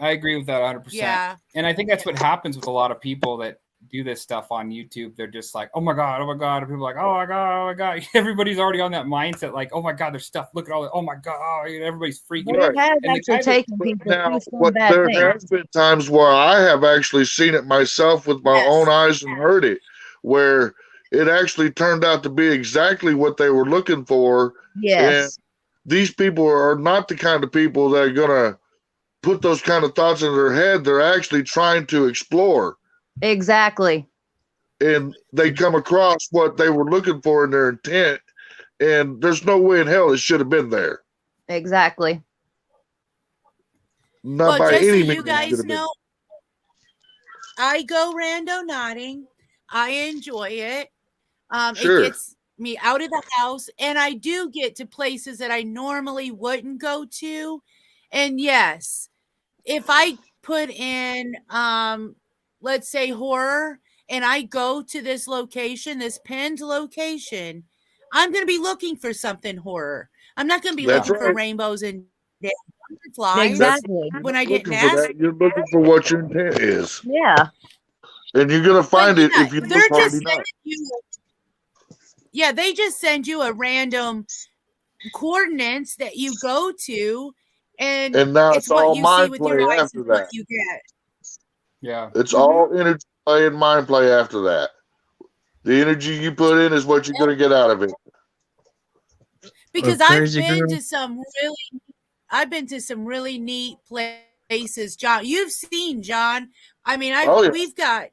I agree with that 100%. Yeah. And I think that's what happens with a lot of people that do this stuff on YouTube. They're just like, oh my God. And people are like, oh my God. Everybody's already on that mindset. Like, oh my God, there's stuff. Look at all that. Oh my God. Everybody's freaking But out. it has And the actually guy that- taken But people now, through some what bad there things. has been times where I have actually seen it myself with my Yes. own eyes and heard it, where it actually turned out to be exactly what they were looking for. Yes. These people are not the kind of people that are gonna put those kind of thoughts in their head. They're actually trying to explore, Exactly. and they come across what they were looking for in their intent. And there's no way in hell it should have been there. Exactly. Not Well, by just so any you means. it guys should have been. know, I go rando nodding. I enjoy it. Sure. It gets me out of the house, and I do get to places that I normally wouldn't go to. And yes, if I put in, let's say horror, and I go to this location, this pinned location, I'm going to be looking for something horror. I'm not going to be That's looking for right. rainbows and butterflies. Exactly. You're When not I get looking for that. nasty. You're looking for what your intent is. Yeah. And you're gonna find But it yeah, if you they're look hard just enough. sending you. Yeah, they just send you a random coordinates that you go to, and And now it's it's what all you see mind with play your eyes after is what that. you get. Yeah. It's all energy play and mind play after that. The energy you put in is what you're gonna get out of it. Because Crazy I've been girl. to some really neat places, John. You've seen, John. I mean, Oh, yeah. we've got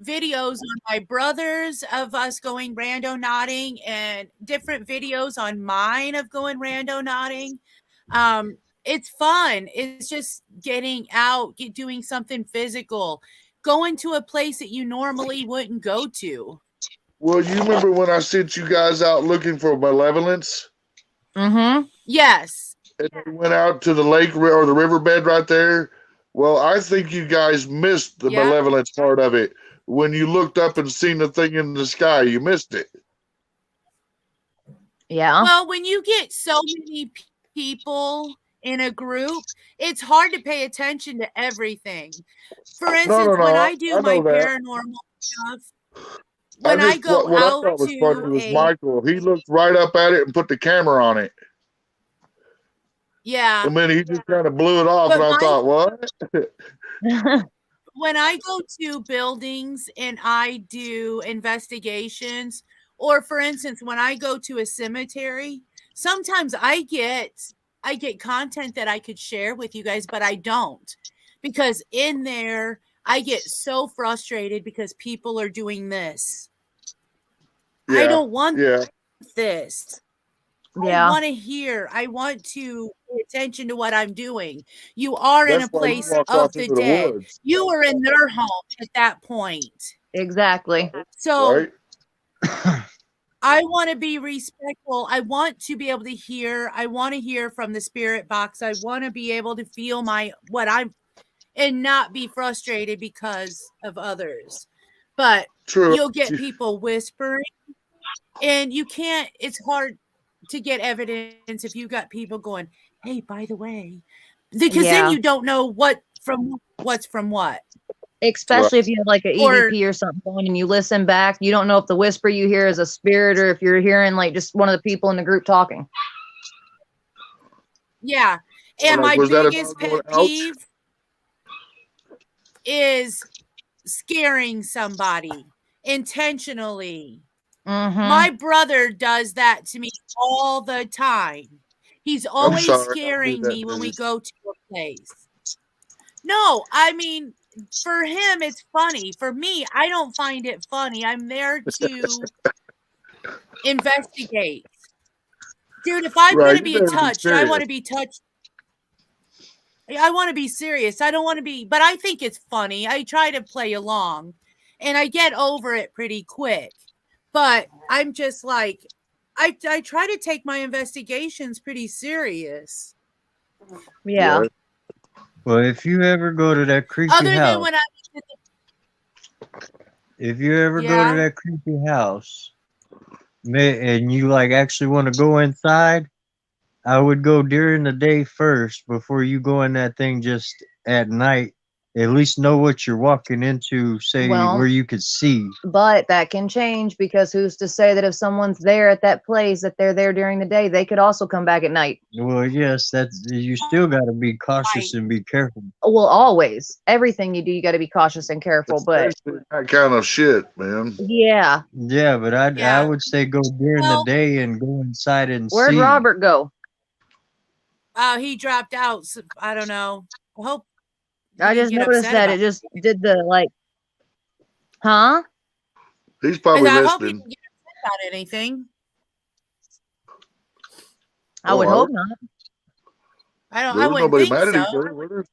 videos on my brothers of us going rando nodding, and different videos on mine of going rando nodding. It's fun. It's just getting out, doing something physical, going to a place that you normally wouldn't go to. Well, you remember when I sent you guys out looking for malevolence? Mm-hmm. Yes. And we went out to the lake or the riverbed right there. Well, I think you guys missed the Yeah. malevolence part of it. When you looked up and seen the thing in the sky, you missed it. Yeah. Well, when you get so many people in a group, it's hard to pay attention to everything. For instance, no, when I I do know my that. paranormal stuff, when I go what I out thought was funny to was a Michael. He looked right up at it and put the camera on it, yeah, and then he just kind of blew it off. but And I my thought, what? when I go to buildings and I do investigations, or for instance, when I go to a cemetery, sometimes I get content that I could share with you guys, but I don't, because in there I get so frustrated because people are doing this. I Yeah, don't want yeah. this. I Yeah. want to hear. I want to pay attention to what I'm doing. You are in a That's why you place walked of off the into the dead. woods, You are in their home at that point. Exactly. So right? I want to be respectful. I want to be able to hear. I want to hear from the spirit box. I want to be able to feel what I'm and not be frustrated because of others. But True. you'll get people whispering, and you can't, it's hard to get evidence if you got people going, hey, by the way, because then Yeah. you don't know what's from what. Especially if you have like an Or EVP or something going and you listen back, you don't know if the whisper you hear is a spirit or if you're hearing like just one of the people in the group talking. yeah. And Like, my was that a biggest dog going, pet ouch? peeve is scaring somebody intentionally. Mm-hmm. My brother does that to me all the time. He's I'm always sorry, I do scaring that me when we too. go to a place. No, I mean, for him, it's funny. For me, I don't find it funny. I'm there to investigate. Dude, if I'm going Right, to you be better be touched, I want serious. to be touched. I want to be serious. I don't want to be, but I think it's funny. I try to play along and I get over it pretty quick. But I'm just like, I try to take my investigations pretty serious. Yeah. Right. Well, if you ever go to that creepy Other than house, when I if you ever go to Yeah. that creepy house, and you like actually want to go inside, I would go during the day first before you go in that thing just at night. At least know what you're walking into, say Well, where you could see. but that can change because who's to say that if someone's there at that place that they're there during the day, they could also come back at night. Well, yes, that's you still got to be cautious and be careful. Well, always. Everything you do, you got to be cautious and careful. But Especially that kind of shit, man. yeah. Yeah, but I Yeah. would say go during the Well, day and go inside and Where'd see. Robert go? he dropped out. So I don't know. I hope he I didn't just get noticed upset that about it just did the like, huh? He's it. probably I hope he listening. didn't get upset about anything. I would Oh, hope not. I there was wouldn't nobody think mad at each so. other, was there?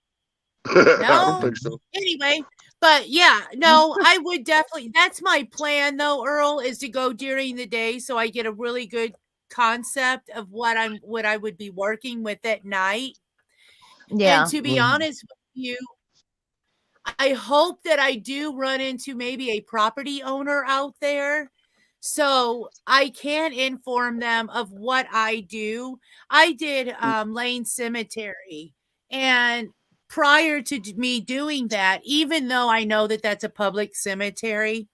I don't No. think so. Anyway, but yeah, no, I would definitely. That's my plan, though, Earl, is to go during the day so I get a really good concept of what I would be working with at night. Yeah. And to be honest with you, I hope that I do run into maybe a property owner out there so I can inform them of what I do. I did Lane Cemetery, and prior to me doing that, even though I know that that's a public cemetery,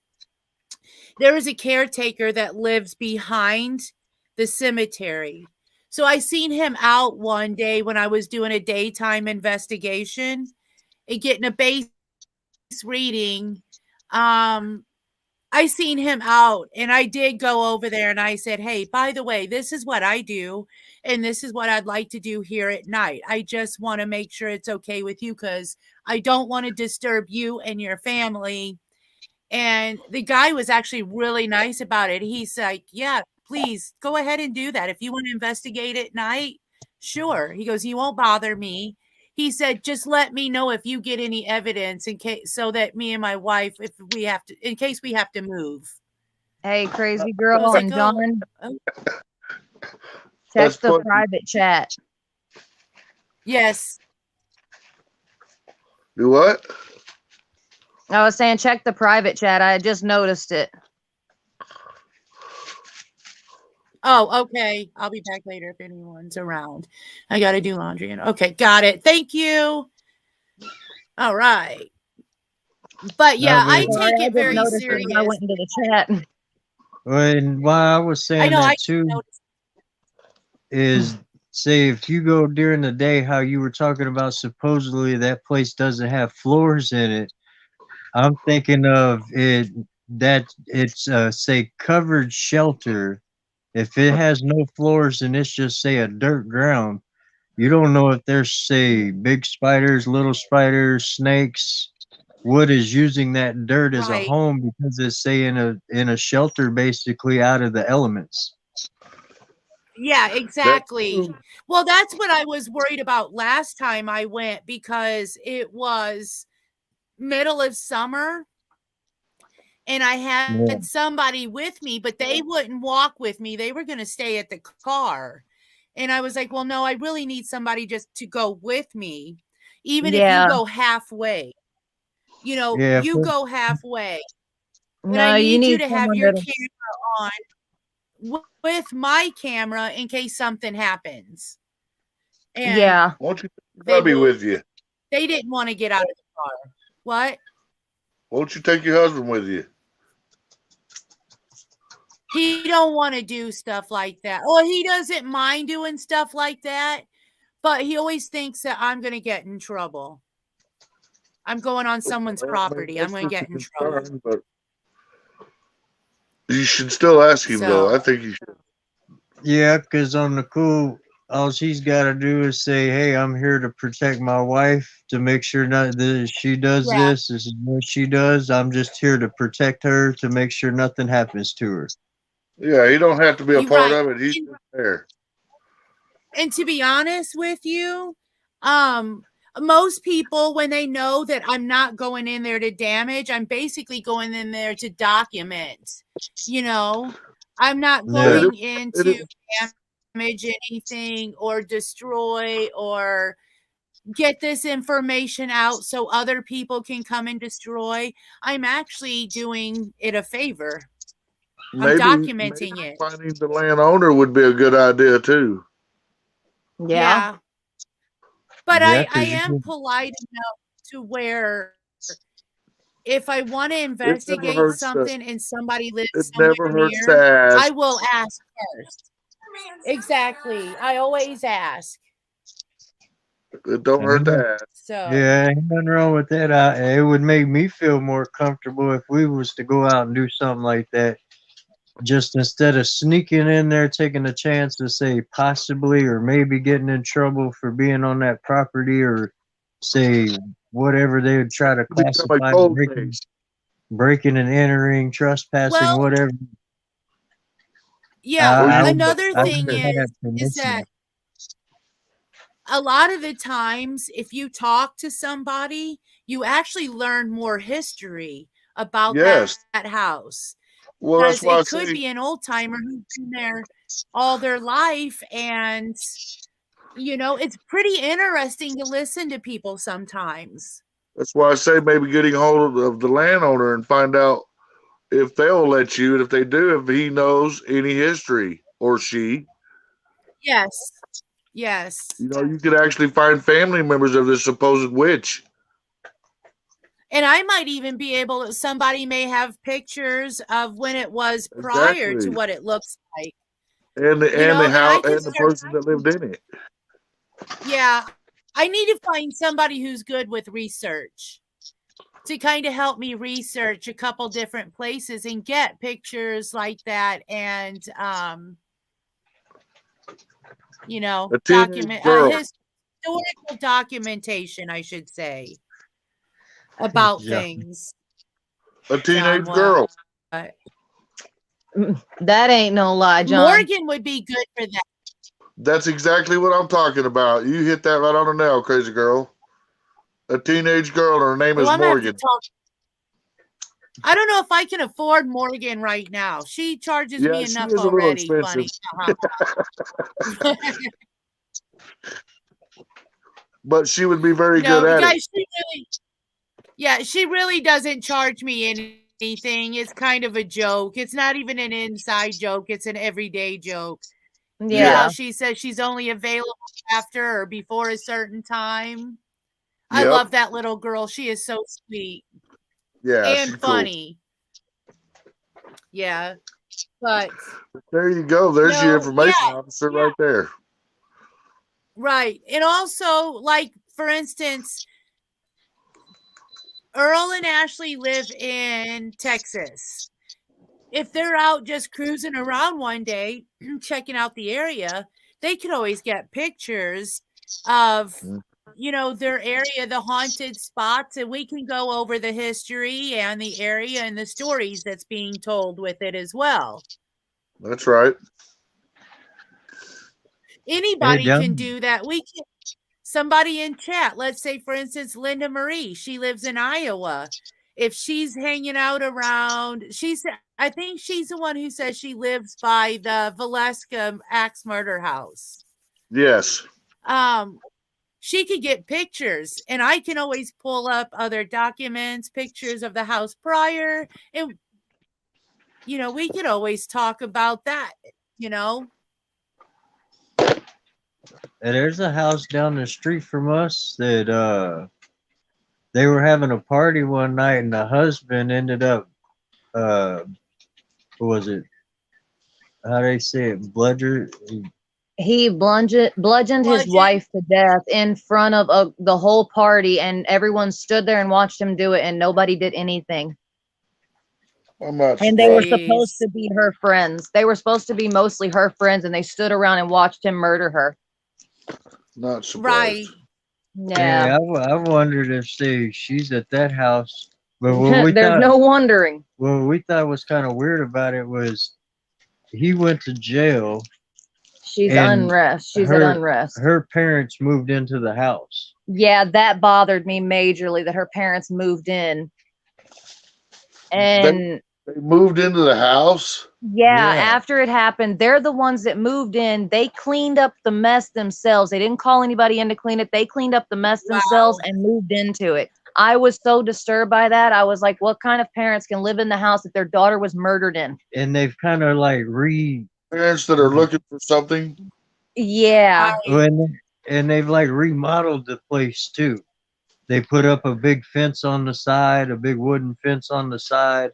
there is a caretaker that lives behind the cemetery. So I seen him out one day when I was doing a daytime investigation and getting a base reading. I seen him out and I did go over there and I said, hey, by the way, this is what I do. And this is what I'd like to do here at night. I just want to make sure it's okay with you because I don't want to disturb you and your family. And the guy was actually really nice about it. He's like, yeah, please go ahead and do that. If you want to investigate at night, sure. He goes, he won't bother me. He said, just let me know if you get any evidence in case so that me and my wife, in case we have to move. Hey, crazy I was girl like, and oh, John, That's check the funny. private chat. yes. Do what? I was saying check the private chat. I just noticed it. Oh, okay. I'll be back later if anyone's around. I got to do laundry. Okay, got it. Thank you. All right. But yeah, I but- Sorry, take I it didn't very notice it serious. when I went into the chat. And why I was I saying know. I that too noticed. is, say, if you go during the day, how you were talking about supposedly that place doesn't have floors in it. I'm thinking of it that it's say covered shelter. If it has no floors and it's just say a dirt ground, you don't know if there's say big spiders, little spiders, snakes. What is using that dirt as a Right. home because it's say in a shelter basically out of the elements. Yeah, exactly. true. Well, that's what I was worried about last time I went because it was middle of summer and I had Yeah. somebody with me, but they wouldn't walk with me. They were going to stay at the car. And I was like, well, no, I really need somebody just to go with me, even if Yeah. you go halfway. You know, Yeah, you go halfway. And No, I you need you need to have someone your that'll- camera on with my camera in case something happens. And Yeah. Won't you take they, your hubby will- with you? they didn't want to get out of the car. What? Won't you take your husband with you? He don't want to do stuff like that. Well, he doesn't mind doing stuff like that, but he always thinks that I'm going to get in trouble. I'm going on someone's Well, I mean, property. I'm that's going to just get a in trouble. concern, but you should still ask him, though. So- I think you should. Yeah, because on the cool, all she's got to do is say, "Hey, I'm here to protect my wife to make sure not that she does Yeah. this. This is what she does. I'm just here to protect her to make sure nothing happens to her." Yeah, he don't have to be a You're part right. of it. He's just there. And to be honest with you, most people, when they know that I'm not going in there to damage, I'm basically going in there to document. You know, I'm not Yeah. going It into is- damage anything or destroy or get this information out so other people can come and destroy. I'm actually doing it a favor. I'm documenting it. Finding the landowner would be a good idea too. Yeah. But Yeah, I 'cause you am can- polite enough to where if I want to never investigate hurts to- something and somebody lives It somewhere never hurts near, to ask. I will ask first. Exactly. I always ask. It don't hurt to ask. So Yeah, ain't nothing wrong with that. It would make me feel more comfortable if we was to go out and do something like that. Just instead of sneaking in there, taking a chance to say possibly or maybe getting in trouble for being on that property or say whatever they would try to Become a classify cold breaking, case. breaking and entering, trespassing, Well, whatever. yeah, I don't- another I thing wouldn't have is permission. that a lot of the times if you talk to somebody, you actually learn more history about Yes. that house. Well, that's Because why I it could say be an old timer who's been there all their life, and you know, it's pretty interesting to listen to people sometimes. maybe getting hold of the landowner and find out if they'll let you, and if they do, if he knows any history or she. Yes. Yes. You know, you could actually find family members of this supposed witch. And I might even be able to, somebody may have pictures of when it was prior to Exactly. what it looks like. And the You know, and I house can and the start- person that lived in it. Yeah. I need to find somebody who's good with research to kind of help me research a couple different places and get pictures like that and you know, A teenage document girl. historical documentation, I should say, about Yeah. things. A teenage John, girl. That ain't no lie, John. Morgan would be good for that. That's exactly what I'm talking about. You hit that right on the nail, crazy girl. A teenage girl, and her name Well, is I'm gonna have to Morgan. talk. I don't know if I can afford Morgan right now. She charges me Yeah, she enough is a little already. expensive. Funny. But she would be very No, good at guys, it. she really doesn't charge me anything. It's kind of a joke. It's not even an inside joke. It's an everyday joke. You know, Yeah. she says she's only available after or before a certain time. I Yep. love that little girl. She is so sweet. Yeah, she's and cool. funny. Yeah, but There you go. There's your no, information yeah, officer yeah. right there. Right. And also, like, for instance, Earl and Ashley live in Texas. If they're out just cruising around one day, checking out the area, they could always get pictures of, their area, the haunted spots, and we can go over the history and the area and the stories that's being told with it as well. That's right. Anybody down- can do that. We can. Somebody in chat, let's say, for instance, Linda Marie, she lives in Iowa. If she's hanging out around, I think she's the one who says she lives by the Valeska axe murder house. Yes. She could get pictures, and I can always pull up other documents, pictures of the house prior, and we could always talk about that. And there's a house down the street from us that they were having a party one night, and the husband ended up what was it? How they say it? He bludgeoned his wife to death in front of the whole party, and everyone stood there and watched him do it, and nobody did anything. I'm not And they were surprised. supposed to be her friends. They were supposed to be mostly her friends, and they stood around and watched him murder her. Not surprised. Right. Yeah. I wondered if she's at that house. But what There's no wondering. what we thought was kind of weird about it was he went to jail. She's And unrest. She's at unrest. Her parents moved into the house. Yeah, that bothered me majorly that her parents moved in. And They moved into the house. yeah, Yeah. after it happened, they're the ones that moved in. They cleaned up the mess themselves. They didn't call anybody in to clean it. They cleaned up the mess themselves and moved into it. I was so disturbed by that. I was like, what kind of parents can live in the house that their daughter was murdered in? And they've kind of like Parents that are looking for something. Yeah. and they've like remodeled the place too. They put up a big fence on the side, a big wooden fence on the side,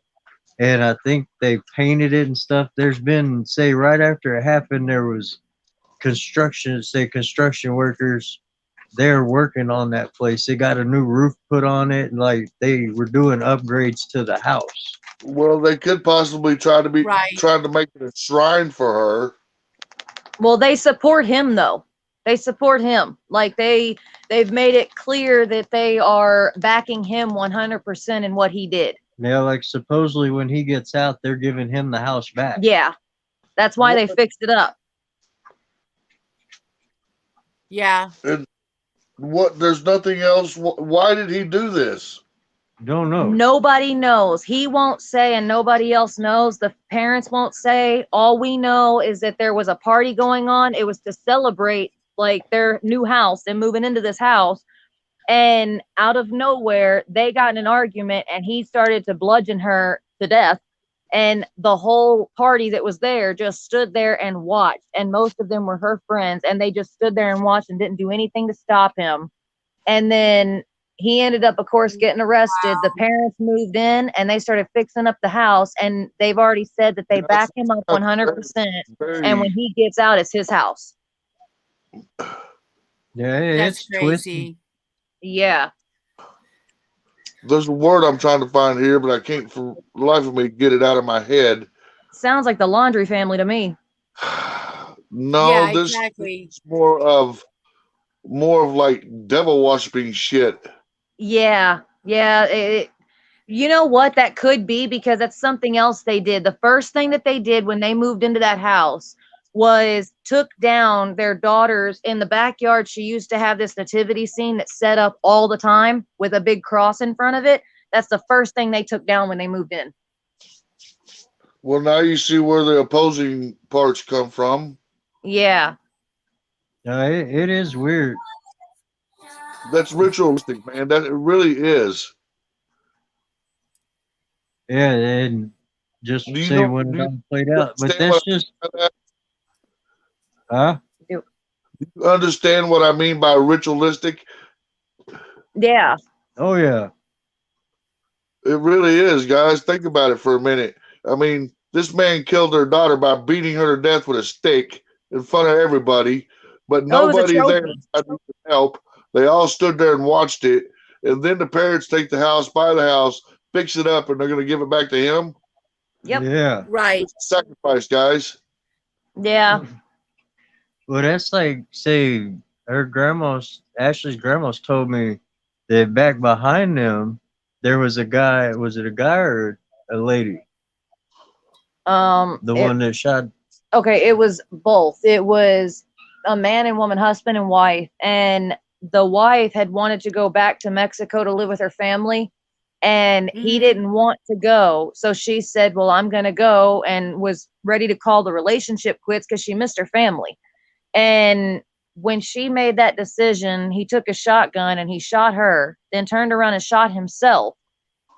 and I think they painted it and stuff. There's been, say, right after it happened, there was construction workers. They're working on that place. They got a new roof put on it, and like they were doing upgrades to the house. Well, they could possibly trying to make it a shrine for her. Well, they support him though. They support him. Like they've made it clear that they are backing him 100% in what he did. Yeah, like supposedly when he gets out, they're giving him the house back. Yeah. That's why they fixed it up. Yeah. And there's nothing else. Why did he do this? Don't know. Nobody knows. He won't say, and nobody else knows. The parents won't say. All we know is that there was a party going on. It was to celebrate like their new house and moving into this house. And out of nowhere, they got in an argument and he started to bludgeon her to death. And the whole party that was there just stood there and watched. And most of them were her friends. And they just stood there and watched and didn't do anything to stop him. And then he ended up, of course, getting arrested. The parents moved in and they started fixing up the house. And they've already said that they back him up 100%. And when he gets out, it's his house. Yeah, That's it's crazy. twisted. Yeah. There's a word I'm trying to find here, but I can't for the life of me get it out of my head. Sounds like the Laundry Family to me. No, Yeah, this exactly. is more of like devil worshipping shit. Yeah. Yeah. You know what? That could be because that's something else they did. The first thing that they did when they moved into that house was took down their daughters in the backyard. She used to have this nativity scene that's set up all the time with a big cross in front of it. That's the first thing they took down when they moved in. Well, now you see where the opposing parts come from. Yeah. It is weird. That's ritualistic, man. That it really is. Yeah, and just Do you say know- when do it you all played out. But understand that's just, huh? You understand what I mean by ritualistic? Yeah. Oh yeah. It really is, guys. Think about it for a minute. I mean, this man killed their daughter by beating her to death with a stick in front of everybody, but Oh, it was a nobody there trophy. tried to help. They all stood there and watched it. And then the parents take the house, buy the house, fix it up, and they're going to give it back to him. Yep. Yeah. Right. It's a sacrifice, guys. Yeah. Well, that's like, say, Ashley's grandma's told me that back behind them, there was a guy. Was it a guy or a lady? The It- one that shot. okay, it was both. It was a man and woman, husband and wife, and the wife had wanted to go back to Mexico to live with her family, and he Mhm. didn't want to go. So she said, well, I'm going to go, and was ready to call the relationship quits because she missed her family. And when she made that decision, he took a shotgun and he shot her, then turned around and shot himself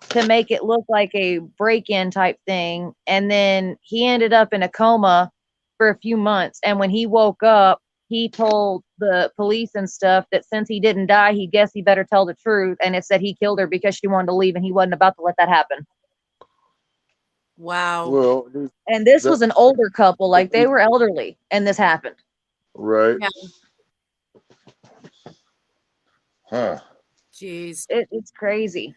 to make it look like a break-in type thing. And then he ended up in a coma for a few months. And when he woke up, he told the police and stuff that since he didn't die, he guessed he better tell the truth. And it said he killed her because she wanted to leave and he wasn't about to let that happen. Wow. Well, And this That- was an older couple, like they were elderly, and this happened. right. Yeah. Huh. Jeez. It's crazy.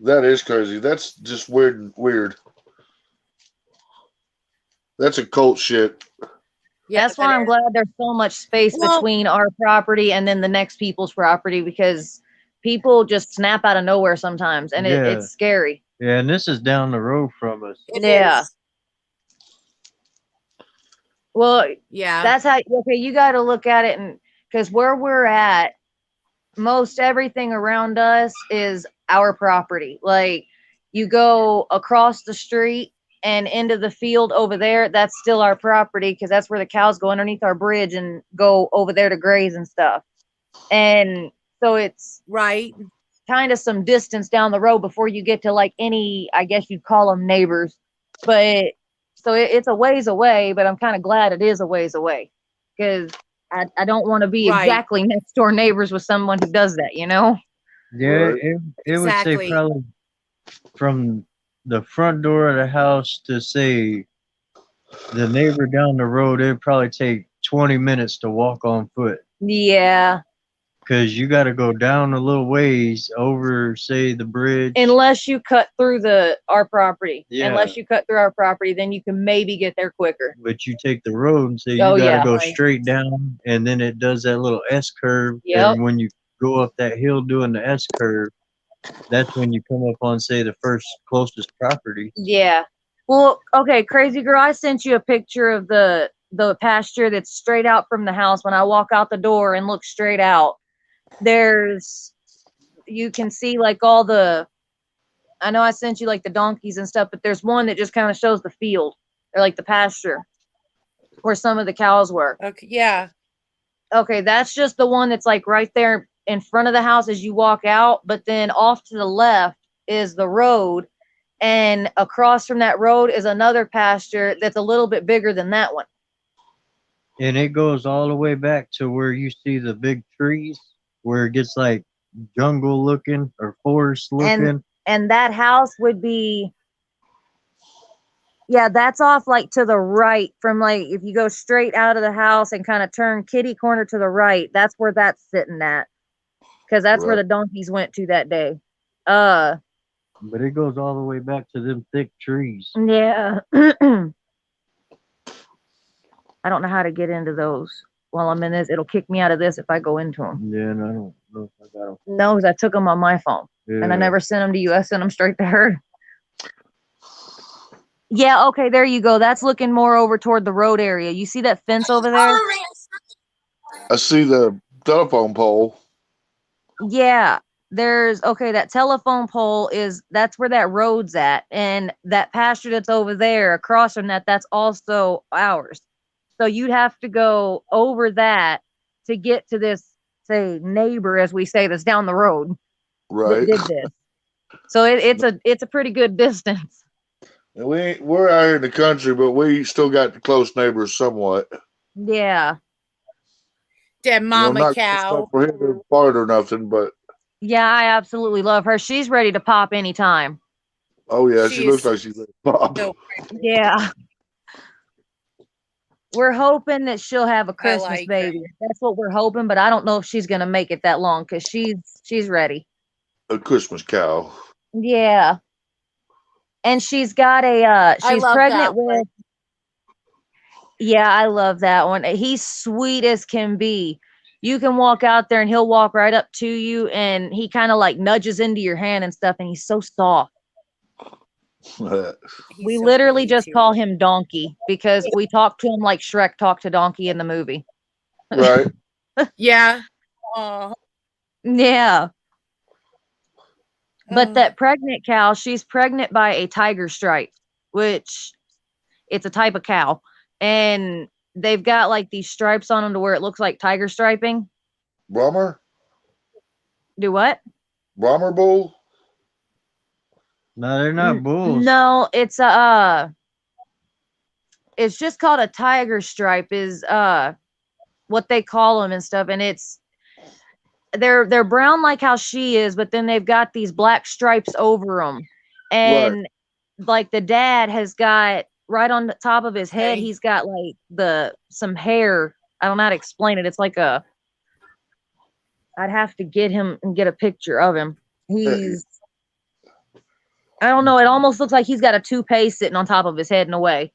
That is crazy. That's just weird. That's a cult shit. Yeah, That's why I'm glad there's so much space Well- between our property and then the next people's property, because people just snap out of nowhere sometimes, and Yeah. it's scary. Yeah, and this is down the road from us. It Yeah. is. Well, Yeah. that's how, okay, you got to look at it, and because where we're at, most everything around us is our property. Like, you go across the street and into the field over there, that's still our property, because that's where the cows go underneath our bridge and go over there to graze and stuff. And so it's Right. kind of some distance down the road before you get to like any, I guess you'd call them neighbors. But so it's a ways away, but I'm kind of glad it is a ways away, because I don't want to be Right. exactly next door neighbors with someone who does that, you know? Yeah, Right. it would say Exactly. probably from the front door of the house to say the neighbor down the road, it'd probably take 20 minutes to walk on foot. Yeah. Because you got to go down a little ways over, say, the bridge. Unless you cut through our property. Yeah. Unless you cut through our property, then you can maybe get there quicker. But you take the road and say you Oh, got to yeah. go Right. straight down, and then it does that little S curve. Yep. And when you go up that hill doing the S curve, that's when you come up on, say, the first closest property. Yeah. Well, okay, crazy girl, I sent you a picture of the pasture that's straight out from the house. When I walk out the door and look straight out, you can see like I know I sent you like the donkeys and stuff, but there's one that just kind of shows the field, or like the pasture where some of the cows were. Okay. Yeah. Okay, that's just the one that's like right there in front of the house as you walk out, but then off to the left is the road, and across from that road is another pasture that's a little bit bigger than that one. And it goes all the way back to where you see the big trees, where it gets like jungle looking or forest looking. And that house would be, yeah, that's off like to the right from, like, if you go straight out of the house and kind of turn kitty corner to the right, that's where that's sitting at, because that's where Right. the donkeys went to that day. But it goes all the way back to them thick trees. Yeah. I don't know how to get into those while I'm in this. It'll kick me out of this if I go into them. Yeah, and I don't know if I got them. No, 'cause I took them on my phone, and I never sent them to you. I sent them straight to her. Yeah, okay, there you go. That's looking more over toward the road area. You see that fence over there? I see the telephone pole. Yeah. That telephone pole that's where that road's at. And that pasture that's over there across from that's also ours. So you'd have to go over that to get to this, say, neighbor, as we say, that's down the road that Right. did this. So it's a pretty good distance. And we're out here in the country, but we still got the close neighbors somewhat. Yeah. Dead mama not cow. prohibited part or nothing, but Yeah, I absolutely love her. She's ready to pop anytime. Oh yeah, She she looks is like she's ready to pop. so Yeah. We're hoping that she'll have a Christmas like her. baby. That's what we're hoping, but I don't know if she's gonna make it that long because she's ready. A Christmas cow. Yeah. And she's got a I she's love pregnant that one. with. Yeah, I love that one. He's sweet as can be. You can walk out there and he'll walk right up to you and he kind of like nudges into your hand and stuff, and he's so soft. Right. He's We so literally pretty, just too. call him Donkey because we talk to him like Shrek talked to Donkey in the movie. Yeah. Aw. Yeah. But Oh. that pregnant cow, she's pregnant by a tiger stripe, which it's a type of cow. And they've got like these stripes on them to where it looks like tiger striping. Brahmer? Do what? Brahmer bull? No, they're not bulls. No, it's it's just called a tiger stripe is what they call them and stuff, and they're brown like how she is, but then they've got these black stripes over them. And like the dad has got right on the top of his head, Okay. he's got like some hair. I don't know how to explain it. It's like I'd have to get him and get a picture of him. I don't know. It almost looks like he's got a toupee sitting on top of his head in a way.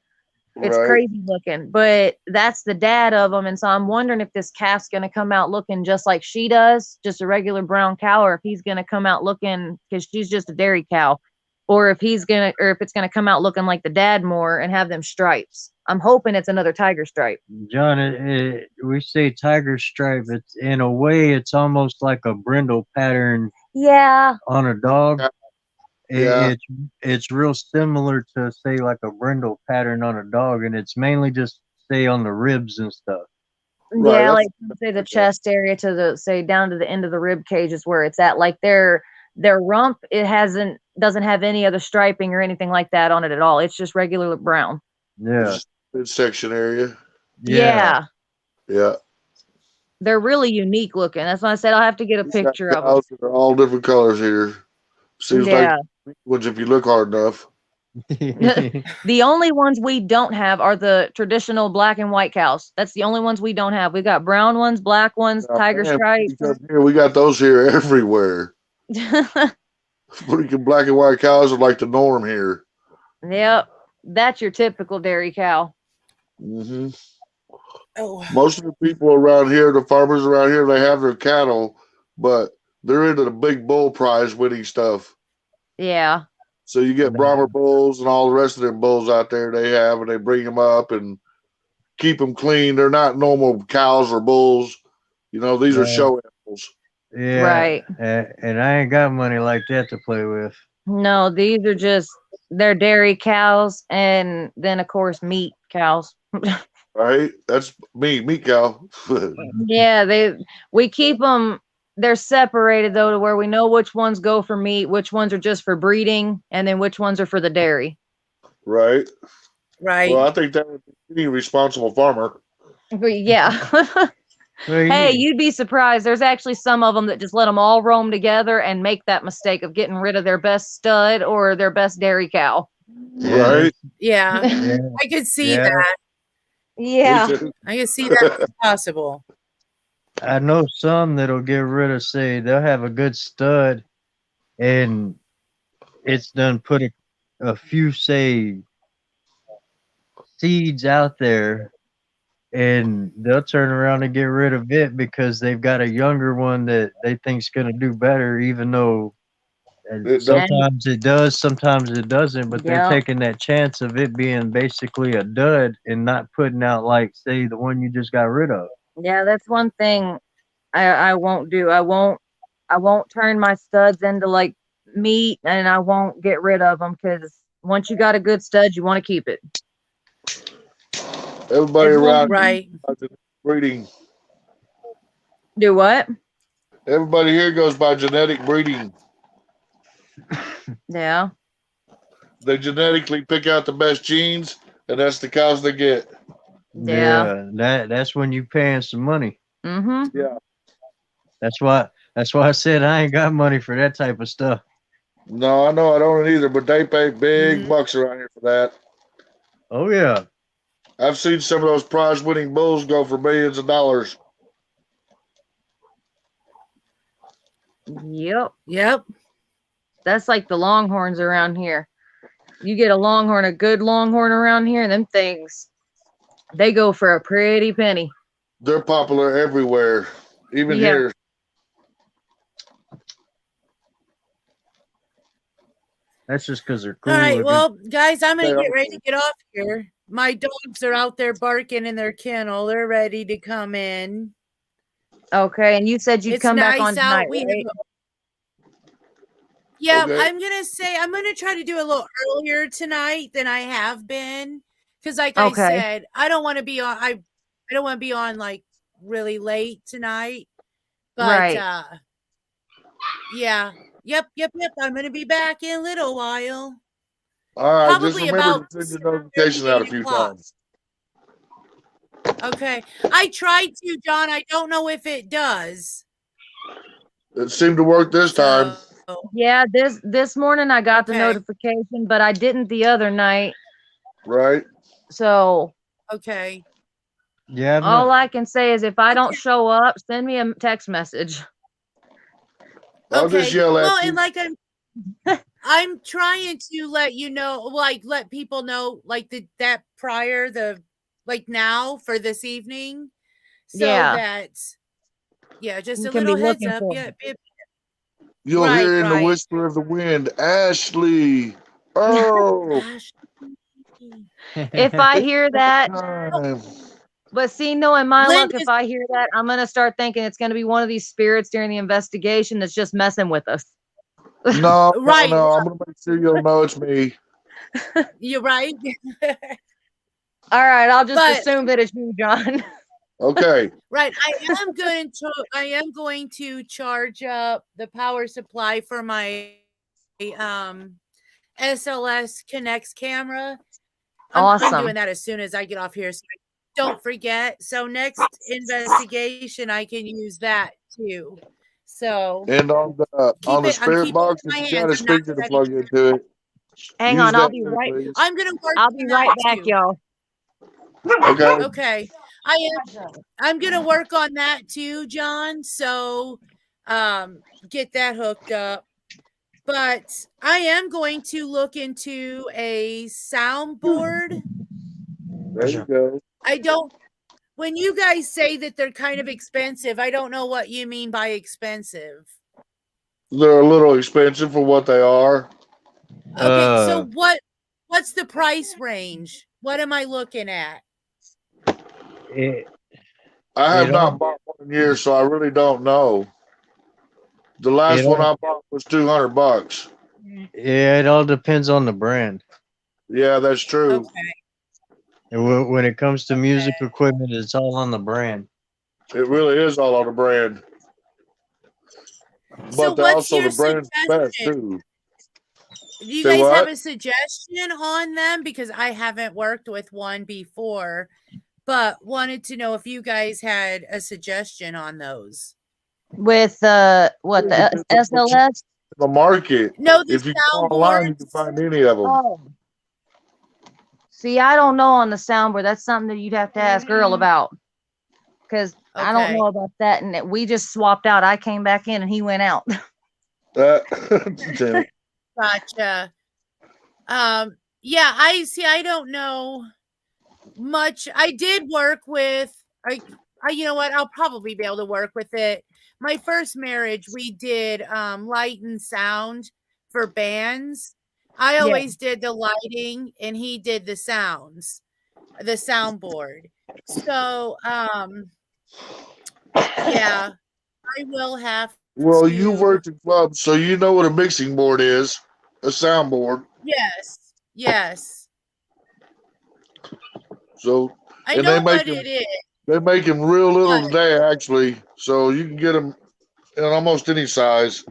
It's crazy looking, but that's the dad of them. And so I'm wondering if this calf's going to come out looking just like she does, just a regular brown cow, or if he's going to come out looking, because she's just a dairy cow, or if it's going to come out looking like the dad more and have them stripes. I'm hoping it's another tiger stripe. John, we say tiger stripe. It's in a way, it's almost like a brindle pattern Yeah. on a dog. Yeah. It's real similar to say like a brindle pattern on a dog, and it's mainly just say on the ribs and stuff. Right, Yeah, that's- like say the chest area to the say down to the end of the rib cage is where it's at. Like their rump, it doesn't have any other striping or anything like that on it at all. It's just regular brown. Yeah, Midsection area. Yeah. Yeah. They're really unique looking. That's why I said I'll have to get a picture of them. Cows that are all different colors here. Seems Yeah. like ones if you look hard enough. The only ones we don't have are the traditional black and white cows. That's the only ones we don't have. We got brown ones, black ones, tiger Man, stripes. here, we got those here everywhere. Freaking black and white cows are like the norm here. Yep. That's your typical dairy cow. Hmm Oh. Most of the people around here, the farmers around here, they have their cattle, but they're into the big bull prize winning stuff. Yeah. So you get Brahmer bulls and all the rest of them bulls out there they have, and they bring them up and keep them clean. They're not normal cows or bulls. You know, these are show animals. yeah, Right. And I ain't got money like that to play with. No, these are they're dairy cows and then of course meat cows. Right? That's meat cow. Yeah, we keep them, they're separated though to where we know which ones go for meat, which ones are just for breeding, and then which ones are for the dairy. Right? Right. Well, I think that would be any responsible farmer. But yeah. Well, Hey, you'd be surprised. There's actually some of them that just let them all roam together and make that mistake of getting rid of their best stud or their best dairy cow. yeah, Right? Yeah. yeah, I could see Yeah. that. Yeah. Me too. I could see that as possible. I know some that'll get rid of, say, they'll have a good stud and it's done put a few, say, seeds out there, and they'll turn around and get rid of it because they've got a younger one that they think's going to do better, even though It sometimes it does, sometimes it doesn't, but Yeah. they're taking that chance of it being basically a dud and not putting out, like, say, the one you just got rid of. Yeah, that's one thing I won't do. I won't turn my studs into like meat, and I won't get rid of them because once you got a good stud, you want to keep it. Everybody It's around Right. breeding. Do what? Everybody here goes by genetic breeding. Yeah. They genetically pick out the best genes, and that's the cows they get. Yeah. That's when you paying some money. Mm-hmm. Yeah. That's why I said I ain't got money for that type of stuff. No, I know I don't either, but they pay big Mhm. bucks around here for that. Oh yeah. I've seen some of those prize-winning bulls go for millions of dollars. Yep. Yep. That's like the longhorns around here. You get a longhorn, a good longhorn around here, and them things, they go for a pretty penny. They're popular everywhere, even Yeah. here. That's just because they're cool. All right. looking. Well, guys, I'm They gonna get are ready to get off here. My dogs are out there barking in their kennel. They're ready to come in. Okay, and you said you'd It's come back on nice out. tonight, We right? have. Yeah, Okay. I'm gonna try to do a little earlier tonight than I have been, because like I Okay. said, I don't want to be on. I don't want to be on like really late tonight. But Right. yeah, yep. I'm gonna be back in a little while. All right, just Probably remember about to send your notification out a 8 few o'clock. times. Okay, I tried to, John. I don't know if it does. It seemed to work this time. So, Yeah, this morning I got the Okay. notification, but I didn't the other night. Right? So okay. Yeah. I've all not- I can say is if I don't show up, send me a text message. I'll just yell at Well, you. and like I'm trying to let you know, like let people know, like that prior like now for this evening, so Yeah. that just You a can be little heads looking up. for Yeah, it. You'll right, hear in the right. whisper of the wind, Ashley. Oh, If I hear that, time. but see, knowing my Lynn luck, if is- I hear that, I'm gonna start thinking it's gonna be one of these spirits during the investigation that's just messing with us. No, Right. no, I'm gonna make sure you'll know it's me. You're right. All right, I'll just But- assume that it's you, John. Okay. Right. I am going to charge up the power supply for my SLS Connects camera. I'm Awesome. doing that as soon as I get off here. So don't forget. So next investigation, I can use that too. So And on the I'm spirit keeping box, my if you got hands. a I'm not speaker to ready. plug into it, Hang use on, I'll that be too, right. please. I'm gonna work. I'll be on right that back, too. y'all. Okay. Okay. I'm gonna work on that too, John. So get that hooked up. But I am going to look into a soundboard. There you go. When you guys say that they're kind of expensive, I don't know what you mean by expensive. They're a little expensive for what they are. Okay, so what's the price range? What am I looking at? It, I have It not all- bought one in years, so I really don't know. The last It one all- I bought was $200. yeah, it all depends on the brand. Yeah, that's true. Okay. And when it comes to music equipment, it's all on the brand. It really is all on the brand. So But they're what's also your the brand's best suggestion? too. Do you Say guys have what? a suggestion on them? Because I haven't worked with one before, but wanted to know if you guys had a suggestion on those. With what, the SLS? The market. No, the If you go online, you can soundboards. find any of them. Oh. See, I don't know on the soundboard. That's something that you'd have to ask Earl about. Because I don't Okay. know about that. And we just swapped out. I came back in and he went out. Damn it. Gotcha. Yeah, I don't know much. I did work with you know what? I'll probably be able to work with it. My first marriage, we did light and sound for bands. I Yeah. always did the lighting and he did the sounds, the soundboard. So yeah, I will have Well, you to- worked in clubs, so you know what a mixing board is, a soundboard. Yes. So I And know they make what them- it is. they make them real little Right. today, actually. So you can get them in almost any size.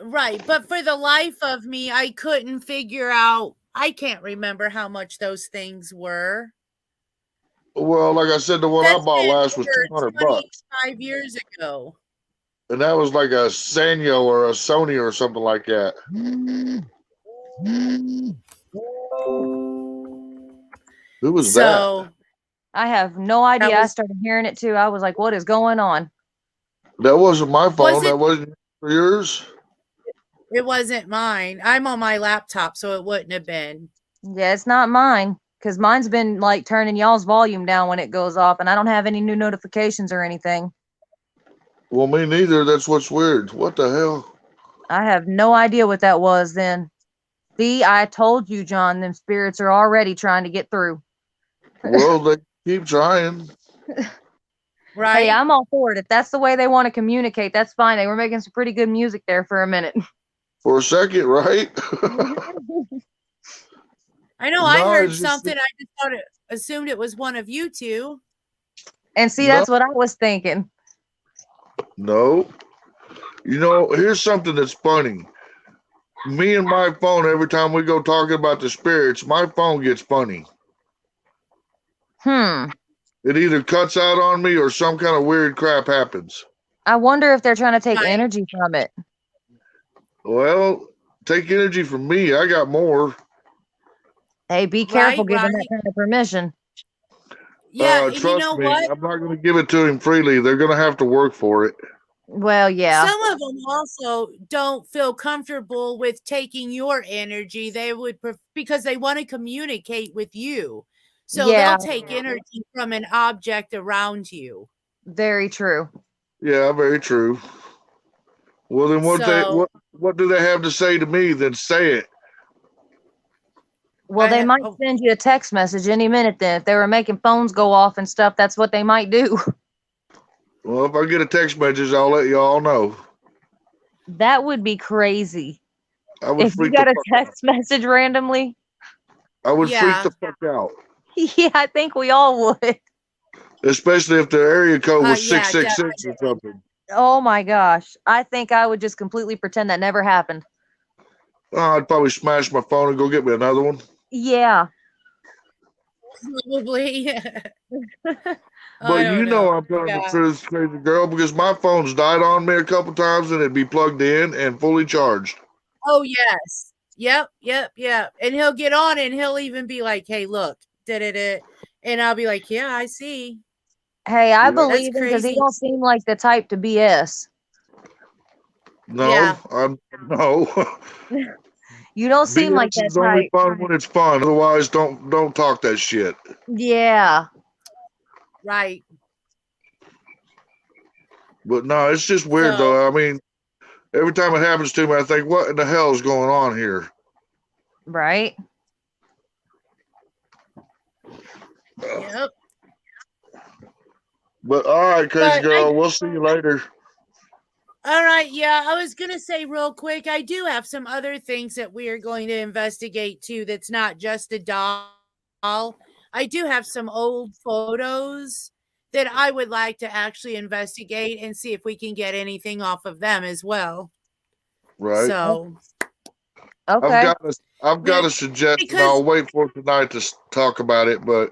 Right, but for the life of me, I couldn't figure out. I can't remember how much those things were. Well, like I said, the one I That's bought been last was over $200. 25 years ago. And that was like a Sanyo or a Sony or something like that. Who was that? So I have no idea. I was- started hearing it too. I was like, what is going on? That wasn't my phone. Was it- That wasn't yours. it wasn't mine. I'm on my laptop, so it wouldn't have been. Yeah, it's not mine because mine's been like turning y'all's volume down when it goes off, and I don't have any new notifications or anything. Well, me neither. That's what's weird. What the hell? I have no idea what that was then. See, I told you, John, them spirits are already trying to get through. Well, they keep trying. Right? Hey, I'm all for it. If that's the way they want to communicate, that's fine. They were making some pretty good music there for a minute. For a second, right? I know I No, heard it's just something. I just thought assumed it was one of you two. And see, No. that's what I was thinking. No. You know, here's something that's funny. Me and my phone, every time we go talking about the spirits, my phone gets funny. It either cuts out on me or some kind of weird crap happens. I wonder if they're trying to take Right. energy from it. Well, take energy from me. I got more. Hey, be careful Right, giving that right. kind of permission. Yeah, and Trust you know me, what? I'm not going to give it to him freely. They're going to have to work for it. Well, yeah. Some of them also don't feel comfortable with taking your energy. They would because they want to communicate with you. So Yeah. they'll take energy from an object around you. Very true. Yeah, very true. Well, then So- what do they have to say to me? Then say it. Well, I they ha- might oh. send you a text message any minute then. If they were making phones go off and stuff, that's what they might do. Well, if I get a text message, I'll let you all know. That would be crazy. I would If you freak got the a fuck out. text message randomly. I would Yeah. freak the fuck out. Yeah, I think we all would. Especially if the area code was Yeah, 666 or something. Oh my gosh. I think I would just completely pretend that never happened. Oh, I'd probably smash my phone and go get me another one. Yeah. Probably. But you know I'm telling Yeah. the truth, crazy girl, because my phone's died on me a couple times and it'd be plugged in and fully charged. Oh yes. Yep. And he'll get on and he'll even be like, "Hey, look, da-da-da," and I'll be like, "Yeah, I see." Hey, I Yeah. believe him because he crazy. don't seem like the type to BS. No, Yeah. no. You don't seem like BS that is only type. fun when it's fun. Otherwise, don't talk that shit. Yeah. Right. But no, it's just weird So- though. I mean, every time it happens to me, I think, what in the hell is going on here? Right? Yep. But all right, crazy But girl, we'll see you later. All right. Yeah, I was going to say real quick, I do have some other things that we are going to investigate too. That's not just a doll. I do have some old photos that I would like to actually investigate and see if we can get anything off of them as well. Right. So, Okay. I've got Yeah, a suggestion. because- I'll wait for tonight to talk about it, but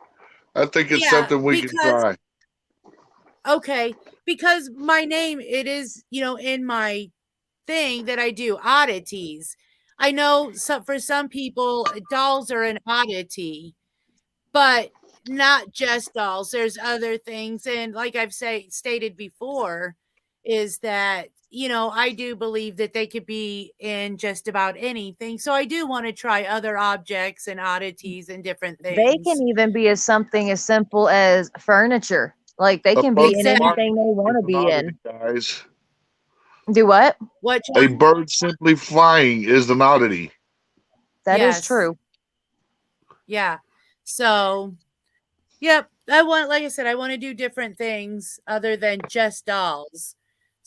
I think it's Yeah, something we can because- try. okay, because my name, it is, in my thing that I do oddities. I know for some people, dolls are an oddity, but not just dolls. There's other things. And like I've stated before, is that, I do believe that they could be in just about anything. So I do want to try other objects and oddities and different things. They can even be as something as simple as furniture. Like they can be in Exactly. anything they want to be in. Guys, Do what? What a John? bird simply flying is an oddity. That is Yes. true. Yeah. So, yep. Like I said, I want to do different things other than just dolls.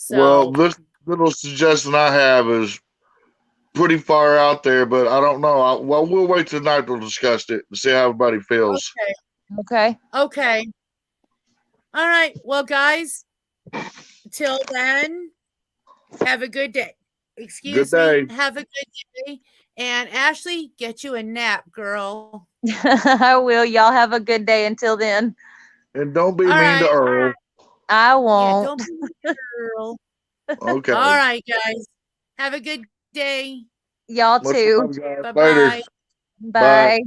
So, Well, this little suggestion I have is pretty far out there, but I don't know. We'll wait tonight to discuss it and see how everybody feels. okay. Okay. Okay. All right. Well, guys, till then, have a good day. Excuse Good me. day. Have a good day. And Ashley, get you a nap, girl. I will. Y'all have a good day until then. And don't be All mean to right. Earl. I Yeah, won't. don't be a girl. Okay. All right, guys. Have a good day. Y'all Much too. love, guys. Bye Later. bye. Bye.